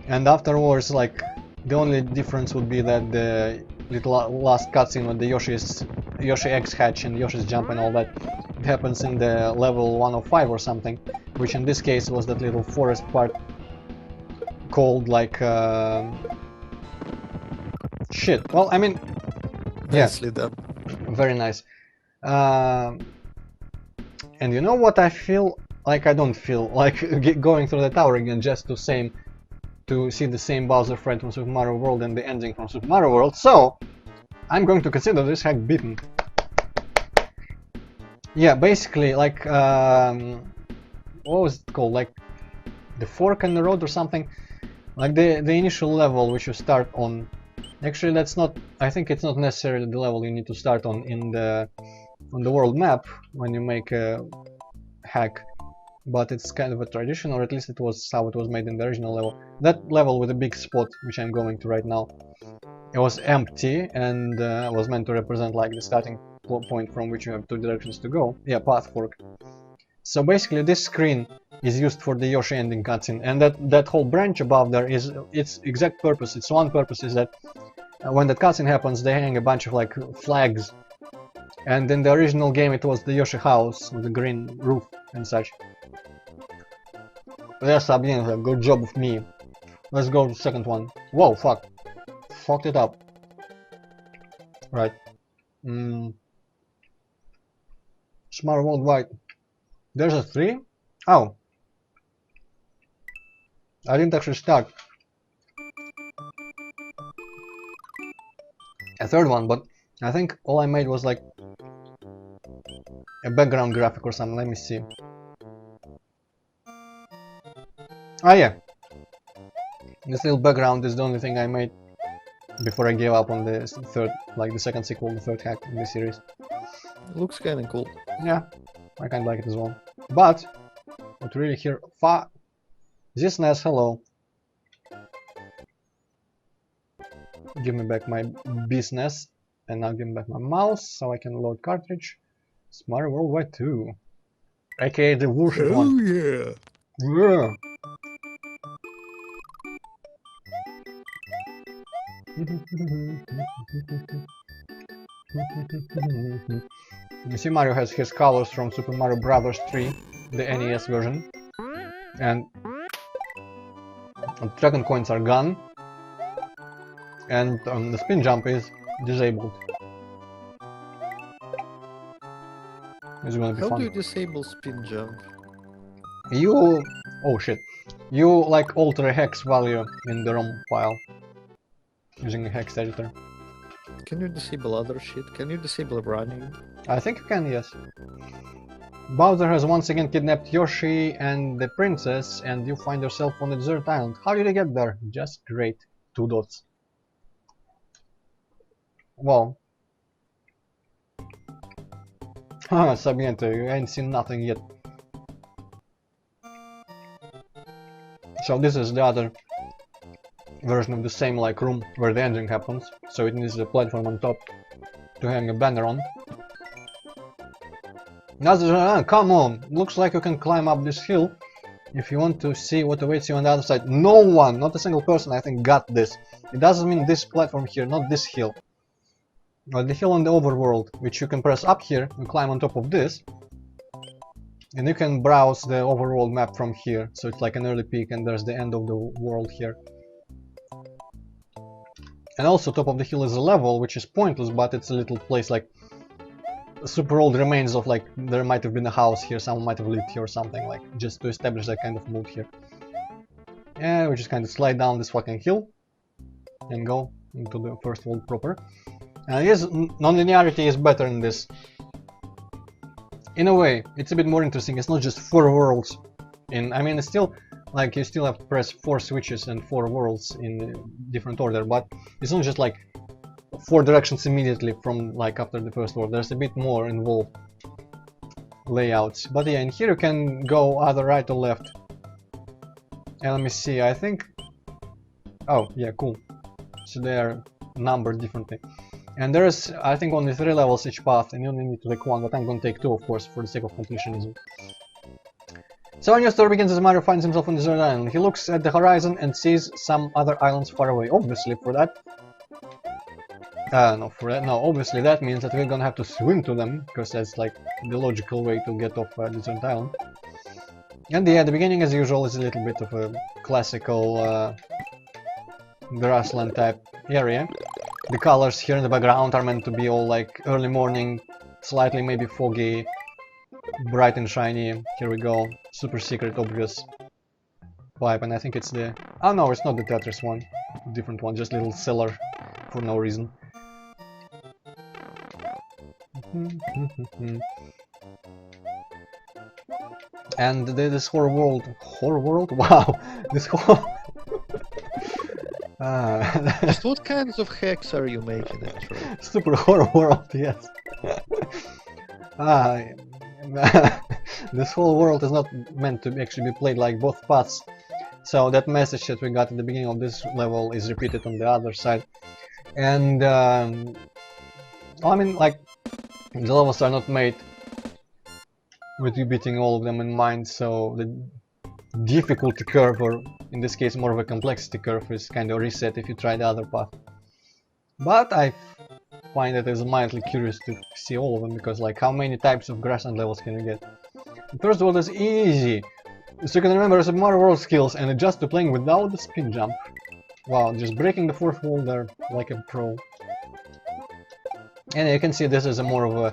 And afterwards, like, the only difference would be that the little last cutscene with the Yoshi X hatch and Yoshi's jump and all that, it happens in the level 105 or something, which in this case was that little forest part called like shit. Well, I mean, yeah, Nicely done. very nice. And you know what I feel like? I don't feel like going through the tower again just to see the same Bowser fight from Super Mario World and the ending from Super Mario World, so I'm going to consider this hack beaten. Yeah, basically, like, what was it called? Like, the fork in the road or something? Like, the initial level which you start on. Actually, that's not... I think it's not necessarily the level you need to start on the world map when you make a hack. But it's kind of a tradition, or at least it was how it was made in the original level. That level with a big spot, which I'm going to right now, it was empty and was meant to represent like the starting point from which you have 2 directions to go. Yeah, path fork. So basically this screen is used for the Yoshi ending cutscene, and that whole branch above there is its exact purpose. Its one purpose is that when that cutscene happens, they hang a bunch of like flags. And in the original game it was the Yoshi house with the green roof and such. Yes, Sabine, good job of me. Let's go to the second one. Whoa, fuck. Fucked it up. Right. Smart Worldwide. There's a 3? Oh. I didn't actually start a third one, but I think all I made was like a background graphic or something. Let me see. Ah, yeah. This little background is the only thing I made before I gave up on the third, like the second sequel, the third hack in the series. Looks kinda cool. Yeah, I kinda like it as well. But what really here, this NES, hello. Give me back my business, and now give me back my mouse so I can load cartridge. Smart Worldwide 2, aka the worship one. yeah! Yeah. You see, Mario has his colors from Super Mario Bros. 3, the NES version, and dragon coins are gone, and the spin jump is disabled. It's gonna be How fun. do you disable spin jump? You... oh shit. You like alter a hex value in the ROM file using a hex editor. Can you disable other shit? Can you disable running? I think you can, yes. Bowser has once again kidnapped Yoshi and the princess, and you find yourself on a desert island. How did you get there? Just great. 2 dots. Well. Haha, Sabiente, you ain't seen nothing yet. So this is the other version of the same like room where the ending happens. So it needs a platform on top to hang a banner on. Come on! Looks like you can climb up this hill if you want to see what awaits you on the other side. No one, not a single person, I think, got this. It doesn't mean this platform here, not this hill. But the hill on the overworld, which you can press up here and climb on top of this. And you can browse the overworld map from here. So it's like an early peak and there's the end of the world here. And also top of the hill is a level, which is pointless, but it's a little place like super old remains of like there might have been a house here, someone might have lived here or something, like just to establish that kind of mood here. And we just kind of slide down this fucking hill and go into the first world proper. And yes, non-linearity is better in this. In a way, it's a bit more interesting. It's not just 4 worlds. I mean, it's still like you still have to press 4 switches and 4 worlds in different order, but it's not just like 4 directions immediately from like after the first world. There's a bit more involved layouts. But yeah, and here you can go either right or left. And let me see, I think... Oh, yeah, cool. So they are numbered differently. And there's, I think, only 3 levels each path, and you only need to take 1, but I'm gonna take 2, of course, for the sake of completionism. So a new story begins as Mario finds himself on the desert island. He looks at the horizon and sees some other islands far away. Obviously, for that... No, obviously that means that we're gonna have to swim to them, because that's like the logical way to get off desert island. And yeah, the beginning, as usual, is a little bit of a classical grassland type area. The colors here in the background are meant to be all like early morning, slightly maybe foggy, bright and shiny. Here we go, super secret, obvious vibe, and I think it's the... Oh no, it's not the Tetris one, different one, just little cellar for no reason. And this horror world... Horror world? Wow! This whole... Just what kinds of hacks are you making, Antroid? Super horror world, yes. This whole world is not meant to actually be played like both paths. So that message that we got at the beginning of this level is repeated on the other side. And I mean, like, the levels are not made with you beating all of them in mind, so the difficulty curve, or in this case more of a complexity curve, is kind of reset if you try the other path. But I find that it's mildly curious to see all of them, because like how many types of grassland levels can you get? The first world is easy, so you can remember some more world skills and adjust to playing without the spin jump. Wow, just breaking the 4th wall there like a pro. And you can see this is a more of a,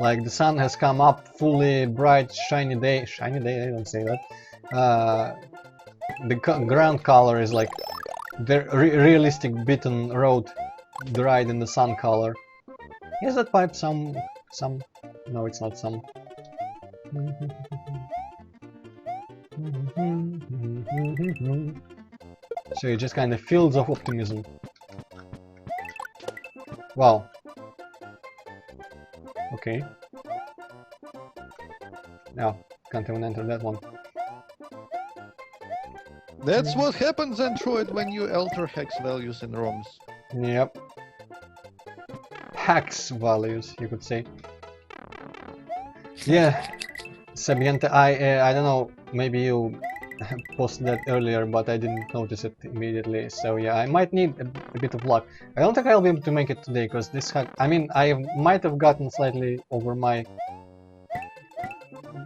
like, the sun has come up, fully bright, shiny day, I don't say that. The ground color is like the realistic beaten road dried in the sun color. Is that pipe some... No, it's not some. So it just kind of fields of optimism. Wow. Okay. No, can't even enter that one. That's what happens, Antroid, when you alter hex values in ROMs. Yep. Hex values, you could say. Yeah. Sabiente, I don't know, maybe you posted that earlier, but I didn't notice it immediately, so yeah, I might need a bit of luck. I don't think I'll be able to make it today, because this hack... I mean, I might have gotten slightly over my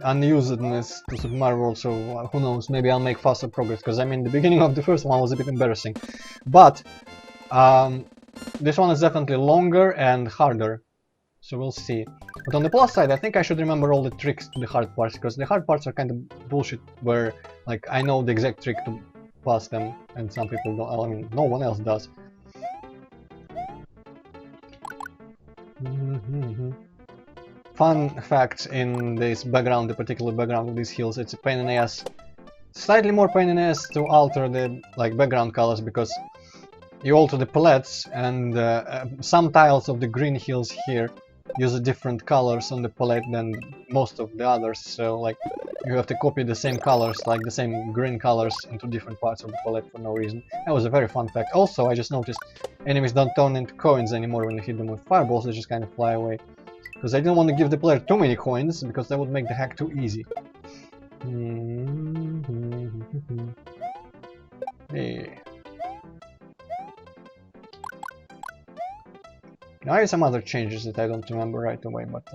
unusedness to Super Mario World, so who knows, maybe I'll make faster progress, because I mean, the beginning of the first one was a bit embarrassing. But, this one is definitely longer and harder, so we'll see. But on the plus side, I think I should remember all the tricks to the hard parts, because the hard parts are kind of bullshit, where like I know the exact trick to pass them, and some people don't. I mean, no one else does. Fun fact in this background, the particular background of these hills, it's a pain in the ass. Slightly more pain in the ass to alter the like background colors, because you alter the palettes, and some tiles of the green hills here use different colors on the palette than most of the others, so like you have to copy the same colors, like the same green colors, into different parts of the palette for no reason. That was a very fun fact. Also, I just noticed enemies don't turn into coins anymore when you hit them with fireballs, they just kind of fly away. Because I didn't want to give the player too many coins, because that would make the hack too easy. Hey. Now I have some other changes that I don't remember right away, but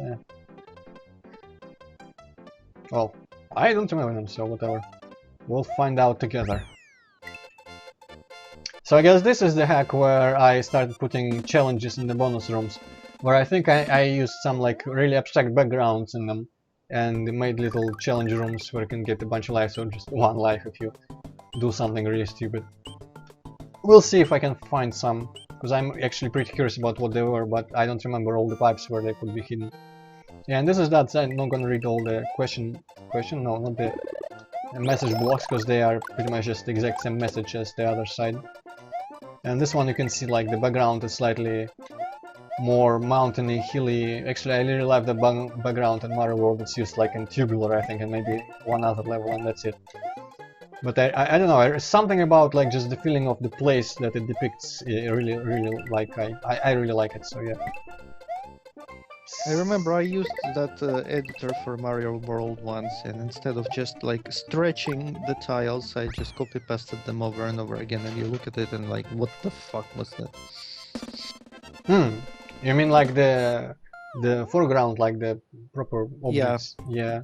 well, I don't remember them, so whatever. We'll find out together. So I guess this is the hack where I started putting challenges in the bonus rooms, where I think I used some like really abstract backgrounds in them, and made little challenge rooms where you can get a bunch of lives, or just one life if you do something really stupid. We'll see if I can find some, because I'm actually pretty curious about what they were, but I don't remember all the pipes where they could be hidden. Yeah, and this is that. I'm not gonna read all the no, not the message blocks, because they are pretty much just the exact same message as the other side. And this one you can see like the background is slightly more mountainy, hilly. Actually, I really like the background in Mario World. It's used like in Tubular, I think, and maybe one other level, and that's it. But I don't know, there's something about like just the feeling of the place that it depicts. I really like. I really like it. So yeah. I remember I used that editor for Mario World once, and instead of just like stretching the tiles, I just copy pasted them over and over again, and you look at it and like, what the fuck was that? You mean like the foreground, like the proper objects? Yeah.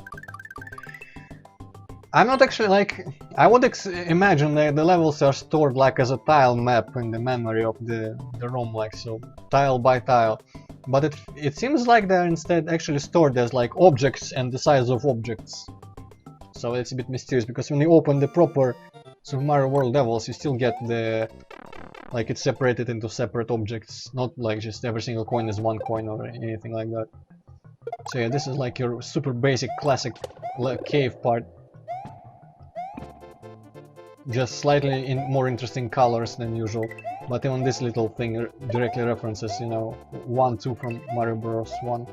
I'm not actually like... I would imagine that the levels are stored like as a tile map in the memory of the ROM, like so, tile by tile. But it seems like they're instead actually stored as like objects and the size of objects. So it's a bit mysterious, because when you open the proper Super Mario World levels, you still get the... like it's separated into separate objects, not like just every single coin is one coin or anything like that. So yeah, this is like your super basic classic cave part. Just slightly more interesting colors than usual, but even this little thing directly references, you know, 1-2 from Mario Bros. 1.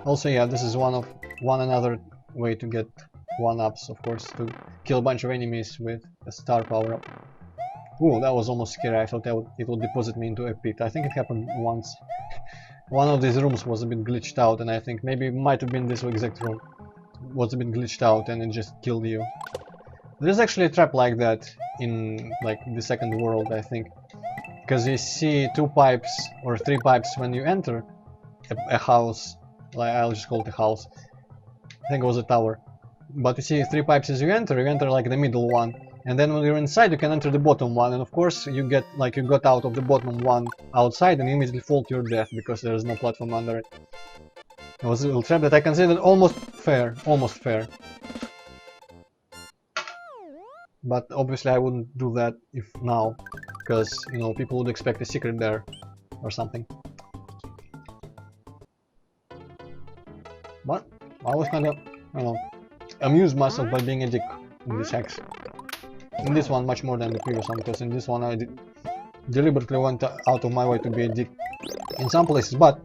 Also, yeah, this is one another way to get 1-ups, of course, to kill a bunch of enemies with a star power-up. Ooh, that was almost scary. I thought it would deposit me into a pit. I think it happened once. One of these rooms was a bit glitched out, and I think maybe it might have been this exact room. Was a bit glitched out and it just killed you. There's actually a trap like that in like the second world, I think, because you see 2 pipes or 3 pipes when you enter a house. Like, I'll just call it a house. I think it was a tower. But you see 3 pipes as you enter like the middle one, and then when you're inside you can enter the bottom one, and of course you get like you got out of the bottom one outside and you immediately fall to your death because there's no platform under it. It was a little trap that I considered almost fair. But obviously I wouldn't do that if now, because, you know, people would expect a secret there or something. But I was kind of, you know, amused myself by being a dick in these hacks. In this one much more than the previous one, because in this one I deliberately went out of my way to be a dick in some places, but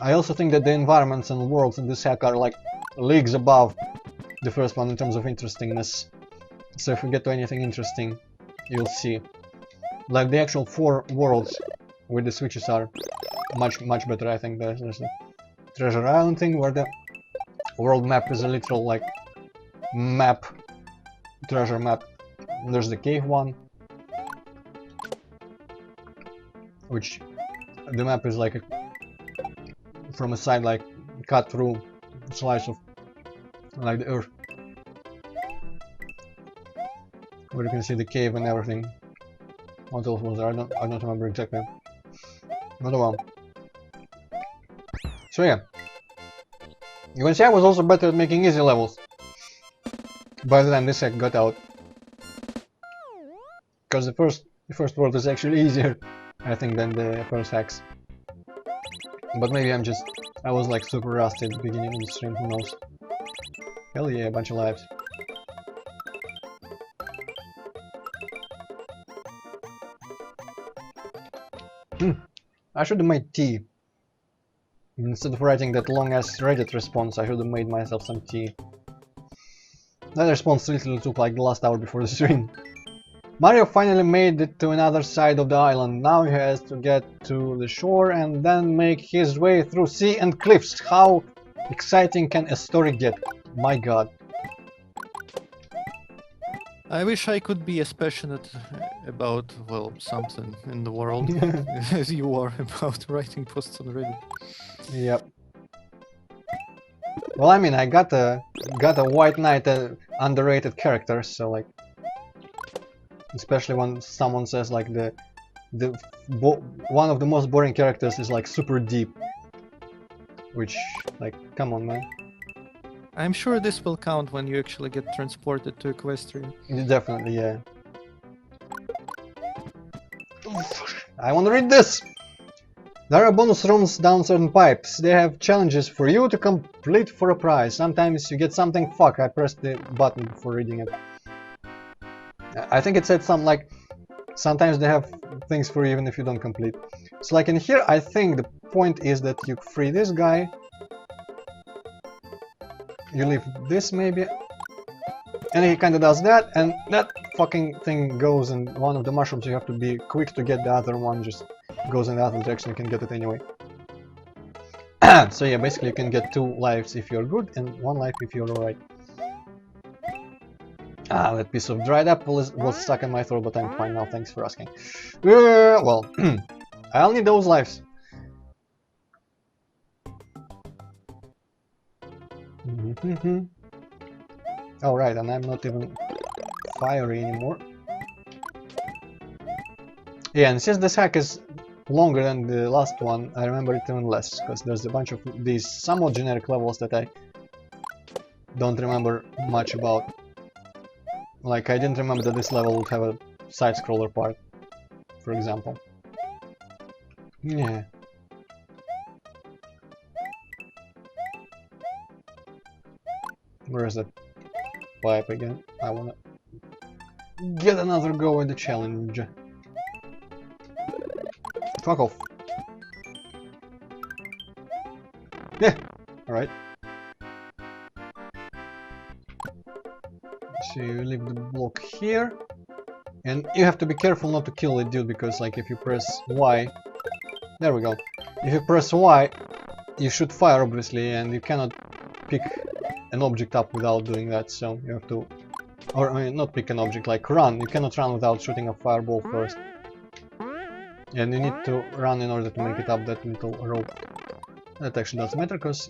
I also think that the environments and worlds in this hack are like leagues above the first one in terms of interestingness. So if we get to anything interesting, you'll see. Like the actual 4 worlds with the switches are much better, I think. There's a treasure island thing where the world map is a literal like map, treasure map. And there's the cave one, which the map is like from a side, like cut through a slice of like the earth, where you can see the cave and everything. What else was there? I don't remember exactly. Not well. So yeah. You can see I was also better at making easy levels by the time this hack got out. Because the first world is actually easier, I think, than the first hacks. But maybe I was like super rusty at the beginning of the stream, who knows. Hell yeah, a bunch of lives. I should have made tea. Instead of writing that long-ass Reddit response, I should have made myself some tea. That response literally took like the last hour before the stream. Mario finally made it to another side of the island. Now he has to get to the shore and then make his way through sea and cliffs. How exciting can a story get? My god. I wish I could be as passionate about, well, something in the world as you are about writing posts on Reddit. Yep. Well, I mean, I got a White Knight underrated character, so like, especially when someone says like one of the most boring characters is like super deep, which, like, come on, man. I'm sure this will count when you actually get transported to Equestria. Definitely, yeah. I want to read this! There are bonus rooms down certain pipes. They have challenges for you to complete for a prize. Sometimes you get something. Fuck, I pressed the button before reading it. I think it said something like, sometimes they have things for you even if you don't complete. So like in here, I think the point is that you free this guy. You leave this maybe. And he kinda does that, and that fucking thing goes in one of the mushrooms. You have to be quick to get the other one, just goes in the other direction, you can get it anyway. So yeah, basically you can get 2 lives if you're good, and 1 life if you're alright. Ah, that piece of dried apple was stuck in my throat, but I'm fine now, thanks for asking. Well, I'll need those lives. Oh right, and I'm not even fiery anymore. Yeah, and since this hack is longer than the last one, I remember it even less, because there's a bunch of these somewhat generic levels that I don't remember much about. Like, I didn't remember that this level would have a side-scroller part, for example. Yeah. Where is that pipe again? I wanna get another go in the challenge. Fuck off. Yeah, alright. So you leave the block here. And you have to be careful not to kill the dude, because like if you press Y... There we go. If you press Y, you should fire obviously, and you cannot pick an object up without doing that, so you have to... Or, I mean, not pick an object, like run. You cannot run without shooting a fireball first. And you need to run in order to make it up that little rope. That actually doesn't matter, because...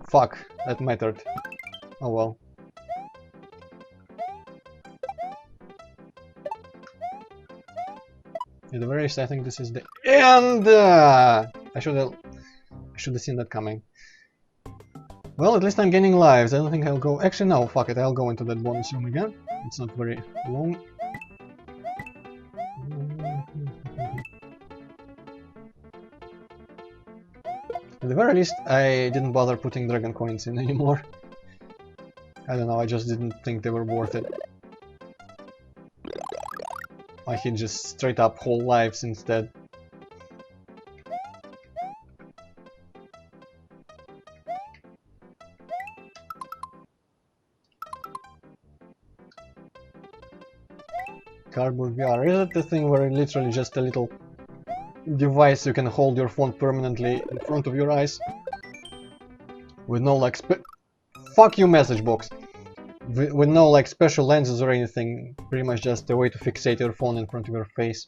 Fuck, that mattered. Oh well. At the very least, I think this is the end! I should have seen that coming. Well, at least I'm gaining lives. I don't think I'll go... Actually, no, fuck it. I'll go into that bonus room again. It's not very long. At the very least, I didn't bother putting dragon coins in anymore. I don't know, I just didn't think they were worth it. I hit just straight up whole lives instead. Cardboard VR, is it the thing where literally just a little device you can hold your phone permanently in front of your eyes? With no like fuck you, message box! With no like special lenses or anything, pretty much just a way to fixate your phone in front of your face.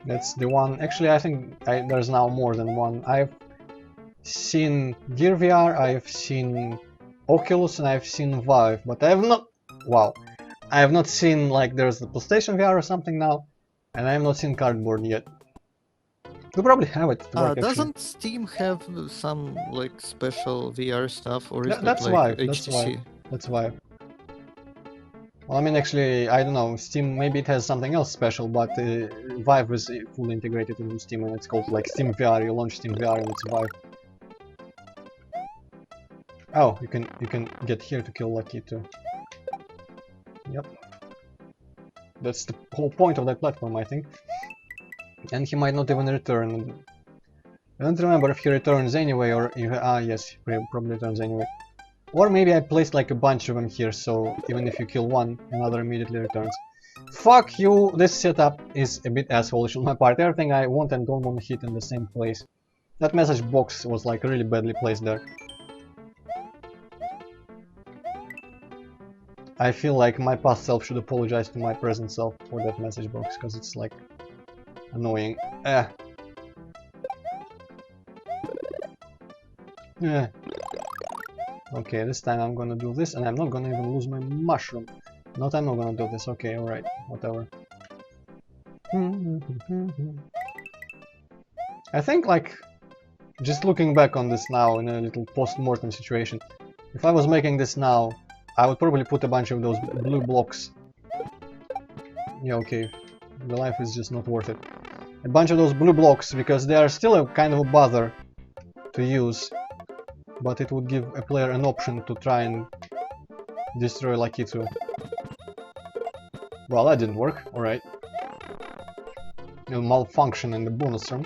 That's the one. Actually, I think there's now more than one. I've seen Gear VR, I've seen Oculus, and I've seen Vive, but I have not... Wow. I have not seen, like, there's the PlayStation VR or something now, and I have not seen Cardboard yet. We probably have it to work, actually. Doesn't Steam have some like special VR stuff, or is that That's like why. HTC? That's why. Well, I mean, actually, I don't know. Steam, maybe it has something else special, but Vive is fully integrated into Steam, and it's called like Steam VR. You launch Steam VR, and it's Vive. Oh, you can get here to kill Lucky too. Yep. That's the whole point of that platform, I think. And he might not even return. I don't remember if he returns anyway, or if, yes, he probably returns anyway. Or maybe I placed like a bunch of them here, so even if you kill one, another immediately returns. Fuck you! This setup is a bit asshole-ish on my part. Everything I want and don't want to hit in the same place. That message box was like really badly placed there. I feel like my past self should apologize to my present self for that message box, because it's like annoying. Yeah. Okay, this time I'm gonna do this, and I'm not gonna even lose my mushroom. I'm not gonna do this. Okay, alright, whatever. I think, like, just looking back on this now in a little post-mortem situation, if I was making this now, I would probably put a bunch of those blue blocks. Yeah, okay, the life is just not worth it. A bunch of those blue blocks, because they are still a kind of a bother to use. But it would give a player an option to try and destroy Lakitu. Well, that didn't work, alright. It'll malfunction in the bonus room.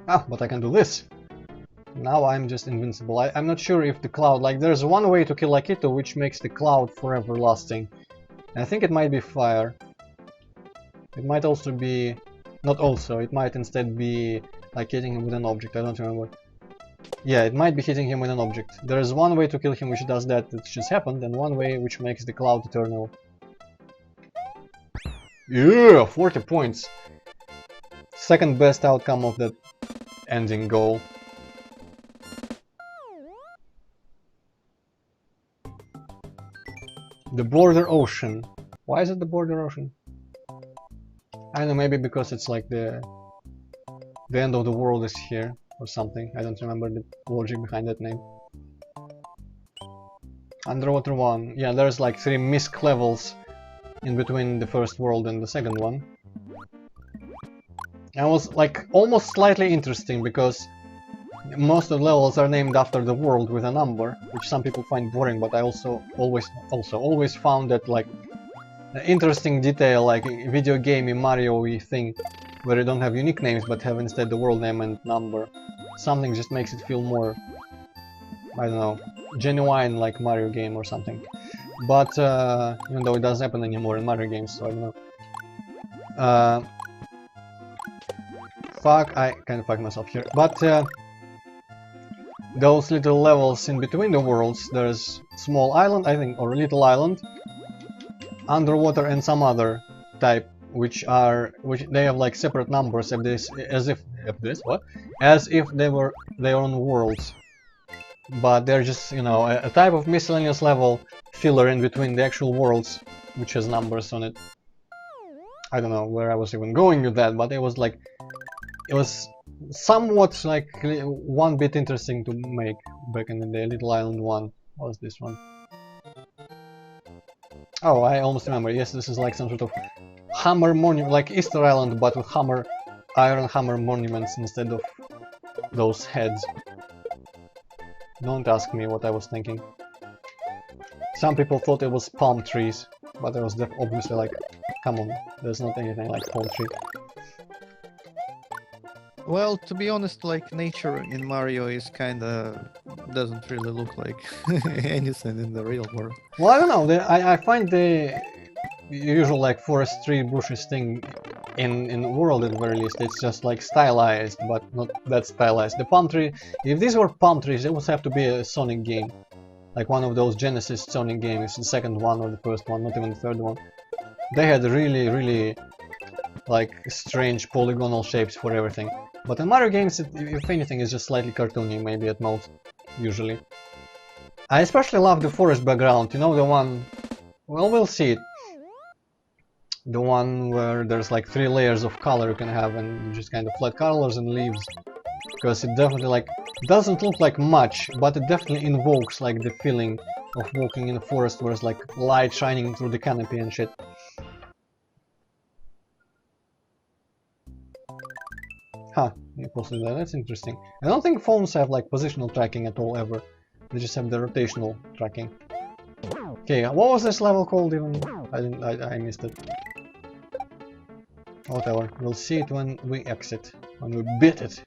Ah, but I can do this! Now I'm just invincible. I'm not sure if the cloud... Like, there's one way to kill Lakitu which makes the cloud forever lasting. And I think it might be fire. It might also be... Not also, it might instead be... like hitting him with an object, I don't remember. Yeah, it might be hitting him with an object. There is one way to kill him which does that, it just happened, and one way which makes the cloud eternal. Yeah, 40 points! Second best outcome of that ending goal. The border ocean. Why is it the border ocean? I don't know, maybe because it's like the end of the world is here, or something. I don't remember the logic behind that name. Underwater one. Yeah, there's like 3 misc levels in between the first world and the second one. And it was like almost slightly interesting, because most of the levels are named after the world with a number, which some people find boring, but I also always found that like an interesting detail, like a video game in Mario-y thing, where you don't have unique names but have instead the world name and number. Something just makes it feel more, I don't know, genuine, like Mario game or something. But even though it doesn't happen anymore in Mario games, so I don't know. Fuck, I kind of fucked myself here. But those little levels in between the worlds, there's small island, I think, or little island, underwater, and some other type, which they have like separate numbers, as if they were their own worlds. But they're just, you know, a type of miscellaneous level filler in between the actual worlds, which has numbers on it. I don't know where I was even going with that, but it was like, it was somewhat like one bit interesting to make back in the day. Little Island 1. What was this one? Oh, I almost remember. Yes, this is like some sort of hammer monument, like Easter Island, but with iron hammer monuments instead of those heads. Don't ask me what I was thinking. Some people thought it was palm trees, but it was obviously like, come on, there's not anything like palm tree. Well, to be honest, like nature in Mario is kinda doesn't really look like anything in the real world. Well, I don't know. I find the usual like forestry bushes thing in the world at the very least, it's just like stylized, but not that stylized. The palm tree, if these were palm trees, it would have to be a Sonic game, like one of those Genesis Sonic games, the second one or the first one, not even the third one. They had really like strange polygonal shapes for everything. But in Mario games, if anything, it's just slightly cartoony, maybe at most, usually. I especially love the forest background, you know, the one... Well, we'll see it. The one where there's like 3 layers of color you can have and just kind of flat colors and leaves. Because it definitely like... doesn't look like much, but it definitely invokes like the feeling of walking in a forest where there's like light shining through the canopy and shit. Huh, you posted that, that's interesting. I don't think phones have like positional tracking at all ever. They just have the rotational tracking. Okay, what was this level called even? I missed it. Whatever, we'll see it when we exit, when we beat it.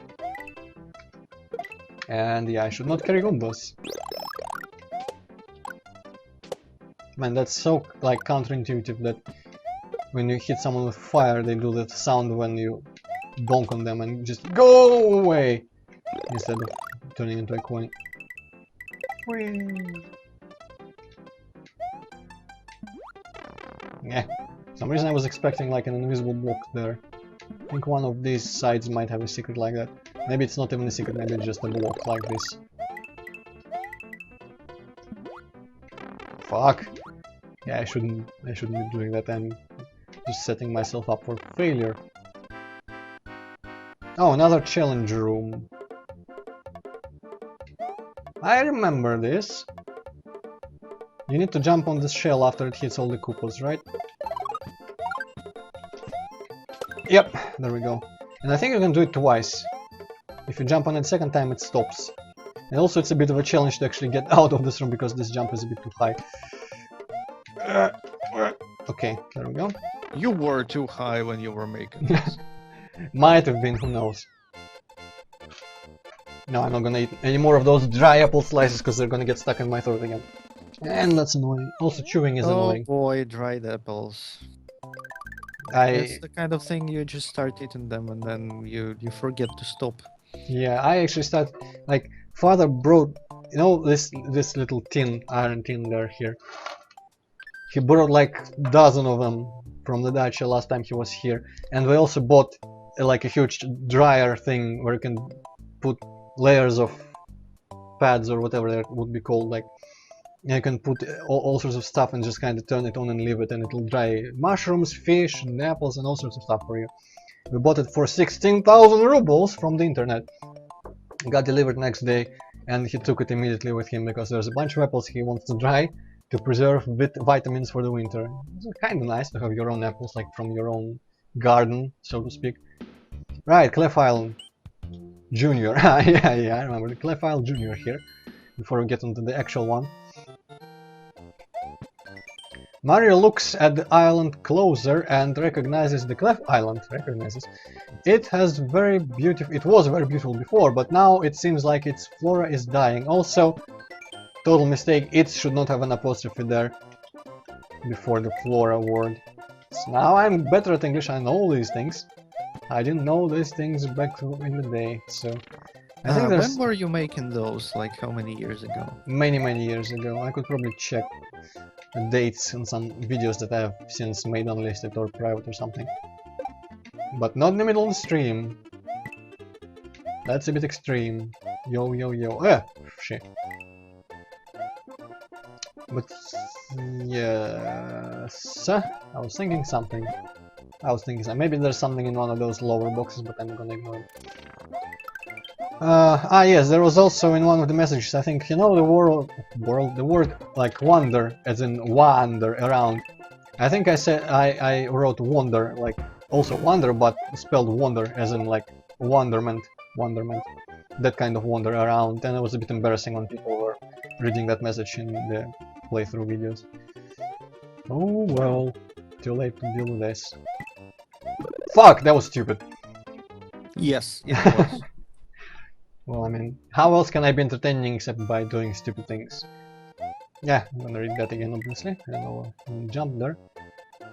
And yeah, I should not carry combos. Man, that's so like counterintuitive that when you hit someone with fire, they do that sound when you bonk on them and just go away instead of turning into a coin. Whee. Yeah, for some reason I was expecting like an invisible block there. I think one of these sides might have a secret like that. Maybe it's not even a secret, maybe it's just a block like this. Fuck! Yeah, I shouldn't be doing that. I'm just setting myself up for failure. Oh, another challenge room. I remember this. You need to jump on this shell after it hits all the Koopas, right? Yep, there we go. And I think you can do it twice. If you jump on it second time, it stops. And also it's a bit of a challenge to actually get out of this room because this jump is a bit too high. Okay, there we go. You were too high when you were making this. Might have been, who knows. No, I'm not gonna eat any more of those dry apple slices because they're gonna get stuck in my throat again. And that's annoying. Also, chewing is annoying. Oh boy, dried apples. I It's the kind of thing you just start eating them and then you forget to stop. Yeah, I actually started like father brought, you know, this little tin, iron tin there here. He brought like dozen of them from the Dacia last time he was here, and we also bought like a huge dryer thing where you can put layers of pads or whatever that would be called, like you can put all sorts of stuff and just kind of turn it on and leave it, and it'll dry mushrooms, fish, and apples, and all sorts of stuff for you. We bought it for 16,000 rubles from the internet. It got delivered next day, and he took it immediately with him because there's a bunch of apples he wants to dry to preserve vitamins for the winter. It's kind of nice to have your own apples, like from your own garden, so to speak. Right, Clef Island Junior. yeah, I remember the Clef Isle Junior here. Before we get into the actual one. Mario looks at the island closer and recognizes the Clef Island. It was very beautiful before, but now it seems like its flora is dying. Also, total mistake, it should not have an apostrophe there before the flora word. So now I'm better at English, I know all these things. I didn't know these things back in the day, so... I think When were you making those? Like how many years ago? Many years ago. I could probably check the dates on some videos that I have since made unlisted or private or something. But not in the middle of the stream. That's a bit extreme. Yo. Shit. But yes, I was thinking something. Maybe there's something in one of those lower boxes, but I'm gonna ignore it. Yes, there was also in one of the messages, I think, you know, the word like wonder, as in wander around. I think I said, I wrote wonder, like, also wonder, but spelled wonder, as in like wonderment, that kind of wander around, and it was a bit embarrassing when people were reading that message in the playthrough videos. Oh well, too late to deal with this. Fuck, that was stupid. Yes, it was. Well, I mean, how else can I be entertaining except by doing stupid things? Yeah, I'm gonna read that again, obviously. I don't know, jump there. I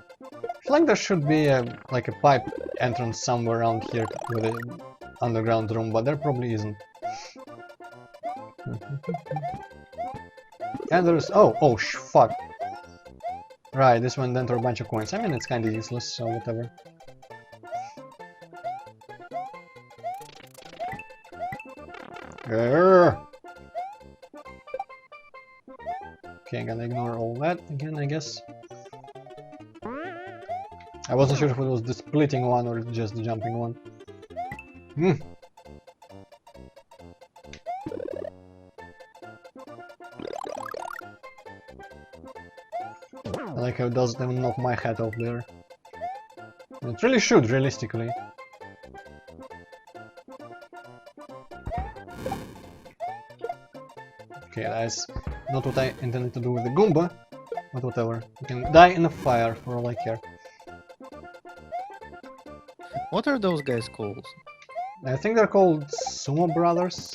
feel like there should be like a pipe entrance somewhere around here with an underground room, but there probably isn't. And there's... fuck. Right, this one went for a bunch of coins. I mean, it's kinda useless, so whatever. Okay, I'm gonna ignore all that again, I guess. I wasn't sure if it was the splitting one or just the jumping one. I like how it doesn't even knock my head off there. It really should, realistically. Okay, that's not what I intended to do with the Goomba, but whatever. You can die in a fire for all I care. What are those guys called? I think they're called Sumo Brothers.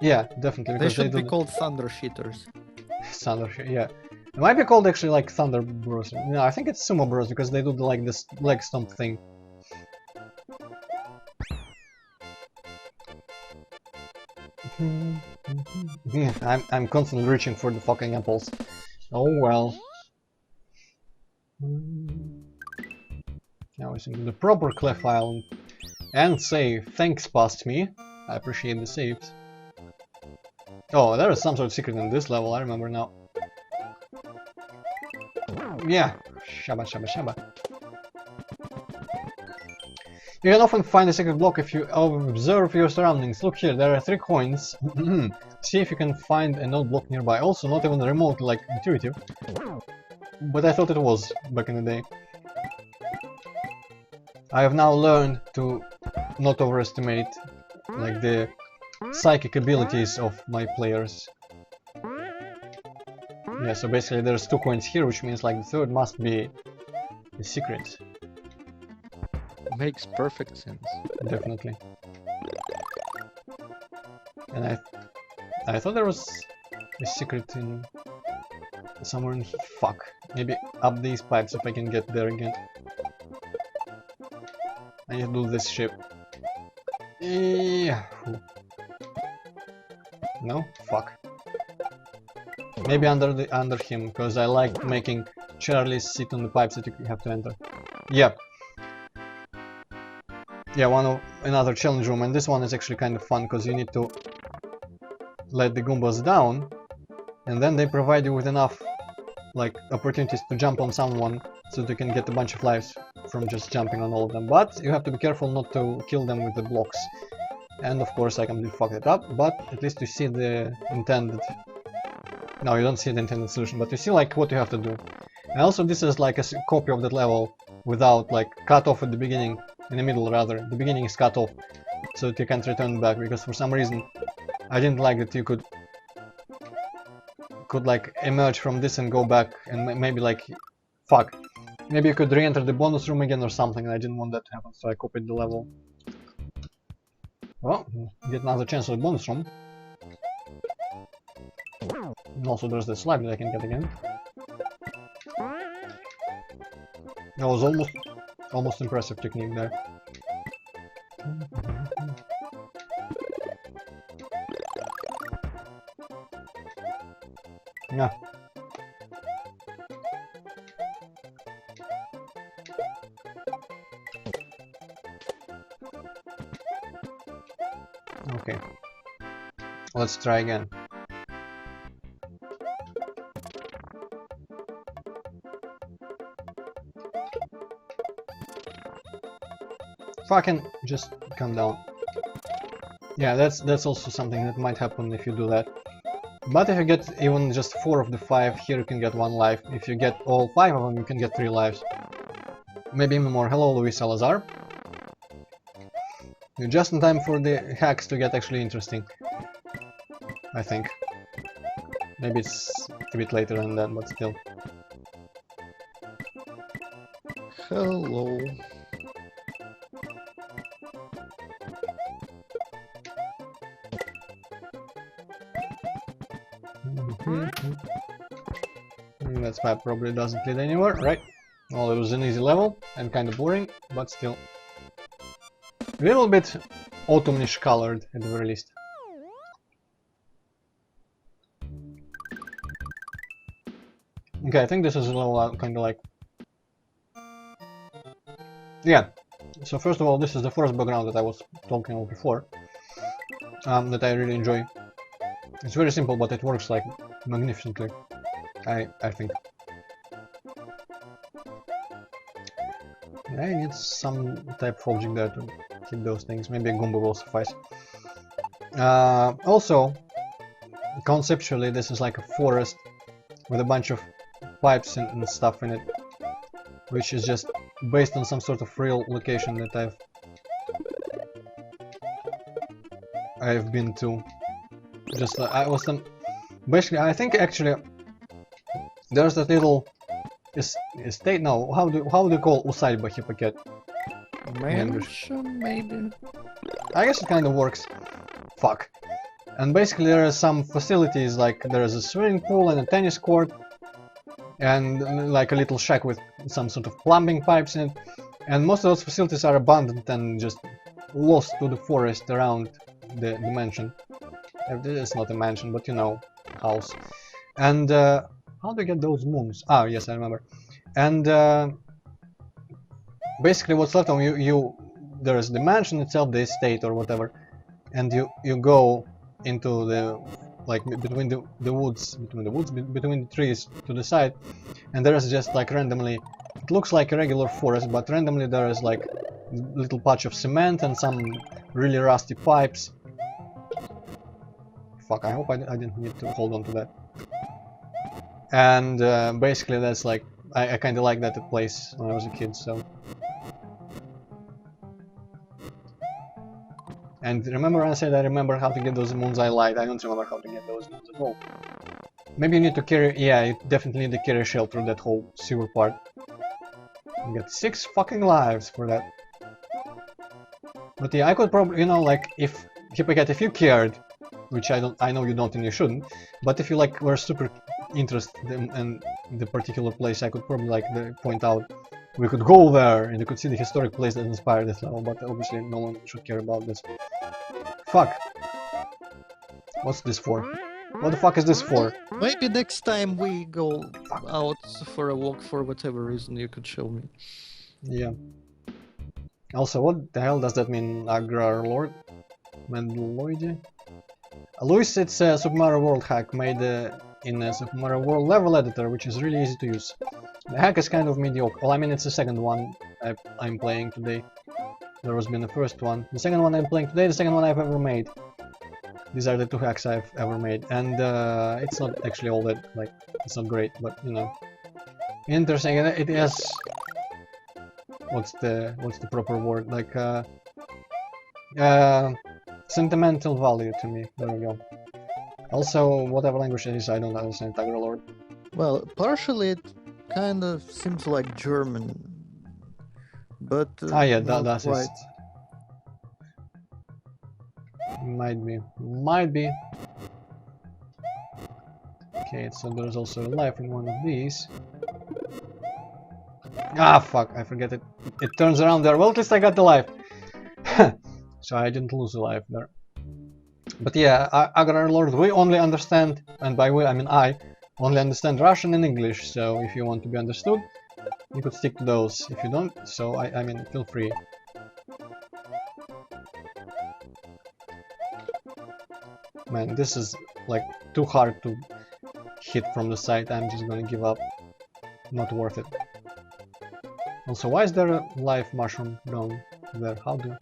Yeah, definitely, They because should do be called Thunder Shitters. Thunder, yeah. It might be called actually like Thunder Bros. No, I think it's Sumo Bros because they do like this leg stomp thing. Yeah, I'm constantly reaching for the fucking apples. Oh well. Now we sing the proper Clef Island and say thanks past me. I appreciate the saves. Oh, there is some sort of secret in this level, I remember now. Yeah, shabba shabba shabba. You can often find a secret block if you observe your surroundings. Look here, there are 3 coins. See if you can find a node block nearby. Also, not even remotely like intuitive. But I thought it was back in the day. I have now learned to not overestimate like the psychic abilities of my players. Yeah, so basically there's 2 coins here, which means like the third must be a secret. Makes perfect sense. Definitely. And I thought there was a secret in somewhere in fuck. Maybe up these pipes if I can get there again. I need to do this ship. Yeah. No? Fuck. Maybe under him, because I like making Charlie sit on the pipes that you have to enter. Yep. Yeah, another challenge room, and this one is actually kind of fun because you need to let the Goombas down, and then they provide you with enough like opportunities to jump on someone so that you can get a bunch of lives from just jumping on all of them. But you have to be careful not to kill them with the blocks. And of course I completely fucked it up, but at least you see the intended... No, you don't see the intended solution, but you see like what you have to do. And also this is like a copy of that level without like cut off at the beginning. In the middle rather, the beginning is cut off, so that you can't return back, because for some reason I didn't like that you could like emerge from this and go back and maybe like, fuck, maybe you could re-enter the bonus room again or something, and I didn't want that to happen, so I copied the level. Well, get another chance at the bonus room. And also there's the slide that I can get again. That was almost impressive technique there. Yeah. Okay. Let's try again. Fucking just come down. Yeah, that's also something that might happen if you do that. But if you get even just 4 of the 5, here you can get 1 life. If you get all 5 of them, you can get 3 lives. Maybe even more. Hello, Luis Salazar. You're just in time for the hacks to get actually interesting. I think. Maybe it's a bit later than that, but still. Hello. That map probably doesn't lead anywhere, right? Well, it was an easy level and kind of boring, but still. A little bit autumnish colored at the very least. Okay, I think this is a level kind of like... Yeah, so first of all, this is the forest background that I was talking about before, that I really enjoy. It's very simple, but it works like magnificently, I think. I need some type of object there to hit those things. Maybe a Goomba will suffice. Also, conceptually, this is like a forest with a bunch of pipes and stuff in it, which is just based on some sort of real location that I've been to. Just I was basically, I think actually there's that little estate. No, how do you call усадьба Hippocat? Mansion, maybe? I guess it kind of works. Fuck. And basically there are some facilities, like there is a swimming pool and a tennis court, and like a little shack with some sort of plumbing pipes in it. And most of those facilities are abandoned and just lost to the forest around the mansion. It's not a mansion, but you know, house. And how do you get those moons? Ah, yes, I remember. And basically what's left of there is the mansion itself, the estate or whatever, and you go into the, like, between the woods, between the trees to the side, and there is just like randomly, it looks like a regular forest, but randomly there is like a little patch of cement and some really rusty pipes. Fuck, I hope I didn't need to hold on to that. And basically that's like, I kind of like that place when I was a kid, so. And remember when I said I remember how to get those moons, I lied. I don't remember how to get those moons at all. Maybe you need to carry, yeah, you definitely need to carry a shell through that whole sewer part. You get 6 fucking lives for that. But yeah, I could probably, you know, like, if Hippocat, if you cared, which I know you don't and you shouldn't, but if you like were super interested in the particular place, I could probably like point out we could go there and you could see the historic place that inspired this level, but obviously no one should care about this. Fuck. What's this for? What the fuck is this for? Maybe next time we go out for a walk for whatever reason you could show me. Yeah. Also, what the hell does that mean, Agrar Lord? Mandaloid? Luis, it's a Super Mario World hack made in a Super Mario World level editor, which is really easy to use. The hack is kind of mediocre. Well, I mean, it's the second one I'm playing today. There has been the first one. The second one I'm playing today, the second one I've ever made. These are the 2 hacks I've ever made, and it's not actually all that, like, it's not great, but you know, interesting. And it has, what's the proper word? Like sentimental value to me. There we go. Also, whatever language it is, I don't understand. Tiger Lord. Well, partially it kind of seems like German, but Yeah, not that's quite. it. Might be. Okay, so there's also a life in one of these. Ah, fuck! I forget it. It turns around there. Well, at least I got the life. So I didn't lose a life there. But yeah, Agrar Lord, we only understand, and by we I mean I, only understand Russian and English, so if you want to be understood, you could stick to those. If you don't, so I mean, feel free. Man, this is like too hard to hit from the side. I'm just gonna give up. Not worth it. Also, why is there a live mushroom down there? How do...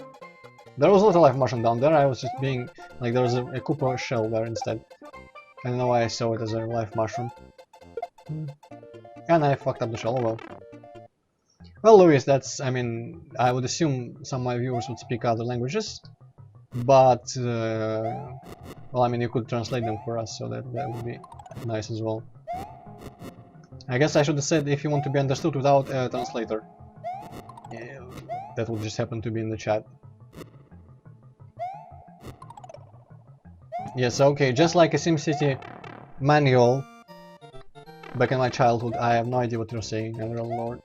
There was not a live mushroom down there, I was just being... like, there was a Koopa shell there instead. I don't know why I saw it as a live mushroom. And I fucked up the shell, well. Well, Luis, that's... I mean, I would assume some of my viewers would speak other languages. But... well, I mean, you could translate them for us, so that would be nice as well. I guess I should have said if you want to be understood without a translator. Yeah, that would just happen to be in the chat. Yes, okay, just like a SimCity manual back in my childhood, I have no idea what you're saying, General Lord.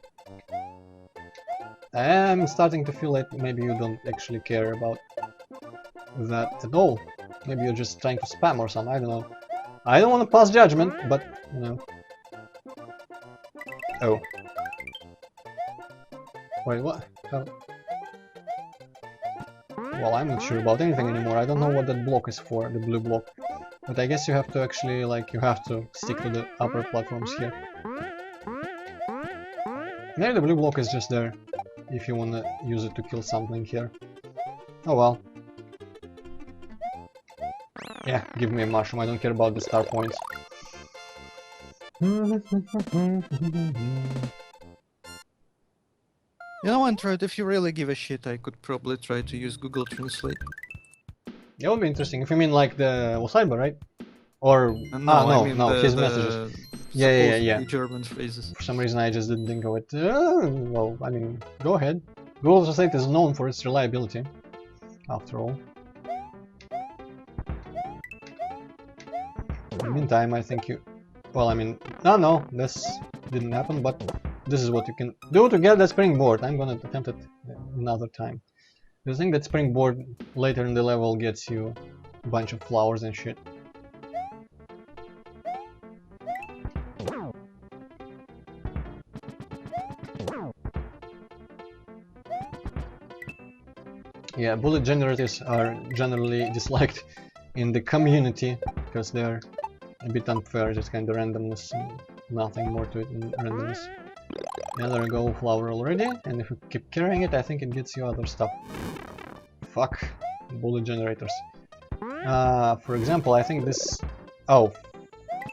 I am starting to feel like maybe you don't actually care about that at all. Maybe you're just trying to spam or something, I don't know. I don't want to pass judgment, but, you know. Oh. Wait, what? How? Well, I'm not sure about anything anymore. I don't know what that block is for, the blue block. But I guess you have to actually, like, you have to stick to the upper platforms here. Maybe the blue block is just there, if you wanna use it to kill something here. Oh well. Yeah, give me a mushroom, I don't care about the star points. You know, Antroid, if you really give a shit, I could probably try to use Google Translate. That would be interesting, if you mean like the Cyber, right? Or... No, I mean no, the, his the messages. Yeah. supposedly German phrases. For some reason I just didn't think of it. Well, I mean, go ahead. Google Translate is known for its reliability, after all. In the meantime, I think you... Well, I mean... No, this didn't happen, but this is what you can do to get that springboard. I'm gonna attempt it another time. Do you think that springboard later in the level gets you a bunch of flowers and shit? Yeah, bullet generators are generally disliked in the community because they're a bit unfair, just kind of randomness and nothing more to it than randomness. Yeah, there we go, flower already, and if you keep carrying it, I think it gets you other stuff. Fuck, bullet generators. For example, I think this... Oh,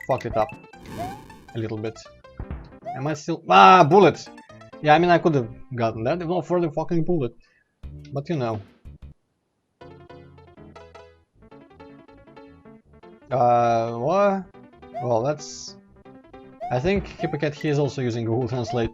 fuck it up a little bit. Am I still... Ah, bullets! Yeah, I mean, I could have gotten that if not for the fucking bullet. But you know. What? Well, that's... I think Hippocat he is also using Google Translate.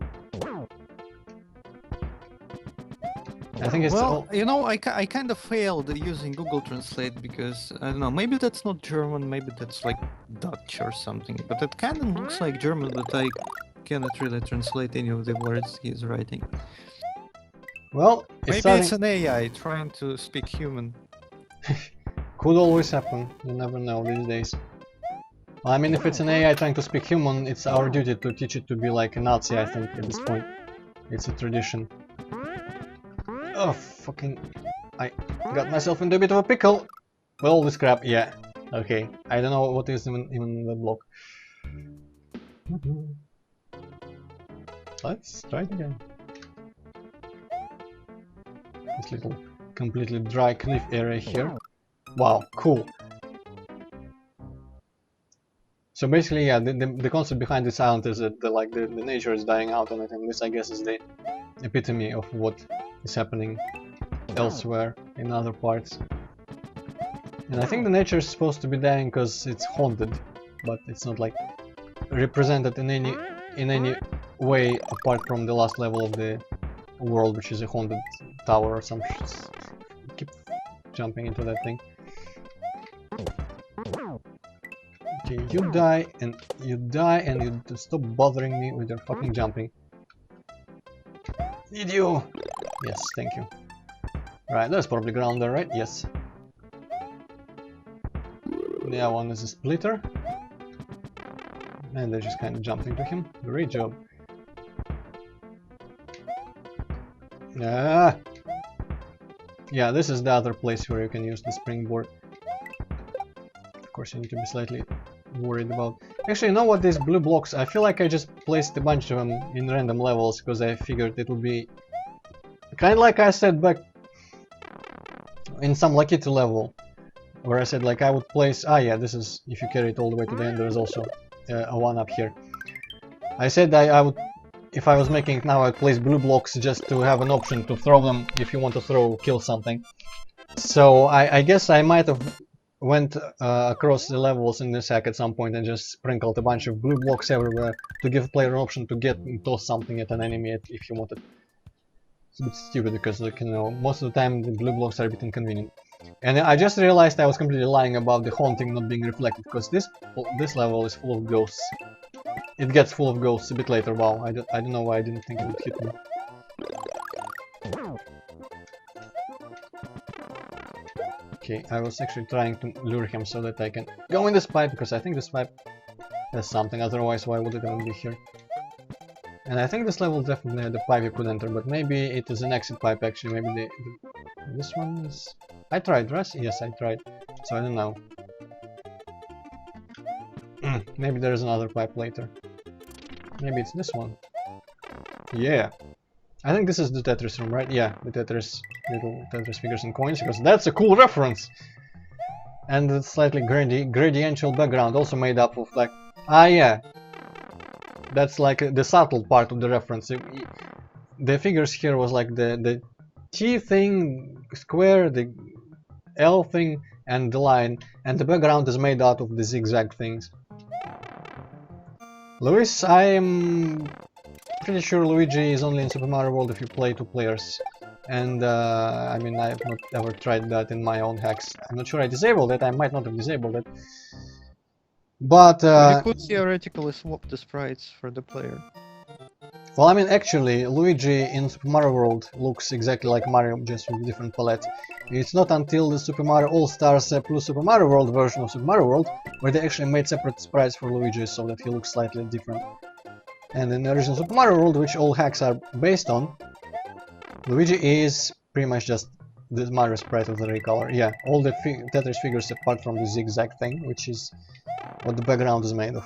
I think it's... Well, you know, I kind of failed using Google Translate because, I don't know, maybe that's not German, maybe that's like Dutch or something, but it kind of looks like German, but I cannot really translate any of the words he's writing. Well, Maybe it's an AI trying to speak human. Could always happen, you never know these days. I mean, if it's an AI trying to speak human, it's our duty to teach it to be like a Nazi, I think, at this point. It's a tradition. Oh, fucking... I got myself into a bit of a pickle! With all this crap, yeah. Okay, I don't know what is even the block. Let's try it again. This little completely dry cliff area here. Wow, cool. So basically, yeah, the concept behind this island is that the nature is dying out on it, and this I guess is the epitome of what is happening elsewhere in other parts. And I think the nature is supposed to be dying because it's haunted, but it's not like represented in any way apart from the last level of the world, which is a haunted tower or some shit. Keep jumping into that thing. Okay, you die and you stop bothering me with your fucking jumping. Need you! Yes, thank you. Right, there's probably ground there, right? Yes. The other one is a splitter. And they just kind of jumped into him. Great job. Ah! Yeah, this is the other place where you can use the springboard. Of course, you need to be slightly worried about... Actually, you know what, these blue blocks, I feel like I just placed a bunch of them in random levels because I figured it would be... Kind of like I said back in some Lucky 2 level, where I said like I would place... Ah yeah, this is... If you carry it all the way to the end, there is also a one up here. I said I would... If I was making it now, I'd place blue blocks just to have an option to throw them if you want to kill something. So I guess I might have went across the levels in this hack at some point and just sprinkled a bunch of blue blocks everywhere to give the player an option to get and toss something at an enemy if you wanted. It's a bit stupid because, like, you know, most of the time the blue blocks are a bit inconvenient. And I just realized I was completely lying about the haunting not being reflected, because this level is full of ghosts. It gets full of ghosts a bit later. Wow, I don't know why I didn't think it would hit me. Okay, I was actually trying to lure him so that I can go in this pipe, because I think this pipe has something, otherwise why would it even be here? And I think this level definitely had a pipe you could enter, but maybe it is an exit pipe actually, maybe this one is... I tried, right? Yes, I tried, so I don't know. Maybe there's another pipe later. Maybe it's this one. Yeah. I think this is the Tetris room, right? Yeah, the Tetris, little Tetris figures and coins, because that's a cool reference! And the slightly gradiential background, also made up of like... Ah, yeah! That's like the subtle part of the reference. The figures here was like the T thing, square, the L thing, and the line, and the background is made out of the zigzag things. Luis, I am pretty sure Luigi is only in Super Mario World if you play 2 players. And I mean, I have not ever tried that in my own hacks. I'm not sure I disabled it, I might not have disabled it. But You could theoretically swap the sprites for the player. well, I mean, actually, Luigi in Super Mario World looks exactly like Mario, just with a different palette. It's not until the Super Mario All-Stars plus Super Mario World version of Super Mario World where they actually made separate sprites for Luigi so that he looks slightly different. And in the original Super Mario World, which all hacks are based on, Luigi is pretty much just the Mario sprite of the recolor. Yeah, all the Tetris figures apart from the zigzag thing, which is what the background is made of.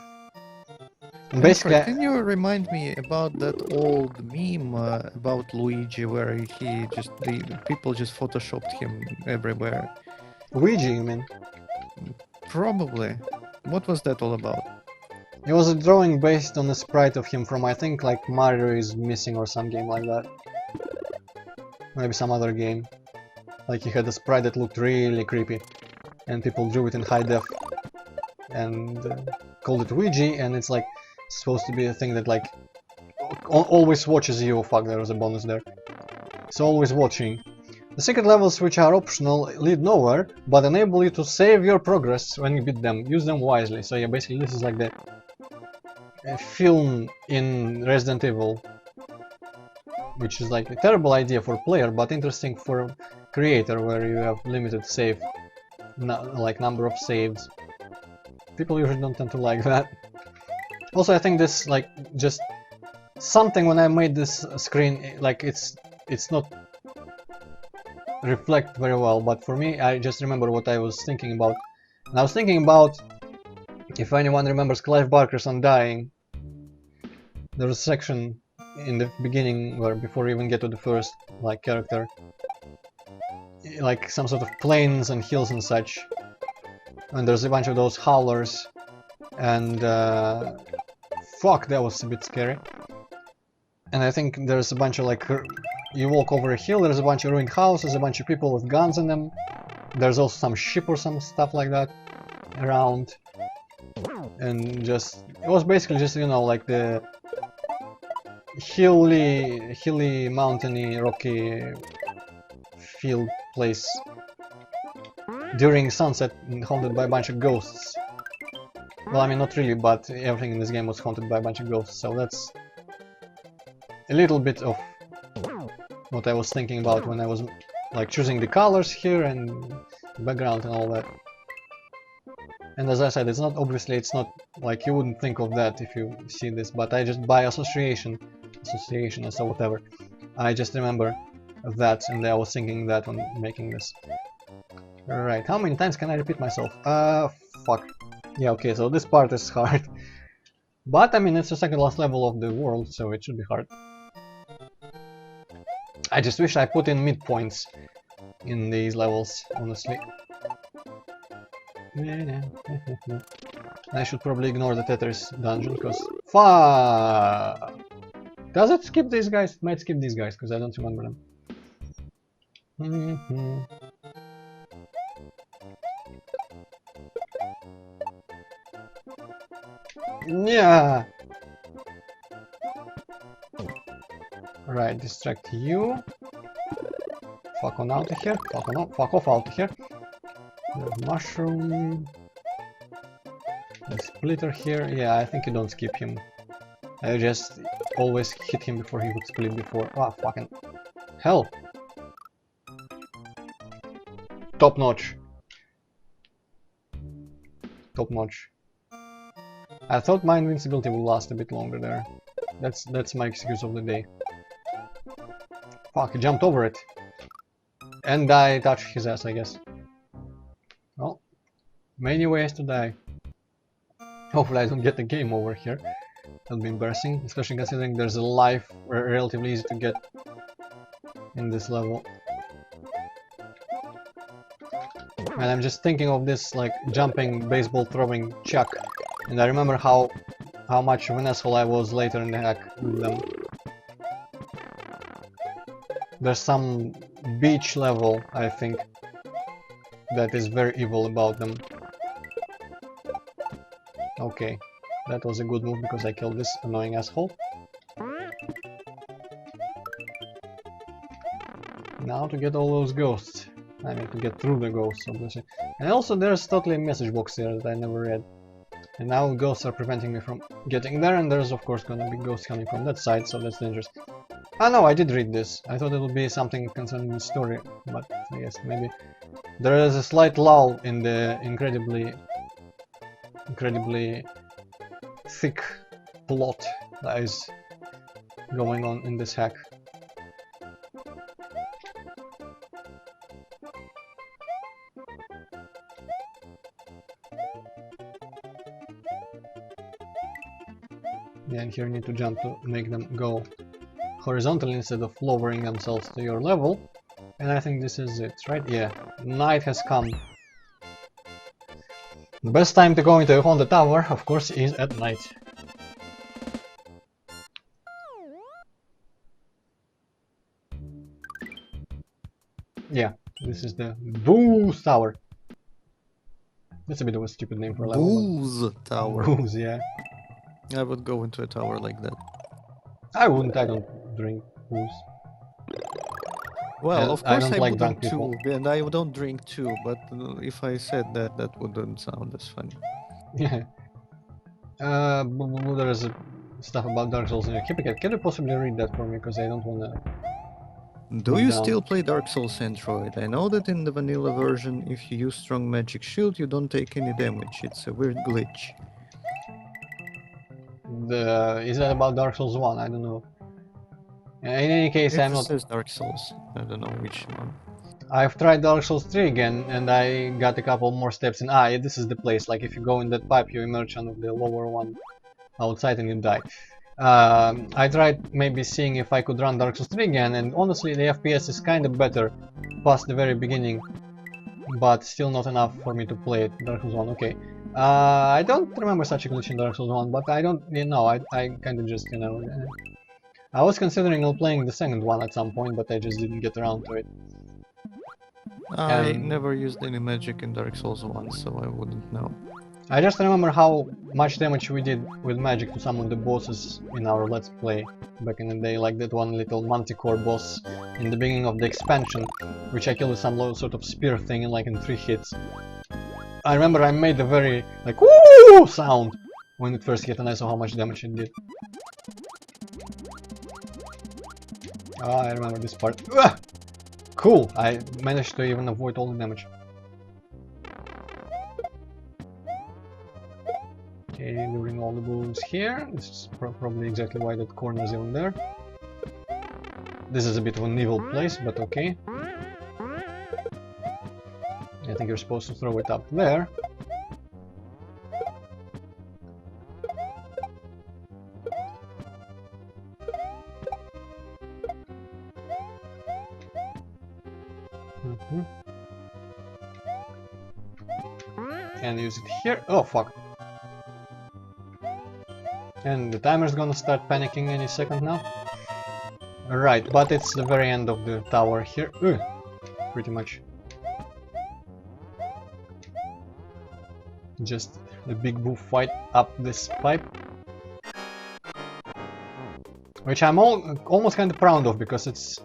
And basically, Antroid, can you remind me about that old meme about Luigi where the people just photoshopped him everywhere? Luigi, you mean? Probably. What was that all about? It was a drawing based on a sprite of him from, I think, like Mario is Missing or some game like that. Maybe some other game. Like he had a sprite that looked really creepy, and people drew it in high def and called it Luigi, and it's like supposed to be a thing that like always watches you. Oh fuck, there was a bonus there. So always watching. The secret levels, which are optional, lead nowhere, but enable you to save your progress when you beat them. Use them wisely. So yeah, basically this is like the film in Resident Evil, which is like a terrible idea for player, but interesting for creator, where you have limited save, like number of saves. People usually don't tend to like that. Also, I think this like just something when I made this screen, like it's not reflect very well, but for me, I just remember what I was thinking about. And I was thinking about, if anyone remembers Clive Barker's Undying, there was a section in the beginning where before we even get to the first like character, like some sort of plains and hills and such, and there's a bunch of those howlers, and fuck, that was a bit scary. And I think there's a bunch of like, you walk over a hill, there's a bunch of ruined houses, a bunch of people with guns in them, there's also some ship or some stuff like that around, and just, it was basically just, you know, like the hilly, mountainy, rocky field place during sunset, haunted by a bunch of ghosts. Well, I mean, not really, but everything in this game was haunted by a bunch of ghosts, so that's a little bit of what I was thinking about when I was like choosing the colors here and the background and all that. And as I said, it's not, obviously it's not like you wouldn't think of that if you see this, but I just by association or so whatever, I just remember that, and I was thinking that when making this. Right, how many times can I repeat myself? Fuck. Yeah, okay, so this part is hard. But I mean, it's the second last level of the world, so it should be hard. I just wish I put in midpoints in these levels, honestly. I should probably ignore the Tetris dungeon, because... Fuck! Does it skip these guys? It might skip these guys, because I don't remember them. Yeah! Right, distract you. Fuck on out of here. Fuck off out of here. The mushroom. The splitter here. Yeah, I think you don't skip him. I just always hit him before he would split before. Ah, fucking hell. Top notch. Top notch. I thought my invincibility would last a bit longer there. That's my excuse of the day. Fuck, he jumped over it. And I touched his ass, I guess. Well, many ways to die. Hopefully I don't get the game over here. That'll be embarrassing, especially considering there's a life relatively easy to get in this level. And I'm just thinking of this like jumping, baseball throwing Chuck, and I remember how much of an asshole I was later in the hack with them. There's some beach level, I think, that is very evil about them. Okay, that was a good move because I killed this annoying asshole. Now to get all those ghosts. I mean to get through the ghosts, obviously. And also there's totally a message box there that I never read. And now ghosts are preventing me from getting there, and there's of course gonna be ghosts coming from that side, so that's dangerous. Ah no, I did read this. I thought it would be something concerning the story, but I guess maybe there is a slight lull in the incredibly thick plot that is going on in this hack. Yeah, and here you need to jump to make them go horizontally instead of lowering themselves to your level. And I think this is it, right? Yeah, night has come. The best time to go into a haunted tower, of course, is at night. Yeah, this is the Booze Tower. That's a bit of a stupid name for a level. Booze Tower. Booze, yeah. I would go into a tower like that. I wouldn't, I don't drink booze. Well, And of I course don't I like wouldn't drunk people. too, and I don't drink too, but if I said that, that wouldn't sound as funny. Yeah. There's stuff about Dark Souls in your Hippocate. Can you possibly read that for me? Because I don't wanna... Do you down. still play Dark Souls Antroid? I know that in the vanilla version, if you use strong magic shield, you don't take any damage. It's a weird glitch. Is that about Dark Souls 1? I don't know. In any case, It I'm not... says Dark Souls. I don't know which one. I've tried Dark Souls 3 again, and I got a couple more steps in. Ah, yeah, this is the place. Like, if you go in that pipe, you emerge on the lower one outside and you die. I tried maybe seeing if I could run Dark Souls 3 again, and honestly, the FPS is kind of better past the very beginning, but still not enough for me to play it. Dark Souls 1, okay. I don't remember such a glitch in Dark Souls 1, but I don't, you know, I kind of just, you know... I was considering playing the second one at some point, but I just didn't get around to it. I never used any magic in Dark Souls 1, so I wouldn't know. I just remember how much damage we did with magic to some of the bosses in our Let's Play back in the day, like that one little manticore boss in the beginning of the expansion, which I killed with some sort of spear thing in like in 3 hits. I remember I made a very like woo sound when it first hit, and I saw how much damage it did. I remember this part. Ugh! Cool! I managed to even avoid all the damage. Okay, luring all the bulls here. This is probably exactly why that corner is even there. This is a bit of an evil place, but okay. I think you're supposed to throw it up there. And use it here. Oh fuck. And the timer's gonna start panicking any second now. Right, but it's the very end of the tower here. Pretty much. Just a big boo fight up this pipe. Which I'm almost kind of proud of, because it's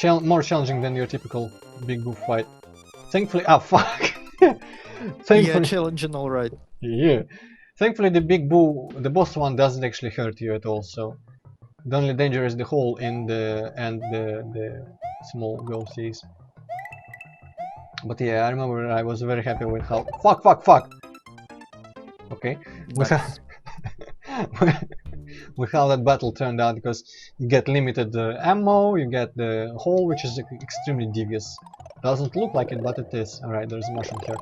more challenging than your typical big boo fight. Thankfully, ah fuck! Thankfully, yeah, challenging alright. Yeah. Thankfully the big boo, the boss one, doesn't actually hurt you at all, so the only danger is the hole in the small ghosties. But yeah, I remember I was very happy with how fuck. Okay. With Nice. with how that battle turned out, because you get limited ammo, you get the hole, which is extremely devious. Doesn't look like it, but it is. Alright, there's a mushroom here.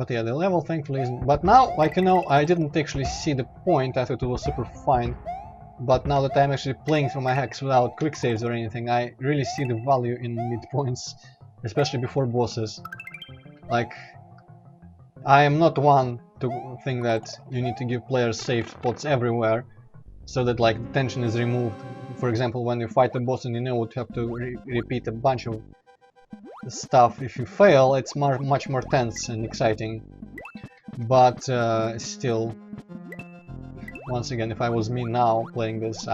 But yeah, the level thankfully isn't. But now, like, you know, I didn't actually see the point. I thought it was super fine. But now that I'm actually playing through my hacks without quick saves or anything, I really see the value in midpoints, especially before bosses. Like, I am not one to think that you need to give players safe spots everywhere, so that like tension is removed. For example, when you fight a boss and you know you have to repeat a bunch of stuff. If you fail, it's much more tense and exciting. But still, once again, if I was me now playing this,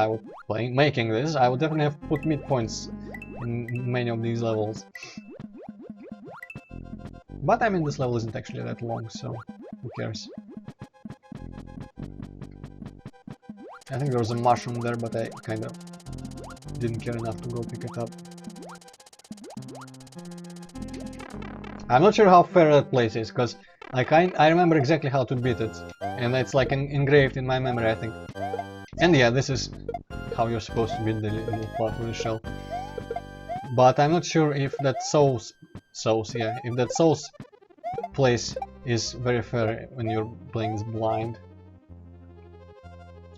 making this, I would definitely have put midpoints in many of these levels. But I mean, this level isn't actually that long, so who cares? I think there was a mushroom there, but I kind of didn't care enough to go pick it up. I'm not sure how fair that place is, because like I remember exactly how to beat it, and it's like engraved in my memory, I think. And yeah, this is how you're supposed to beat the little part with the shell. But I'm not sure if that Souls place is very fair when you're playing this blind.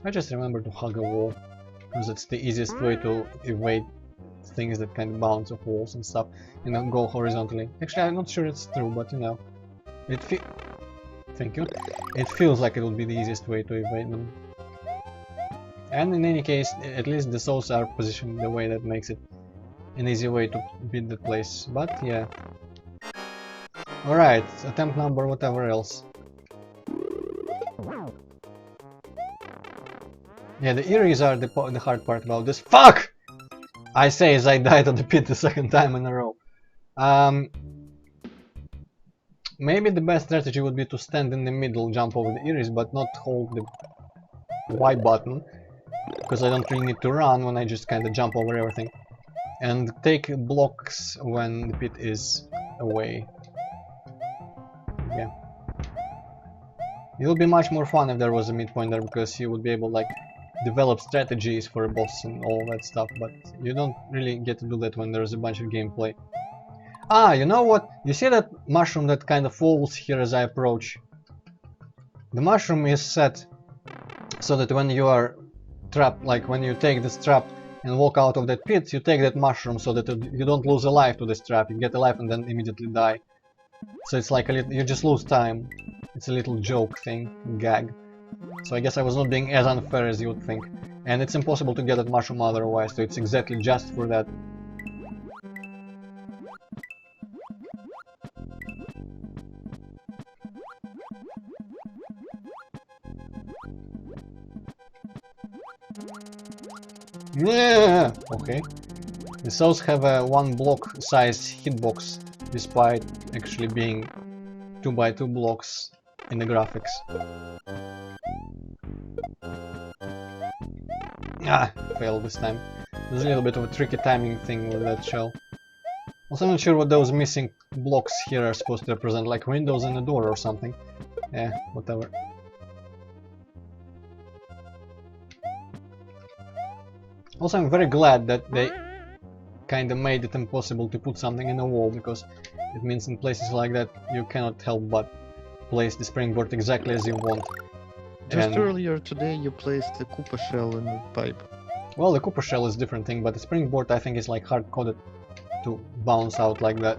I just remember to hug a wall, because it's the easiest way to evade things that kind of bounce off walls and stuff, and then go horizontally. Actually, I'm not sure it's true, but you know, thank you. It feels like it would be the easiest way to evade them. And in any case, at least the souls are positioned in a way that makes it an easy way to beat the place. But yeah. Alright, attempt number whatever else. Yeah, the Eries are the hard part about this. Fuck! I say as I died on the pit the second time in a row. Maybe the best strategy would be to stand in the middle, jump over the Eries, but not hold the Y button, because I don't really need to run when I just kind of jump over everything. And take blocks when the pit is away. Yeah. It would be much more fun if there was a midpoint there, because you would be able, like, develop strategies for a boss and all that stuff, but you don't really get to do that when there's a bunch of gameplay. Ah, you know what? You see that mushroom that kind of falls here as I approach? The mushroom is set so that when you are trapped, like when you take this trap and walk out of that pit, you take that mushroom so that you don't lose a life to this trap. You get a life and then immediately die. So it's like you just lose time. It's a little joke thing, gag. So I guess I was not being as unfair as you would think. And it's impossible to get that mushroom otherwise, so it's exactly just for that. Yeah, okay. The souls have a 1 block size hitbox, despite actually being 2 by 2 blocks in the graphics. Ah, failed this time. There's a little bit of a tricky timing thing with that shell. Also, I'm not sure what those missing blocks here are supposed to represent, like windows and a door or something. Eh, whatever. Also, I'm very glad that they kinda made it impossible to put something in a wall, because it means in places like that you cannot help but place the springboard exactly as you want. Just earlier today you placed the Koopa shell in the pipe. Well, the Koopa shell is a different thing, but the springboard I think is like hard-coded to bounce out like that.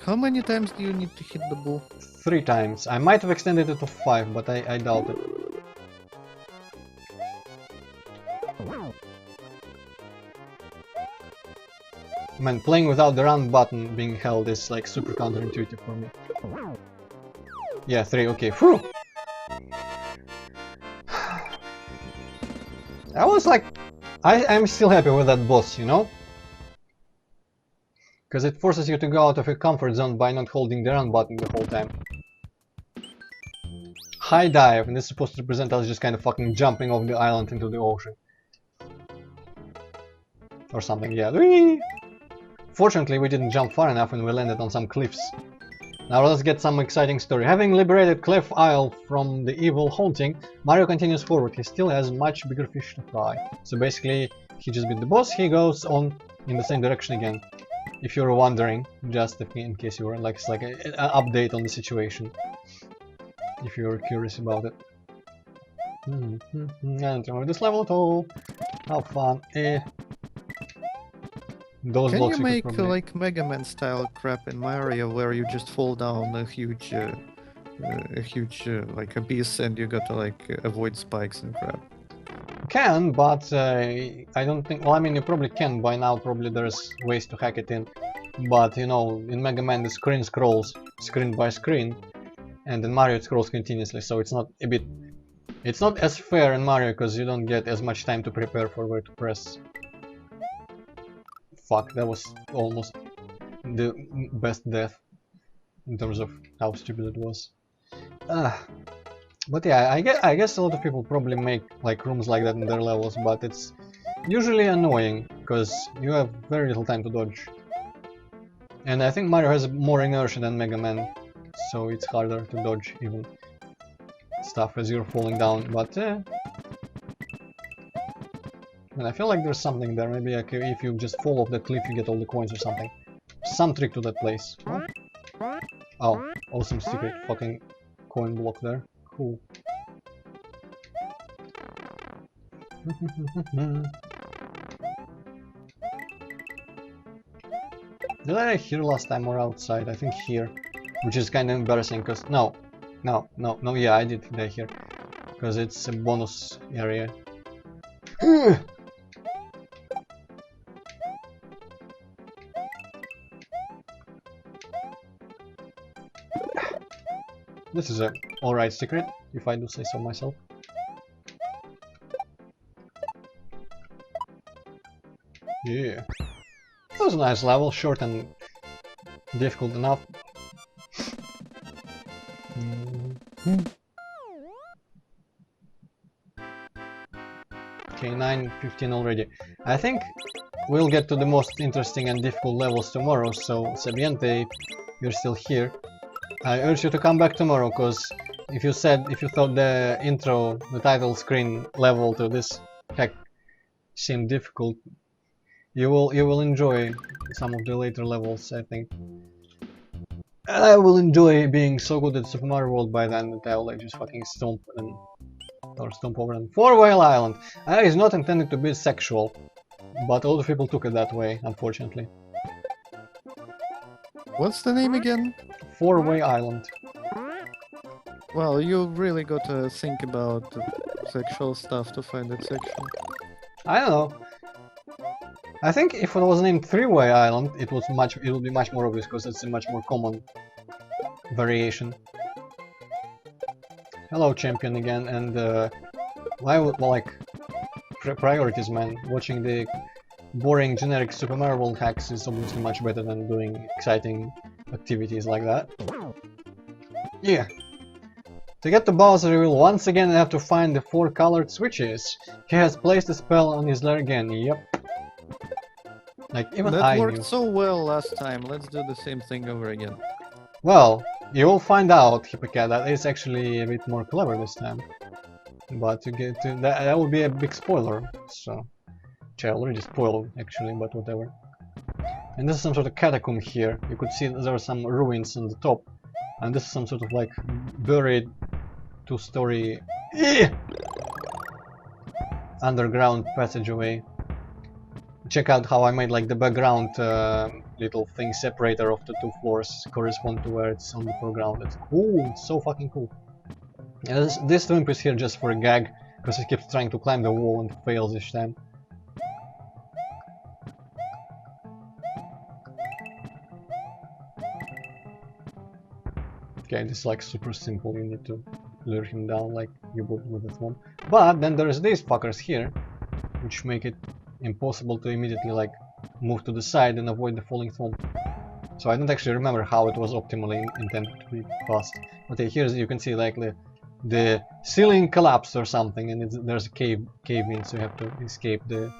How many times do you need to hit the bull? 3 times. I might have extended it to 5, but I doubt it. Man, playing without the run button being held is like super counterintuitive for me. Yeah, 3, okay, whew! I was like... I'm still happy with that boss, you know? Because it forces you to go out of your comfort zone by not holding the run button the whole time. High dive, and this is supposed to represent us just kind of fucking jumping off the island into the ocean. Or something, yeah. Whee! Fortunately, we didn't jump far enough and we landed on some cliffs. Now let's get some exciting story. Having liberated Cliff Isle from the evil haunting, Mario continues forward. He still has much bigger fish to fry. So basically, he just beat the boss, he goes on in the same direction again. If you're wondering, just in case you were like, it's like an update on the situation. If you're curious about it. I don't remember this level at all. How fun. Those Can blocks you make probably... like Mega Man style crap in Mario where you just fall down a huge like abyss and you gotta like avoid spikes and crap? Can, but I don't think... Well, I mean, you probably can by now. Probably there's ways to hack it in. But, you know, in Mega Man the screen scrolls screen by screen. And in Mario it scrolls continuously, so it's not a bit... It's not as fair in Mario, because you don't get as much time to prepare for where to press. Fuck, that was almost the best death in terms of how stupid it was. But yeah, I guess a lot of people probably make like rooms like that in their levels, but it's usually annoying because you have very little time to dodge. And I think Mario has more inertia than Mega Man, so it's harder to dodge even stuff as you're falling down, but and I feel like there's something there. Maybe like, if you just fall off the cliff you get all the coins or something. Some trick to that place. What? Oh, awesome secret fucking coin block there. Cool. Did I hear last time or outside? I think here. Which is kind of embarrassing because... No, yeah, I did die here. Because it's a bonus area. This is a alright secret, if I do say so myself. Yeah. That was a nice level, short and difficult enough. Okay, 9:15 already. I think we'll get to the most interesting and difficult levels tomorrow, so Sabiente, you're still here. I urge you to come back tomorrow, because if you thought the intro, the title screen level to this hack seemed difficult, you will enjoy some of the later levels, I think. And I will enjoy being so good at Super Mario World by then that I will like, just fucking stomp over them. 4-Whale Island! It's not intended to be sexual, but a lot of people took it that way, unfortunately. What's the name again? 4-Way Island. Well, you really gotta think about sexual stuff to find it sexual. I don't know. I think if it was named 3-Way Island, it would be much more obvious because it's a much more common variation. Hello, champion again, and priorities, man. Watching the boring generic Super Mario World hacks is obviously much better than doing exciting activities like that. Yeah. To get to Bowser reveal, once again I have to find the 4 colored switches. He has placed a spell on his lair again, yep. Like, even that I worked knew. so well last time, let's do the same thing over again. Well, you will find out, Hippocat, that it's actually a bit more clever this time. But to get to that would be a big spoiler, so... Which I already spoiled, actually, but whatever. And this is some sort of catacomb here. You could see there are some ruins on the top. And this is some sort of like buried 2-story underground passageway. Check out how I made like the background little thing separator of the 2 floors correspond to where it's on the foreground. It's cool, it's so fucking cool. And this wimp is here just for a gag, because he keeps trying to climb the wall and fails each time. Okay, this is like super simple, you need to lure him down like you would with a thwomp. But then there's these fuckers here, which make it impossible to immediately like move to the side and avoid the falling thwomp. So I don't actually remember how it was optimally intended to be passed. But here you can see like the ceiling collapsed or something, and there's a cave in, so you have to escape the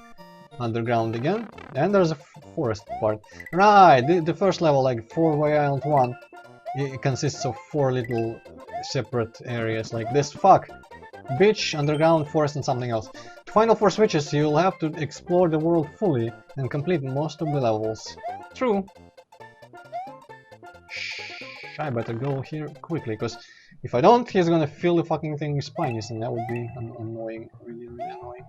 underground again. And there's a forest part. Right, the first level, like 4-Way Island 1, it consists of 4 little separate areas like this. Fuck! beach, underground, forest, and something else. To find all 4 switches, you'll have to explore the world fully and complete most of the levels. True. Shh, I better go here quickly, because if I don't, he's gonna fill the fucking thing with spinies, and that would be annoying, really, really annoying.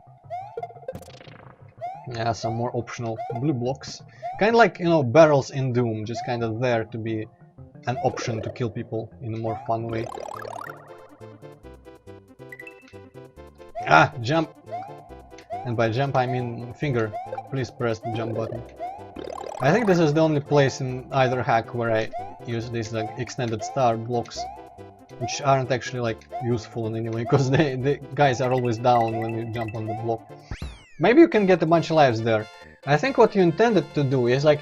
Yeah, some more optional blue blocks. Kind of like, you know, barrels in Doom, just kind of there to be an option to kill people in a more fun way. Ah, jump! And by jump I mean finger. Please press the jump button. I think this is the only place in either hack where I use these like extended star blocks, which aren't actually like useful in any way, because the guys are always down when you jump on the block. Maybe you can get a bunch of lives there. I think what you intended to do is like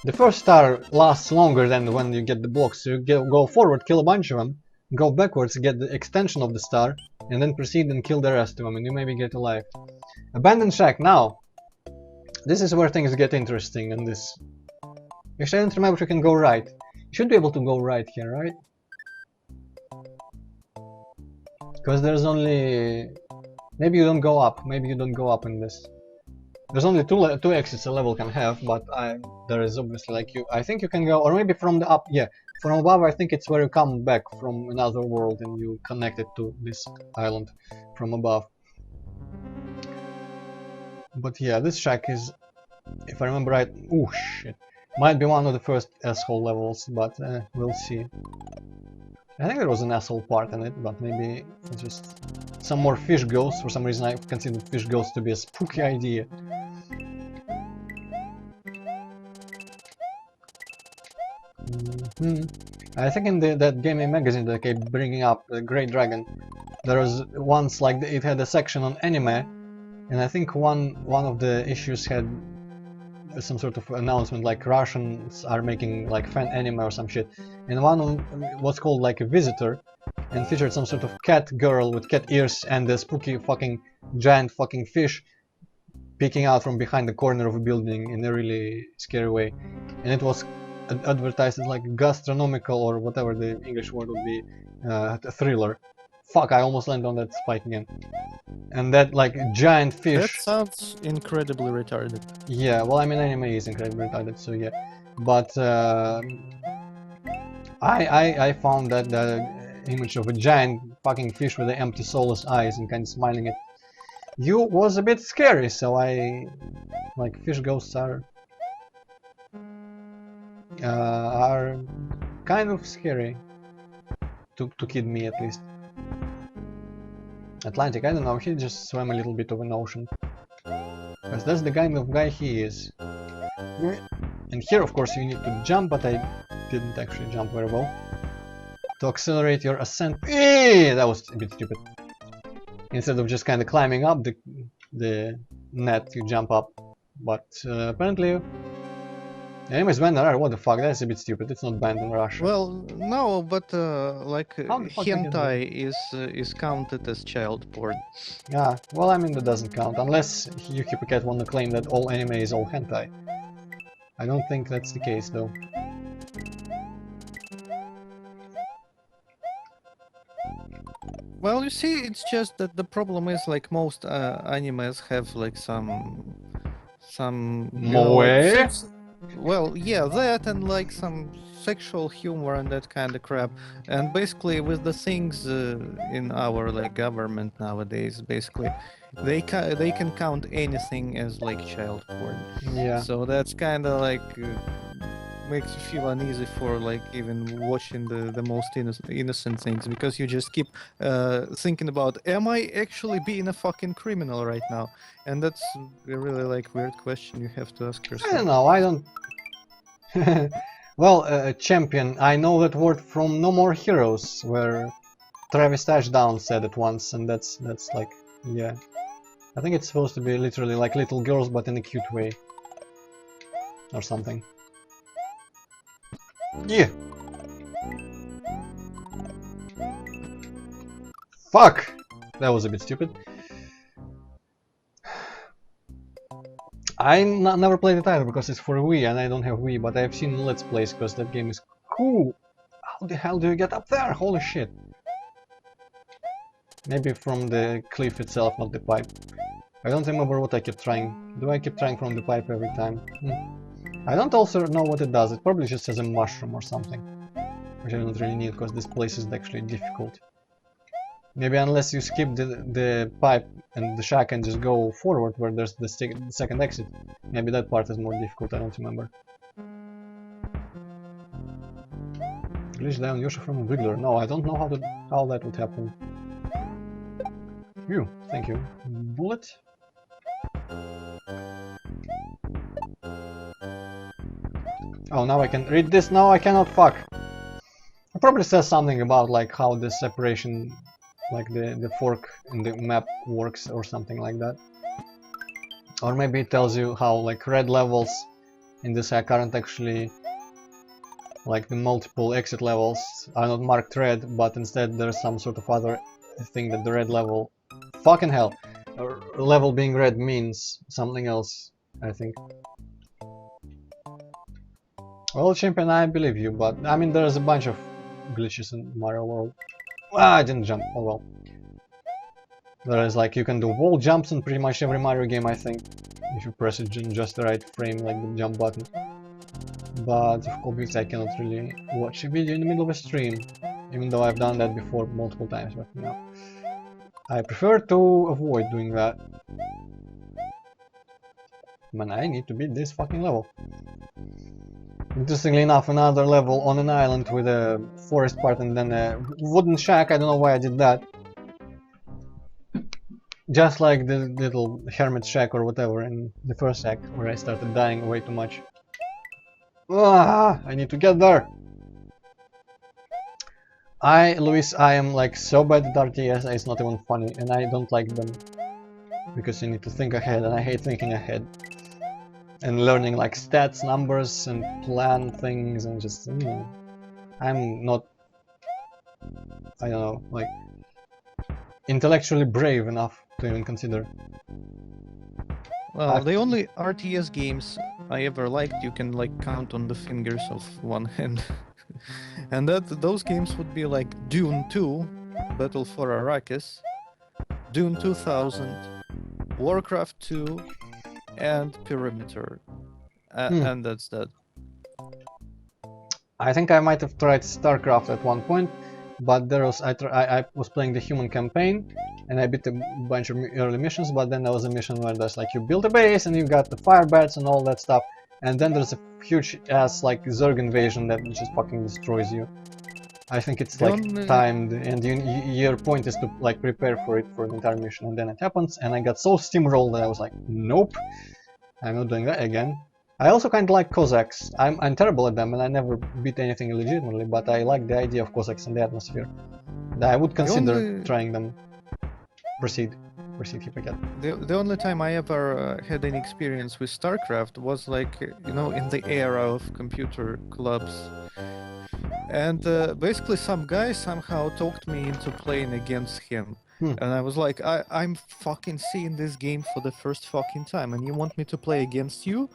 the first star lasts longer than when you get the blocks, so you go forward, kill a bunch of them, go backwards, get the extension of the star, and then proceed and kill the rest of them, and you maybe get a life. Abandoned shack. Now, this is where things get interesting in this. Actually, I don't remember if you can go right. You should be able to go right here, right? Because there's only... Maybe you don't go up. Maybe you don't go up in this. There's only two exits a level can have, but there is obviously like you. I think you can go, or maybe from the up. Yeah, from above. I think it's where you come back from another world and you connect it to this island from above. But yeah, this shack is, if I remember right. Oh shit! Might be one of the first asshole levels, but we'll see. I think there was an asshole part in it, but maybe it's just some more fish ghosts. For some reason I considered fish ghosts to be a spooky idea. I think in that gaming magazine that I kept bringing up, the Great Dragon, there was once like it had a section on anime, and I think one of the issues had some sort of announcement like Russians are making like fan anime or some shit, and one was called like a visitor and featured some sort of cat girl with cat ears and a spooky fucking giant fucking fish peeking out from behind the corner of a building in a really scary way, and it was advertised as like gastronomical or whatever the English word would be, a thriller. Fuck, I almost landed on that spike again. And that like giant fish. That sounds incredibly retarded. Yeah, well, I mean, anime is incredibly retarded, so yeah. But I found that the image of a giant fucking fish with the empty soulless eyes and kind of smiling at you was a bit scary, so I like fish ghosts are kind of scary to kid me at least. Atlantic, I don't know, he just swam a little bit of an ocean. Because that's the kind of guy he is. And here, of course, you need to jump, but I didn't actually jump very well. To accelerate your ascent. That was a bit stupid. Instead of just kind of climbing up the net, you jump up. But apparently... Anyways, banned in Russia, what the fuck, that's a bit stupid, it's not banned in Russia. Well, no, but like hentai is is counted as child porn. Yeah, well, I mean, that doesn't count, unless Yukipuket want to claim that all anime is all hentai. I don't think that's the case, though. Well, you see, it's just that the problem is like most animes have like some Moe? Well, yeah, that and like some sexual humor and that kind of crap. And basically, with the things in our like government nowadays, basically, they can count anything as like child porn. Yeah. So that's kind of like makes you feel uneasy for like even watching the most innocent things, because you just keep thinking about, am I actually being a fucking criminal right now? And that's a really like weird question you have to ask yourself. I don't know, I don't... Well, champion, I know that word from No More Heroes, where Travis Touchdown said it once, and that's like, yeah. I think it's supposed to be literally like little girls, but in a cute way. Or something. Yeah! Fuck! That was a bit stupid. I never played it either because it's for Wii and I don't have Wii, but I've seen Let's Plays because that game is cool. How the hell do you get up there? Holy shit. Maybe from the cliff itself, not the pipe. I don't remember what I kept trying. Do I keep trying from the pipe every time? I don't also know what it does. It probably just has a mushroom or something, which I don't really need because this place is actually difficult. Maybe unless you skip the pipe and the shack and just go forward where there's the second exit. Maybe that part is more difficult, I don't remember. Glitch down Yosha from a Wiggler. No, I don't know how that would happen. Phew, thank you. Bullet? Oh, now I can read this. No, I cannot. Fuck. It probably says something about like how the separation, like the fork in the map works or something like that. Or maybe it tells you how like red levels in this hack aren't actually like the multiple exit levels are not marked red, but instead there's some sort of other thing that the red level, fucking hell, level being red means something else, I think. Well, champion, I believe you, but I mean there's a bunch of glitches in Mario World. Ah, I didn't jump. Oh well. There is like you can do wall jumps in pretty much every Mario game, I think, if you press it in just the right frame, like the jump button. But obviously I cannot really watch a video in the middle of a stream, even though I've done that before multiple times, but you know, I prefer to avoid doing that. Man, I need to beat this fucking level. Interestingly enough, another level on an island with a forest part and then a wooden shack. I don't know why I did that. Just like the little hermit shack or whatever in the first hack, where I started dying way too much. Ah, I need to get there. Luis, I am like so bad at RTS, it's not even funny, and I don't like them. Because you need to think ahead, and I hate thinking ahead. And learning like stats, numbers, and plan things, and just, you know, I'm not, I don't know, like, intellectually brave enough to even consider. Well, the only RTS games I ever liked, you can like count on the fingers of one hand. And those games would be like Dune 2, Battle for Arrakis, Dune 2000, Warcraft 2, and Perimeter. And that's that. I think I might have tried StarCraft at one point, but there was I was playing the human campaign, and I beat a bunch of early missions, but then there was a mission where there's like you build a base and you got the fire bats and all that stuff, and then there's a huge ass like Zerg invasion that just fucking destroys you. I think it's like timed, and your point is to like prepare for it for the entire mission, and then it happens, and I got so steamrolled that I was like, nope, I'm not doing that again. I also kind of like Cossacks. I'm terrible at them, and I never beat anything legitimately, but I like the idea of Cossacks and the atmosphere. I would consider trying them. Proceed, Hippocat. The only time I ever had any experience with StarCraft was like, you know, in the era of computer clubs. And basically some guy somehow talked me into playing against him. And I was like, I'm fucking seeing this game for the first fucking time, and you want me to play against you?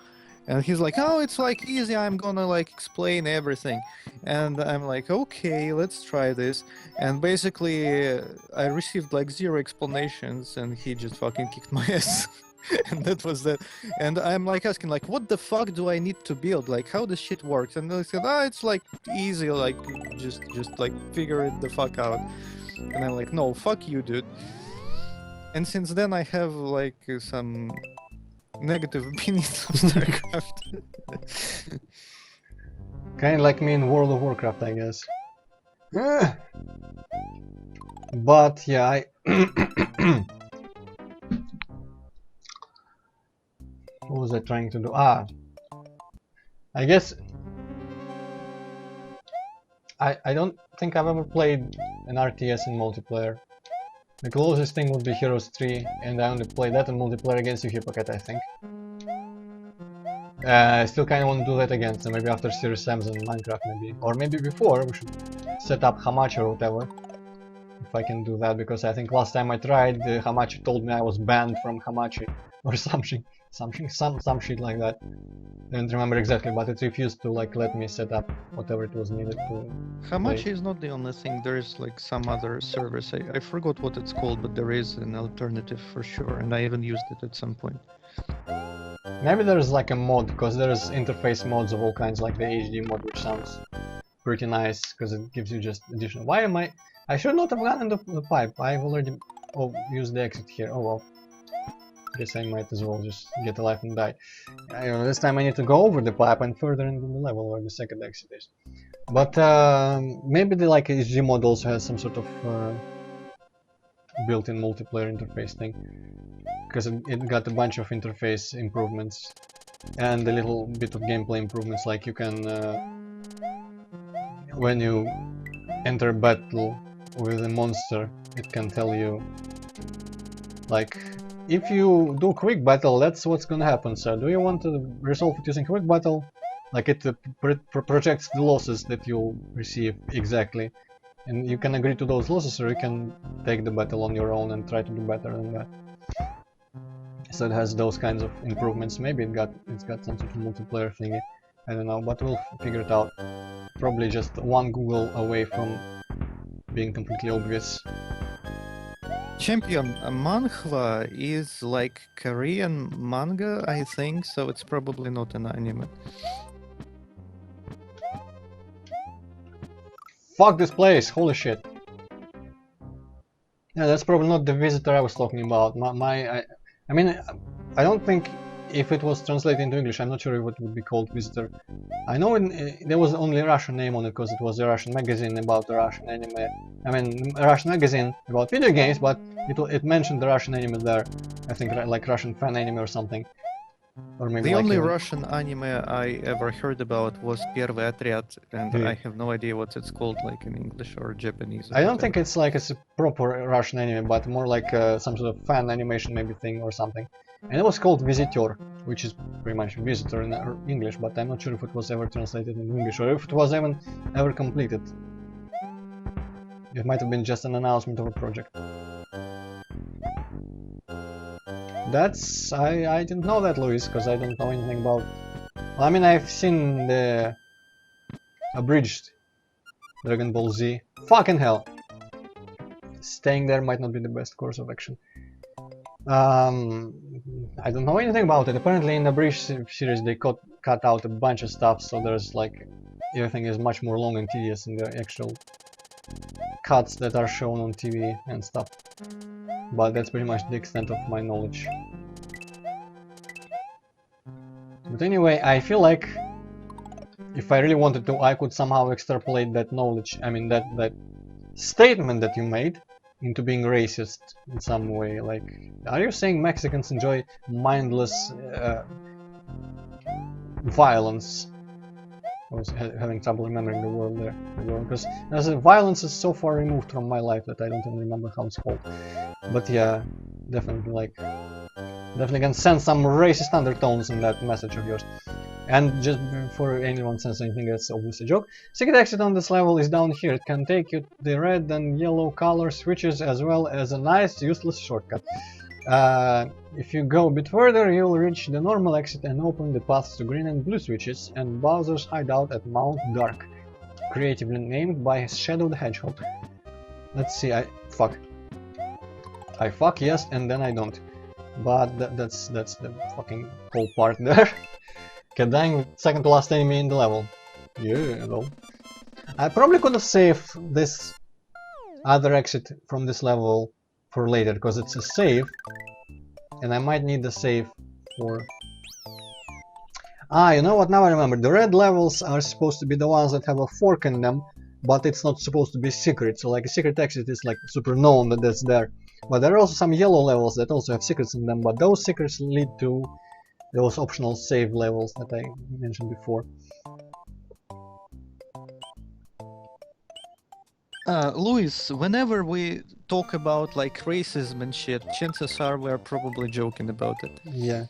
And he's like, oh, it's like easy, I'm gonna like explain everything. And I'm like, okay, let's try this. And basically I received like 0 explanations, and he just fucking kicked my ass. And that was that. And I'm like asking, like, what the fuck do I need to build? Like, how this shit works? And they said, it's like easy, like just like figure it the fuck out. And I'm like, no, fuck you, dude. And since then I have like some negative opinions of StarCraft. Kind of like me in World of Warcraft, I guess. But yeah, what was I trying to do? I guess I don't think I've ever played an RTS in multiplayer. The closest thing would be Heroes 3, and I only played that in multiplayer against you, Hippocat, I think. I still kind of want to do that again, so maybe after Series Sam's in Minecraft, maybe. Or maybe before, we should set up Hamachi or whatever. if I can do that, because I think last time I tried, Hamachi told me I was banned from Hamachi or some shit like that. I don't remember exactly, but it refused to like let me set up whatever it was needed to. Hamachi is not the only thing. There is like some other service. I forgot what it's called, but there is an alternative for sure, and I even used it at some point. Maybe there's like a mod, because there's interface mods of all kinds, like the HD mod, which sounds pretty nice, because it gives you just additional. Why am I should not have gone into the pipe. I've already used the exit here. Oh well. Guess I might as well just get alive and die. This time I need to go over the pipe and further into the level where the second exit is. But maybe the like HG mod also has some sort of built-in multiplayer interface thing, because it got a bunch of interface improvements and a little bit of gameplay improvements, like you can when you enter battle with a monster, it can tell you like, if you do quick battle, that's what's gonna happen. So do you want to resolve it using quick battle? Like it projects the losses that you'll receive exactly, and you can agree to those losses, or you can take the battle on your own and try to do better than that. So it has those kinds of improvements. Maybe it's got some sort of multiplayer thingy. I don't know, but we'll figure it out. Probably just one Google away from being completely obvious. Champion, manhwa is like Korean manga, I think, so it's probably not an anime. Fuck this place, holy shit. Yeah, that's probably not the visitor I was talking about. I mean, I don't think if it was translated into English, I'm not sure if it would be called visitor. I know there was only a Russian name on it because it was a Russian magazine about the Russian anime. I mean, a Russian magazine about video games, but it mentioned the Russian anime there. I think like Russian fan anime or something. Or maybe the like only Russian anime I ever heard about was Первый отряд, and Yeah. I have no idea what it's called like in English or Japanese. Or I don't whatever. think it's like a proper Russian anime, but more like some sort of fan animation maybe thing or something. And it was called Visitor, which is pretty much visitor in English, but I'm not sure if it was ever translated in English or if it was even ever completed. It might have been just an announcement of a project. I didn't know that, Luis, because I don't know anything about. Well, I mean, I've seen the abridged Dragon Ball Z. Fucking hell! Staying there might not be the best course of action. I don't know anything about it. Apparently, in the abridged series, they cut out a bunch of stuff, so there's like everything is much more long and tedious in the actual cuts that are shown on TV and stuff. But that's pretty much the extent of my knowledge. But anyway, I feel like if I really wanted to, I could somehow extrapolate that knowledge, I mean that statement that you made, into being racist in some way. Like, are you saying Mexicans enjoy mindless violence? I was having trouble remembering the word there, because violence is so far removed from my life that I don't even remember how it's called. But yeah, definitely definitely can sense some racist undertones in that message of yours. And just before anyone says anything, that's obviously a joke. Secret exit on this level is down here. It can take you to the red and yellow color switches as well as a nice useless shortcut. If you go a bit further, you'll reach the normal exit and open the paths to green and blue switches and Bowser's hideout at Mount Dark, creatively named by Shadow the Hedgehog. Let's see, I fuck yes, and then I don't. But that's the fucking whole part there. Okay, dying with second to last enemy in the level. Yeah, though. I probably could have saved this other exit from this level for later, because it's a save, and I might need the save for... Ah, you know what, now I remember. The red levels are supposed to be the ones that have a fork in them, but it's not supposed to be secret, so like a secret exit is like super known that that's there. But there are also some yellow levels that also have secrets in them, but those secrets lead to those optional save levels that I mentioned before. Luis, whenever we talk about like racism and shit, chances are we're probably joking about it. Yeah.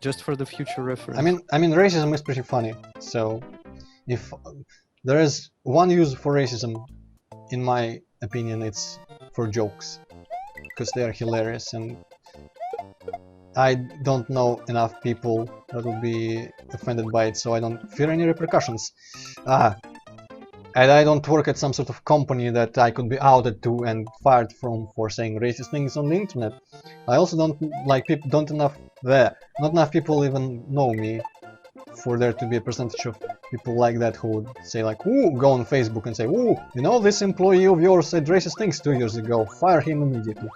Just for the future reference. I mean, racism is pretty funny. So, if there is one use for racism, in my opinion, it's for jokes, because they are hilarious, and I don't know enough people that will be offended by it, so I don't fear any repercussions. And I don't work at some sort of company that I could be outed to and fired from for saying racist things on the internet. I also don't like people. Not enough people even know me for there to be a percentage of people like that who would say like, "Ooh," go on Facebook and say, "Ooh, you know, this employee of yours said racist things 2 years ago. Fire him immediately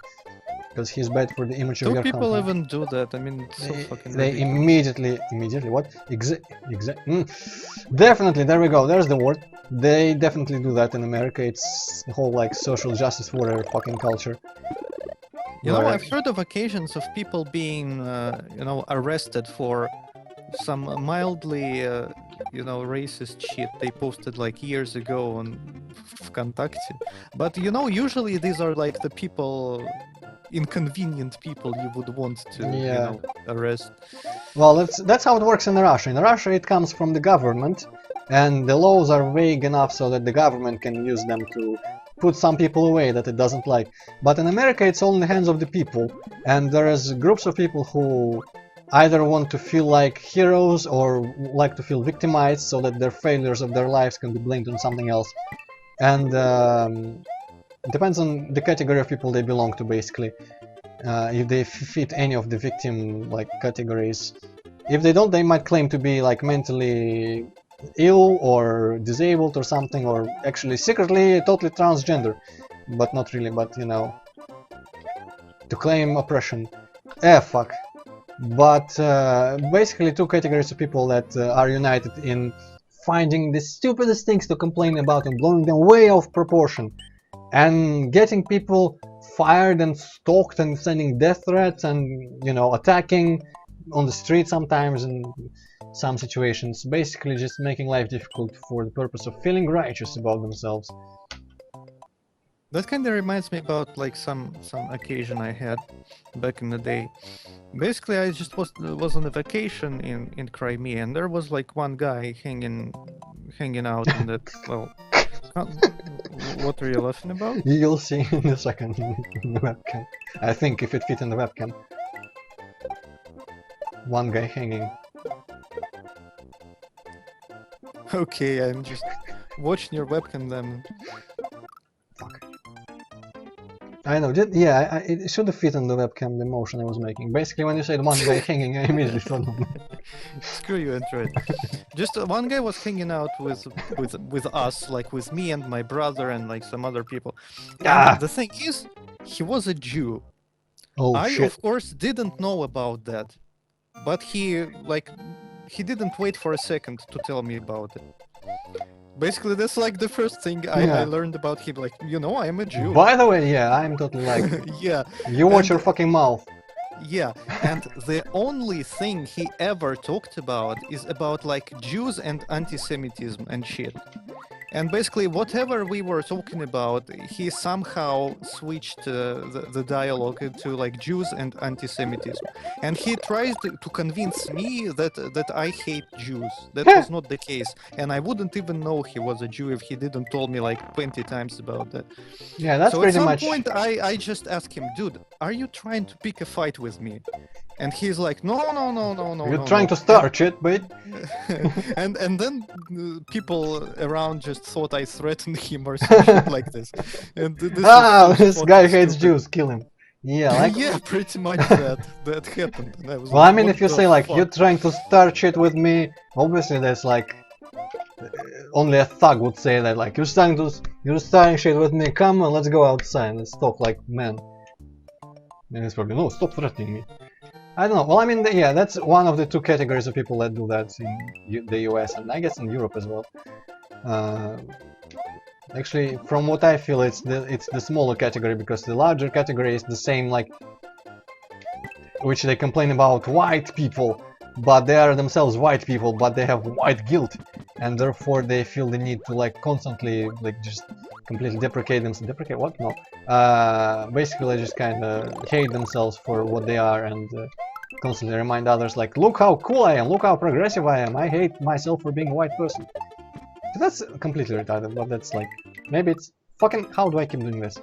because he's bad for the image of Do your people company." even do that? I mean, it's so fucking They ridiculous. immediately what? Definitely, there we go. There's the word. They definitely do that in America. It's the whole like social justice warrior fucking culture. You know, where- I've heard of occasions of people being, arrested for some mildly, racist shit they posted like years ago on Vkontakte. But usually these are like the people, inconvenient people you would want to, Yeah. arrest. Well, that's how it works in Russia. In Russia, it comes from the government, and the laws are vague enough so that the government can use them to put some people away that it doesn't like. But in America, it's all in the hands of the people, and there is groups of people who either want to feel like heroes or like to feel victimized so that their failures of their lives can be blamed on something else. And it depends on the category of people they belong to, basically. If they fit any of the victim like categories. If they don't, they might claim to be like mentally ill or disabled or something, or actually secretly totally transgender, but not really, but to claim oppression. Fuck. But basically two categories of people that are united in finding the stupidest things to complain about and blowing them way off proportion, and getting people fired and stalked and sending death threats and attacking on the street sometimes in some situations, basically just making life difficult for the purpose of feeling righteous about themselves. That kind of reminds me about like some occasion I had back in the day. Basically, I just was on a vacation in Crimea, and there was like one guy hanging out in that. Well, what are you laughing about? You'll see in a second in the webcam. I think if it fits in the webcam. One guy hanging. Okay, I'm just watching your webcam then. I know, it should have fit on the webcam, the motion I was making. Basically, when you said one guy hanging, I immediately thought of Screw you, Antroid. Just one guy was hanging out with us, like with me and my brother and like some other people. And the thing is, he was a Jew. Oh, I, shit. of course, didn't know about that, but he didn't wait for a second to tell me about it. Basically, that's like the first thing I learned about him. Like, I'm a Jew. By the way, I'm totally like, Yeah. you watch your fucking mouth. Yeah, and the only thing he ever talked about is about like Jews and anti-Semitism and shit. And basically, whatever we were talking about, he somehow switched the dialogue to like Jews and anti-Semitism. And he tries to convince me that I hate Jews. That was not the case. And I wouldn't even know he was a Jew if he didn't told me like 20 times about that. Yeah, that's so pretty at some much. point, I just asked him, dude, are you trying to pick a fight with me? And he's like, no. You're trying to start shit, but. and then people around just thought I threatened him or something like this. And this guy hates Jews, kill him. Yeah, like. Yeah, pretty much that happened. And I was Well, like, I mean, what if you the say like fuck? you're trying to start shit with me, obviously that's like only a thug would say that. Like you're starting shit with me. Come on, let's go outside. Let's talk like men. And it's probably no, stop threatening me. I don't know. Well, I mean, that's one of the two categories of people that do that in the US and I guess in Europe as well. Actually, from what I feel, it's the smaller category, because the larger category is the same, like, which they complain about white people, but they are themselves white people, but they have white guilt, and therefore they feel the need to like constantly like just completely deprecate themselves. Deprecate what? No. Basically, just kind of hate themselves for what they are and constantly remind others like, look how cool I am, look how progressive I am. I hate myself for being a white person. That's completely retarded, but that's like, maybe it's fucking, how do I keep doing this?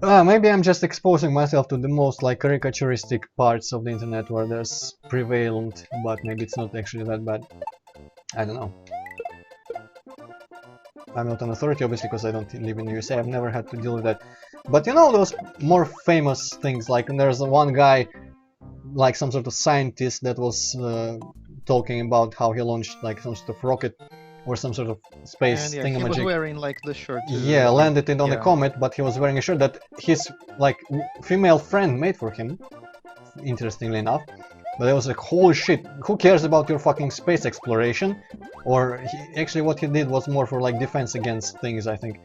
Maybe I'm just exposing myself to the most like caricaturistic parts of the internet where there's prevalent, but maybe it's not actually that bad. I don't know. I'm not an authority, obviously, because I don't live in the USA. I've never had to deal with that. But you know those more famous things, like there's one guy, like some sort of scientist, that was talking about how he launched like some sort of rocket or some sort of space And yeah, he was thingamajig. wearing like the shirt. Yeah, landed it on a yeah. comet, but he was wearing a shirt that his like female friend made for him, interestingly enough. But I was like, holy shit, who cares about your fucking space exploration? Or actually what he did was more for like defense against things, I think.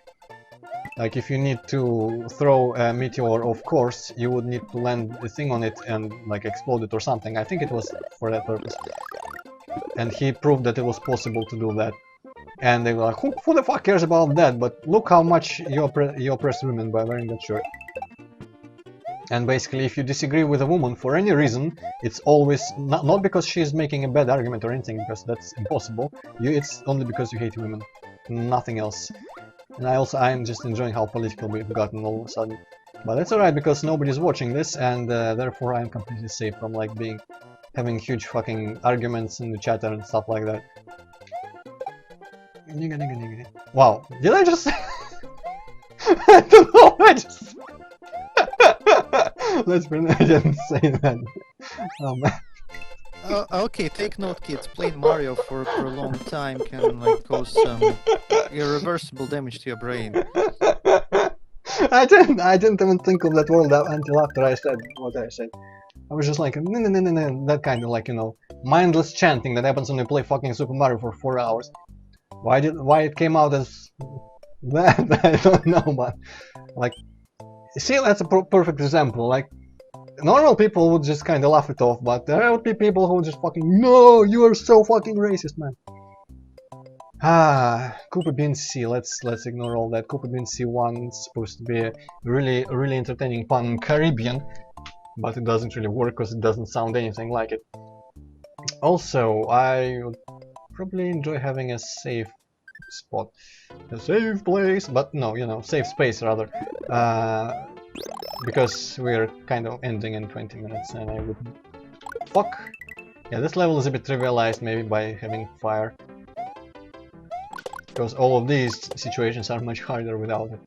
Like if you need to throw a meteor off course, you would need to land a thing on it and like explode it or something. I think it was for that purpose. And he proved that it was possible to do that. And they were like, who the fuck cares about that? But look how much you oppress women by wearing that shirt. And basically, if you disagree with a woman for any reason, it's always not because she's making a bad argument or anything, because that's impossible. It's only because you hate women, nothing else. And I'm just enjoying how political we've gotten all of a sudden. But that's alright, because nobody's watching this, and therefore I'm completely safe from like having huge fucking arguments in the chat and stuff like that. Wow, did I just? I don't know. I just. Let's pretend I didn't say that. Oh man. Okay, take note, kids. Playing Mario for a prolonged time can like cause some irreversible damage to your brain. I didn't even think of that word until after I said what I said. I was just like, no, that kind of like, you know, mindless chanting that happens when you play fucking Super Mario for 4 hours. Why it came out as that, I don't know, but like, see, that's a perfect example. Like, normal people would just kind of laugh it off, but there would be people who would just fucking, no, you are so fucking racist, man. Cooper Bean C. Let's ignore all that. Cooper Bean C1 is supposed to be a really entertaining pun Caribbean, but it doesn't really work because it doesn't sound anything like it. Also, I would probably enjoy having a safe spot, a safe place, but no, you know, safe space rather, because we're kind of ending in 20 minutes, and I would. Fuck. Yeah, this level is a bit trivialized maybe by having fire, because all of these situations are much harder without it.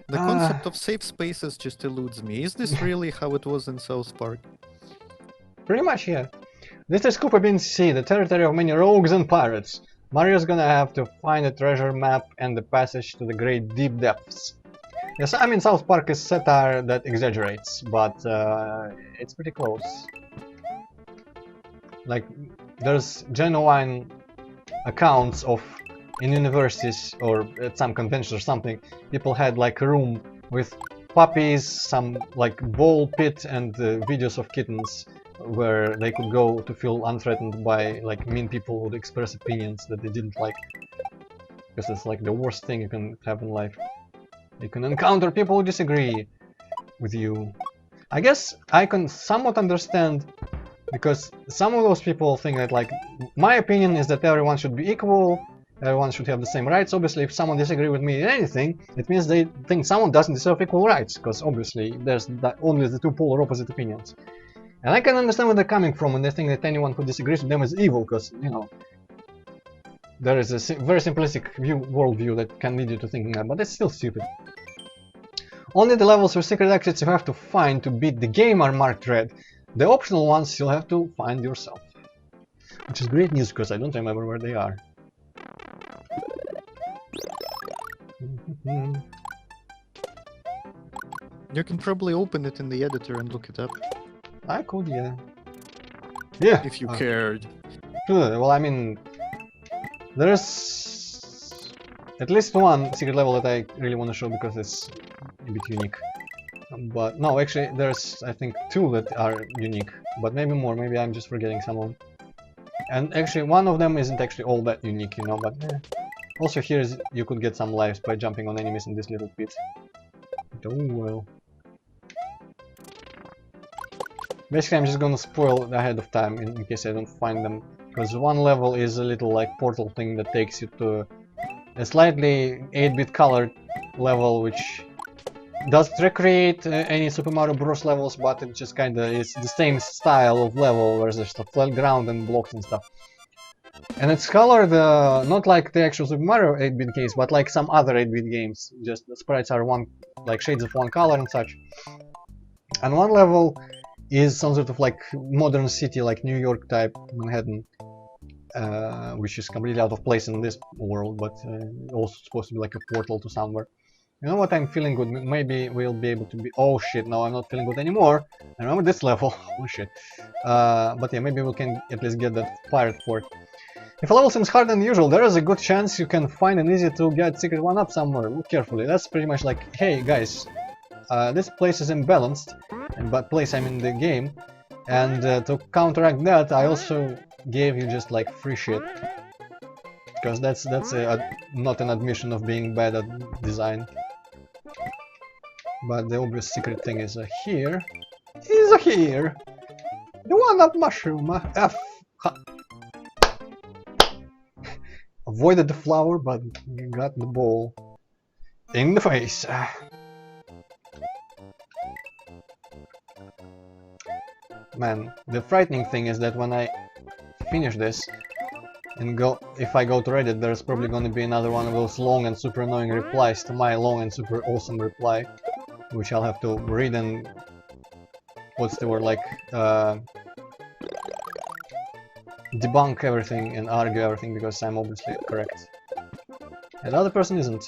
The concept of safe spaces just eludes me. Is this really how it was in South Park? Pretty much, yeah. This is Cooper Bean C, the territory of many rogues and pirates. Mario's gonna have to find a treasure map and the passage to the great deep depths. Yes, I mean, South Park is satire that exaggerates, but it's pretty close. Like, there's genuine accounts of, in universities or at some convention or something, people had like a room with puppies, some like ball pit, and videos of kittens where they could go to feel unthreatened by like mean people who would express opinions that they didn't like, because it's like the worst thing you can have in life. You can encounter people who disagree with you. I guess I can somewhat understand, because some of those people think that like, my opinion is that everyone should be equal, everyone should have the same rights. Obviously, if someone disagrees with me in anything, it means they think someone doesn't deserve equal rights, because obviously there's only the two polar opposite opinions. And I can understand where they're coming from when they think that anyone who disagrees with them is evil, because, you know, there is a very simplistic worldview that can lead you to thinking that, but it's still stupid. Only the levels with secret exits you have to find to beat the game are marked red. The optional ones you'll have to find yourself. Which is great news, because I don't remember where they are. You can probably open it in the editor and look it up. I could, yeah. Yeah! If you cared. Sure, well, I mean, there's at least one secret level that I really want to show because it's a bit unique. But no, actually, there's I think 2 that are unique, but maybe more. Maybe I'm just forgetting some of them. And actually, one of them isn't actually all that unique, you know. But also here you could get some lives by jumping on enemies in this little pit. Oh well. Basically, I'm just gonna spoil ahead of time in case I don't find them, because one level is a little like portal thing that takes you to a slightly 8-bit colored level, which does recreate any Super Mario Bros. Levels, but it just kinda is the same style of level where there's a flat ground and blocks and stuff. And it's colored not like the actual Super Mario 8-bit games, but like some other 8-bit games. Just the sprites are like shades of one color and such. And one level is some sort of like modern city, like New York type Manhattan, which is completely out of place in this world, but also supposed to be like a portal to somewhere. You know what, I'm feeling good. Maybe we'll be able to be... Oh shit, no, I'm not feeling good anymore. I remember this level. Oh shit. But yeah, maybe we can at least get that pirate fort. If a level seems harder than usual, there is a good chance you can find an easy to get secret one up somewhere. Look carefully. That's pretty much like, hey guys, this place is imbalanced, but place I'm in the game, and to counteract that, I also gave you just like free shit. Because that's not an admission of being bad at design. But the obvious secret thing is here. Is here. The one-up mushroom. Avoided the flower, but got the ball in the face. Man, the frightening thing is that when I finish this and if I go to Reddit, there's probably going to be another one of those long and super annoying replies to my long and super awesome reply, which I'll have to read and what's the word, like debunk everything and argue everything because I'm obviously correct and the other person isn't.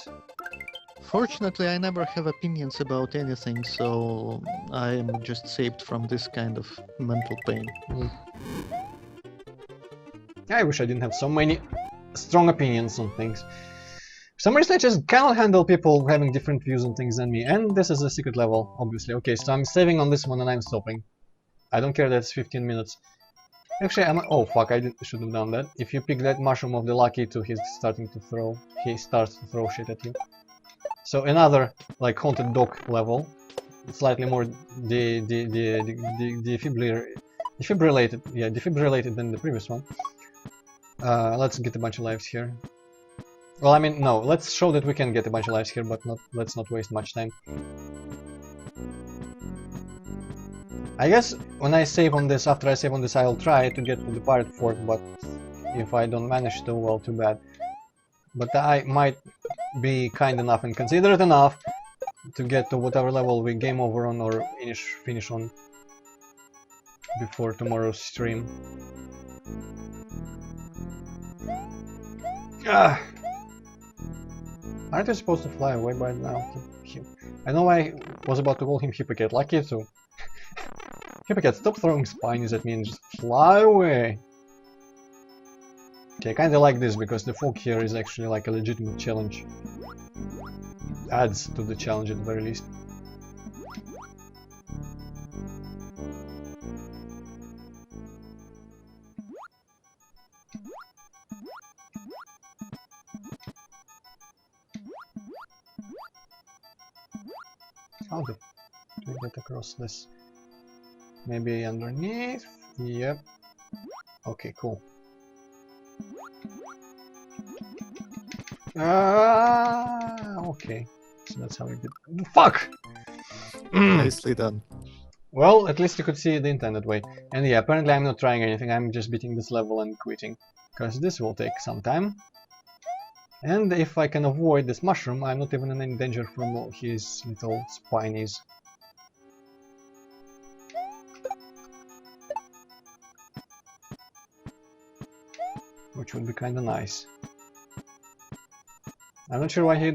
Fortunately, I never have opinions about anything, so I am just saved from this kind of mental pain. I wish I didn't have so many strong opinions on things. For some reason I just cannot handle people having different views on things than me, and this is a secret level, obviously. Okay, so I'm saving on this one and I'm stopping. I don't care that it's 15 minutes. Actually, oh fuck, I should have done that. If you pick that mushroom of the lucky 2, he starts to throw shit at you. So another, like, haunted dog level. Slightly more defibrillated than the previous one. Let's get a bunch of lives here. Well, I mean, no, let's show that we can get a bunch of lives here, but let's not waste much time. I guess when I save on this, after I save on this, I'll try to get to the pirate fort, but if I don't manage to, well, too bad. But I might be kind enough and considerate enough to get to whatever level we game over on or finish on before tomorrow's stream. Aren't you supposed to fly away by now? I know I was about to call him Hippocat, lucky too. Hippocat, stop throwing spines at me and just fly away! Okay, I kinda like this because the fog here is actually like a legitimate challenge. Adds to the challenge at the very least. How do we get across this? Maybe underneath? Yep. Okay, cool. Okay. So that's how we did. Fuck! Nicely done. Well, at least you could see the intended way. And yeah, apparently I'm not trying anything, I'm just beating this level and quitting. Because this will take some time. And if I can avoid this mushroom, I'm not even in any danger from his little spinies. Which would be kinda nice. I'm not sure why he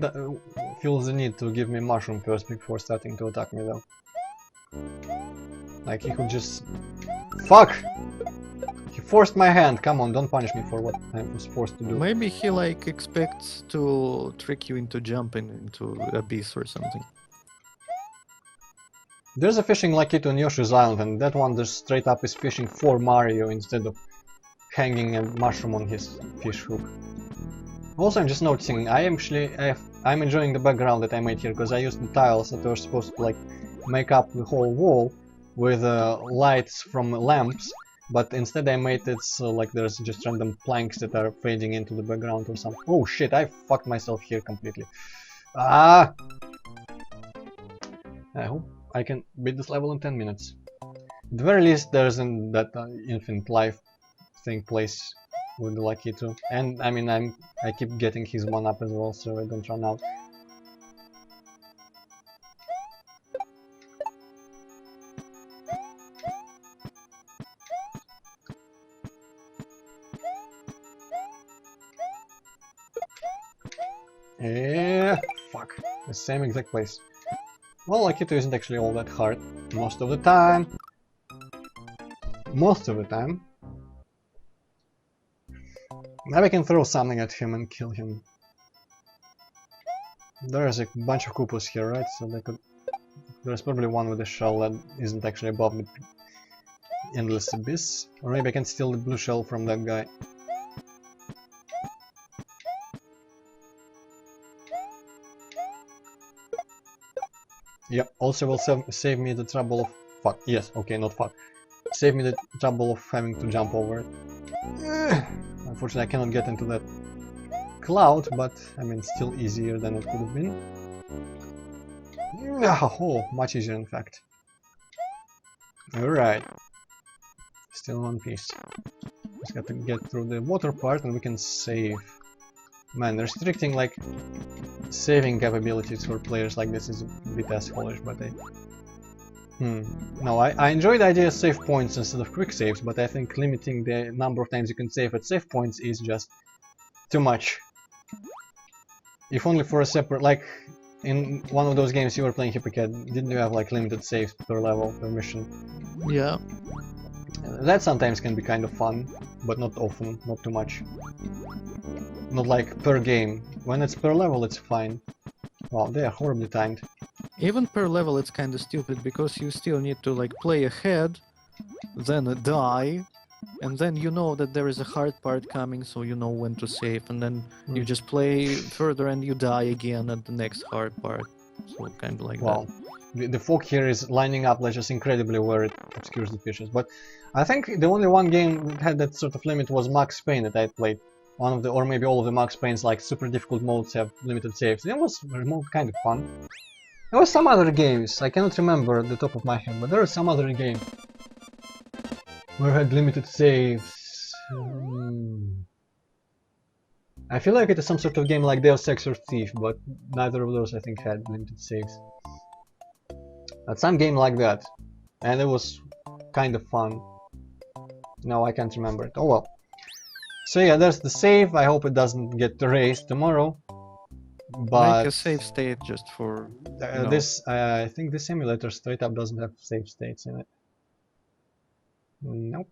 feels the need to give me mushroom first before starting to attack me though. Like he could just... Fuck! He forced my hand! Come on, don't punish me for what I was forced to do. Maybe he like expects to trick you into jumping into abyss or something. There's a fishing lucky on Yoshi's Island and that one just straight up is fishing for Mario instead of hanging a mushroom on his fish hook. Also, I'm just noticing, I'm enjoying the background that I made here because I used the tiles that were supposed to like make up the whole wall with lights from lamps, but instead I made it so like there's just random planks that are fading into the background or something. Oh shit, I fucked myself here completely. Ah! I hope I can beat this level in 10 minutes. At the very least, there isn't that infinite life thing place with the lucky too. And I mean, I keep getting his 1-up as well, so I don't run out. Yeah, fuck. The same exact place. Well, Lucky 2 isn't actually all that hard. Most of the time. Most of the time. Maybe I can throw something at him and kill him. There's a bunch of Koopas here, right? So they could... There's probably one with a shell that isn't actually above the endless abyss. Or maybe I can steal the blue shell from that guy. Yep, also will save me the trouble of... Fuck, yes, okay, not fuck. Save me the trouble of having to jump over it. Unfortunately, I cannot get into that cloud, but I mean, still easier than it could have been. Oh, much easier in fact. Alright. Still in one piece. Just got to get through the water part and we can save. Man, restricting like saving capabilities for players like this is a bit assholeish, but No, I enjoy the idea of save points instead of quick saves, but I think limiting the number of times you can save at save points is just too much. If only for a separate, like in one of those games you were playing Hippocat, didn't you have like limited saves per level, per mission? Yeah. That sometimes can be kind of fun, but not often, not too much. Not like per game. When it's per level, it's fine. Wow, they are horribly timed. Even per level it's kind of stupid because you still need to like play ahead, then die, and then you know that there is a hard part coming, so you know when to save, and then you just play further and you die again at the next hard part. So kind of like wow. The fog here is lining up like just incredibly where it obscures the pictures. But I think the only one game that had that sort of limit was Max Payne that I played. One of the, or maybe all of the Max Payne's like super difficult modes have limited saves. It was kind of fun. There were some other games, I cannot remember at the top of my head, but there was some other game where I had limited saves. I feel like it is some sort of game like Deus Ex or Thief, but neither of those I think had limited saves. But some game like that, and it was kind of fun. No, I can't remember it. Oh well. So yeah, there's the save. I hope it doesn't get erased tomorrow. But make a save state just for this, I think this emulator straight up doesn't have save states in it. Nope.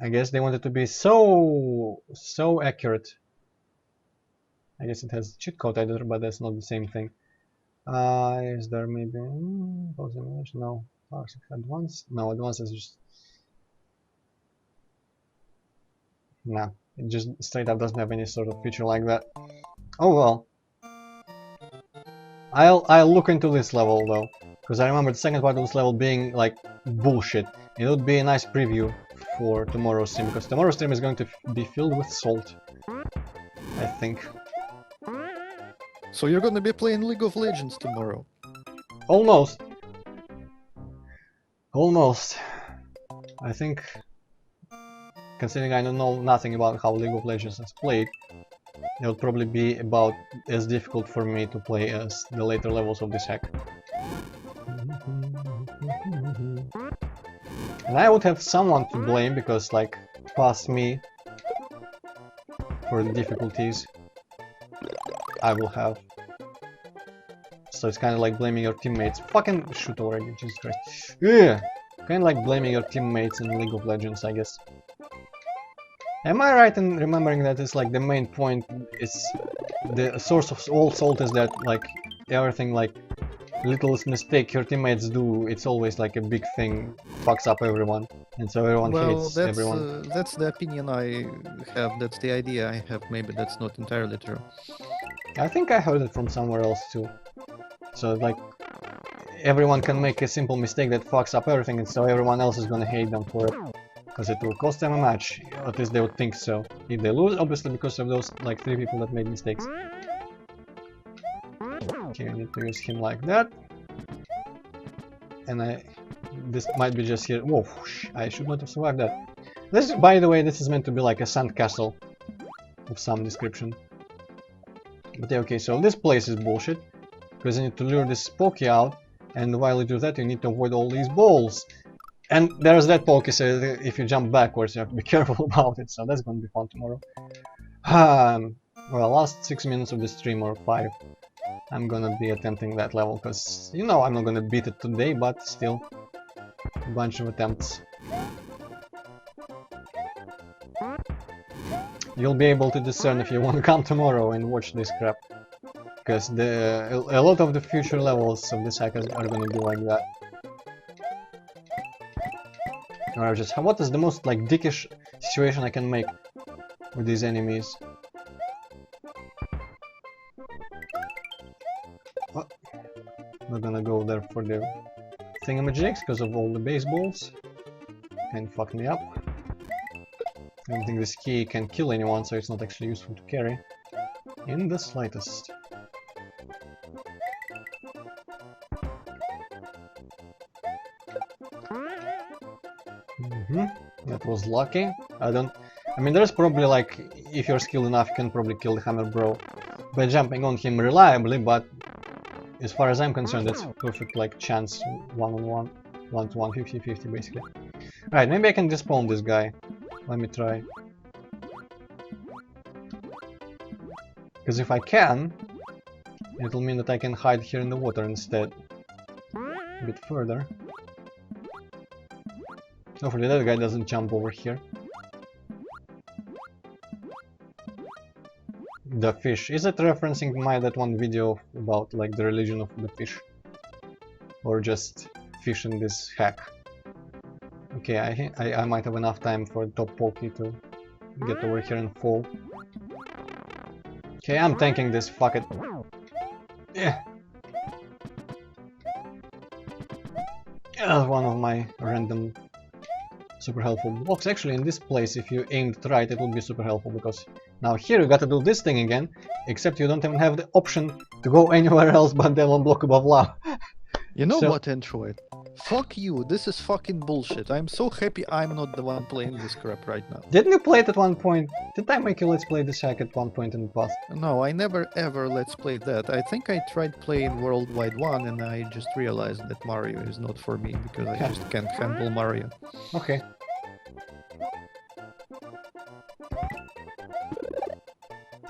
I guess they wanted to be so accurate. I guess it has cheat code editor, but that's not the same thing. Is there maybe pause emulation? No. Advanced? No, advanced is just no. It just straight up doesn't have any sort of feature like that. Oh well. I'll look into this level though, because I remember the second part of this level being like bullshit. It would be a nice preview for tomorrow's stream, because tomorrow's stream is going to be filled with salt, I think. So you're gonna be playing League of Legends tomorrow? Almost. Almost. I think, considering I don't know nothing about how League of Legends is played, it would probably be about as difficult for me to play as the later levels of this hack. And I would have someone to blame, because like past me for the difficulties I will have. So it's kind of like blaming your teammates. Fucking shoot already, Jesus Christ. Yeah, kind of like blaming your teammates in League of Legends, I guess. Am I right in remembering that it's like the main point is the source of all salt is that like everything like littlest mistake your teammates do, it's always like a big thing, fucks up everyone, and so everyone hates everyone. That's the opinion I have, that's the idea I have, maybe that's not entirely true. I think I heard it from somewhere else too. So like everyone can make a simple mistake that fucks up everything, and so everyone else is gonna hate them for it. Because it will cost them a match, at least they would think so. If they lose, obviously because of those like 3 people that made mistakes. Okay, I need to use him like that. And this might be just here. Whoa, I should not have survived that. This, by the way, this is meant to be like a sand castle of some description. But yeah, okay, so this place is bullshit, because you need to lure this Pokey out, and while you do that, you need to avoid all these balls. And there's that Pokey, so if you jump backwards, you have to be careful about it, so that's gonna be fun tomorrow. Well, last 6 minutes of the stream, or 5, I'm gonna be attempting that level, because, you know, I'm not gonna beat it today, but still, a bunch of attempts. You'll be able to discern if you want to come tomorrow and watch this crap, because a lot of the future levels of this hack are gonna be like that. Or just, what is the most like dickish situation I can make with these enemies? Oh, not gonna go there for the thingamajigs because of all the baseballs. Can fuck me up. I don't think this key can kill anyone, so it's not actually useful to carry in the slightest. That was lucky. I mean, there's probably like, if you're skilled enough, you can probably kill the Hammer Bro by jumping on him reliably, but as far as I'm concerned, that's perfect like chance, one-on-one, 1-to-1, 50-50 basically. Right, maybe I can despawn this guy. Let me try. Because if I can, it'll mean that I can hide here in the water instead. A bit further. Hopefully that guy doesn't jump over here. The fish. Is it referencing that one video about like the religion of the fish? Or just fish in this hack? Okay, I might have enough time for top Pokey to get over here and fall. Okay, I'm tanking this, fuck it. Yeah. That's one of my random super helpful blocks. Actually, in this place, if you aimed right, it would be super helpful, because now here you gotta do this thing again, except you don't even have the option to go anywhere else but the one block above lava. You know what, Antroid? Fuck you, this is fucking bullshit. I'm so happy I'm not the one playing this crap right now. Didn't you play it at one point? Did I make you let's play this hack at one point in the past? No, I never ever let's play that. I think I tried playing Worldwide 1 and I just realized that Mario is not for me, because I just can't handle Mario. Okay.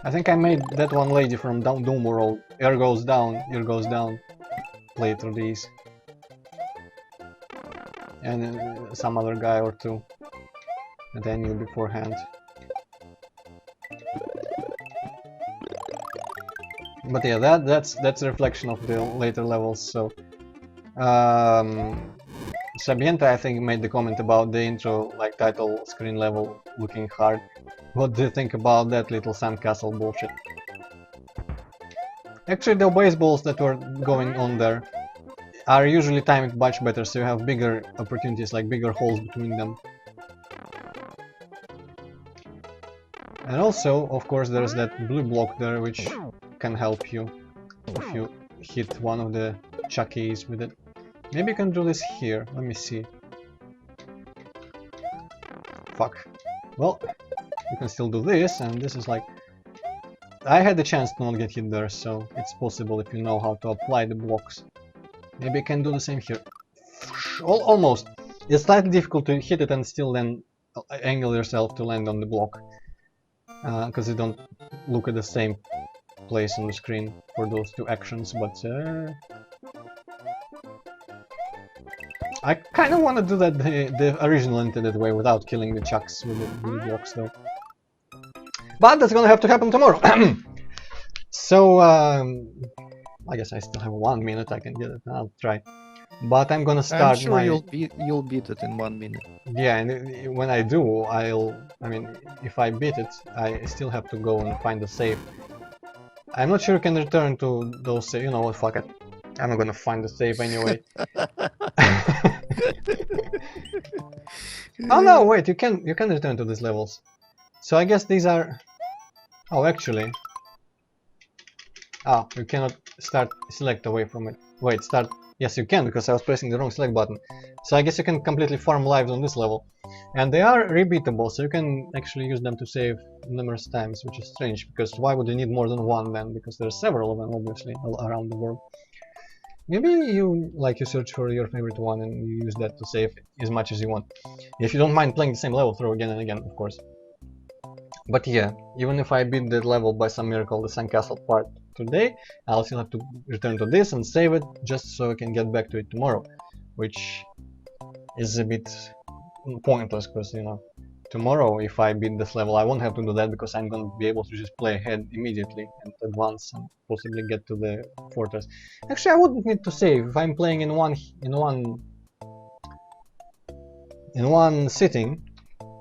I think I made that one lady from Doom World. Air goes down, ear goes down. Play through these. And some other guy or two that I knew beforehand. But yeah, that's a reflection of the later levels. So Sabienta, I think, made the comment about the intro, like title screen level looking hard. What do you think about that little sandcastle bullshit? Actually, the baseballs that were going on there are usually timed much better, so you have bigger opportunities, like bigger holes between them. And also, of course, there's that blue block there, which can help you if you hit one of the Chuckies with it. Maybe you can do this here. Let me see. Fuck. Well, you can still do this, and this is like... I had the chance to not get hit there, so it's possible if you know how to apply the blocks. Maybe I can do the same here. Almost. It's slightly difficult to hit it and still then angle yourself to land on the block. Because you don't look at the same place on the screen for those two actions, but... I kind of want to do that the original intended way without killing the Chucks with the blue blocks though. But that's gonna have to happen tomorrow! So, I guess I still have 1 minute, I can get it, I'll try. But I'm gonna start I'm sure you'll beat it in 1 minute. Yeah, and when I do, I mean, if I beat it, I still have to go and find the save. I'm not sure you can return to those saves, you know what, fuck it. I'm not gonna find the save anyway. Oh no, wait, you can return to these levels. So I guess these are... Oh, actually... Ah, you cannot start select away from it. Wait, start. Yes, you can, because I was pressing the wrong select button. So I guess you can completely farm lives on this level. And they are rebeatable, so you can actually use them to save numerous times, which is strange, because why would you need more than one then? Because there are several of them, obviously, around the world. Maybe you search for your favorite one and you use that to save as much as you want. If you don't mind playing the same level through again and again, of course. But yeah, even if I beat that level by some miracle, the sandcastle part today, I'll still have to return to this and save it just so I can get back to it tomorrow, which is a bit pointless because, you know, tomorrow if I beat this level I won't have to do that because I'm gonna be able to just play ahead immediately and advance and possibly get to the fortress. Actually, I wouldn't need to save if I'm playing in one sitting.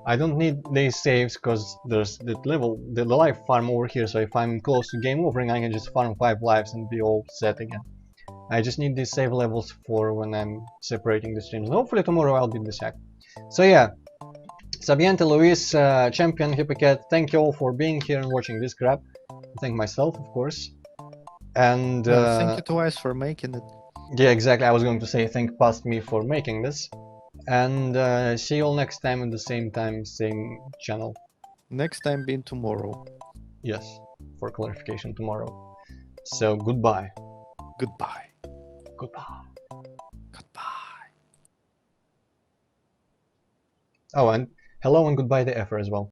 I don't need these saves because there's that level, the life farm over here, so if I'm close to game over, I can just farm 5 lives and be all set again. I just need these save levels for when I'm separating the streams. And hopefully tomorrow I'll beat this hack. So yeah, Sabiente, Luis, Champion, Hippycat, thank you all for being here and watching this crap. Thank myself, of course. And Thank you twice for making it. yeah, exactly, I was going to say thank past me for making this. And see you all next time at the same time, same channel. Next time being tomorrow. Yes, for clarification, tomorrow. So goodbye. Goodbye. Goodbye. Goodbye. Oh, and hello and goodbye to Effer as well.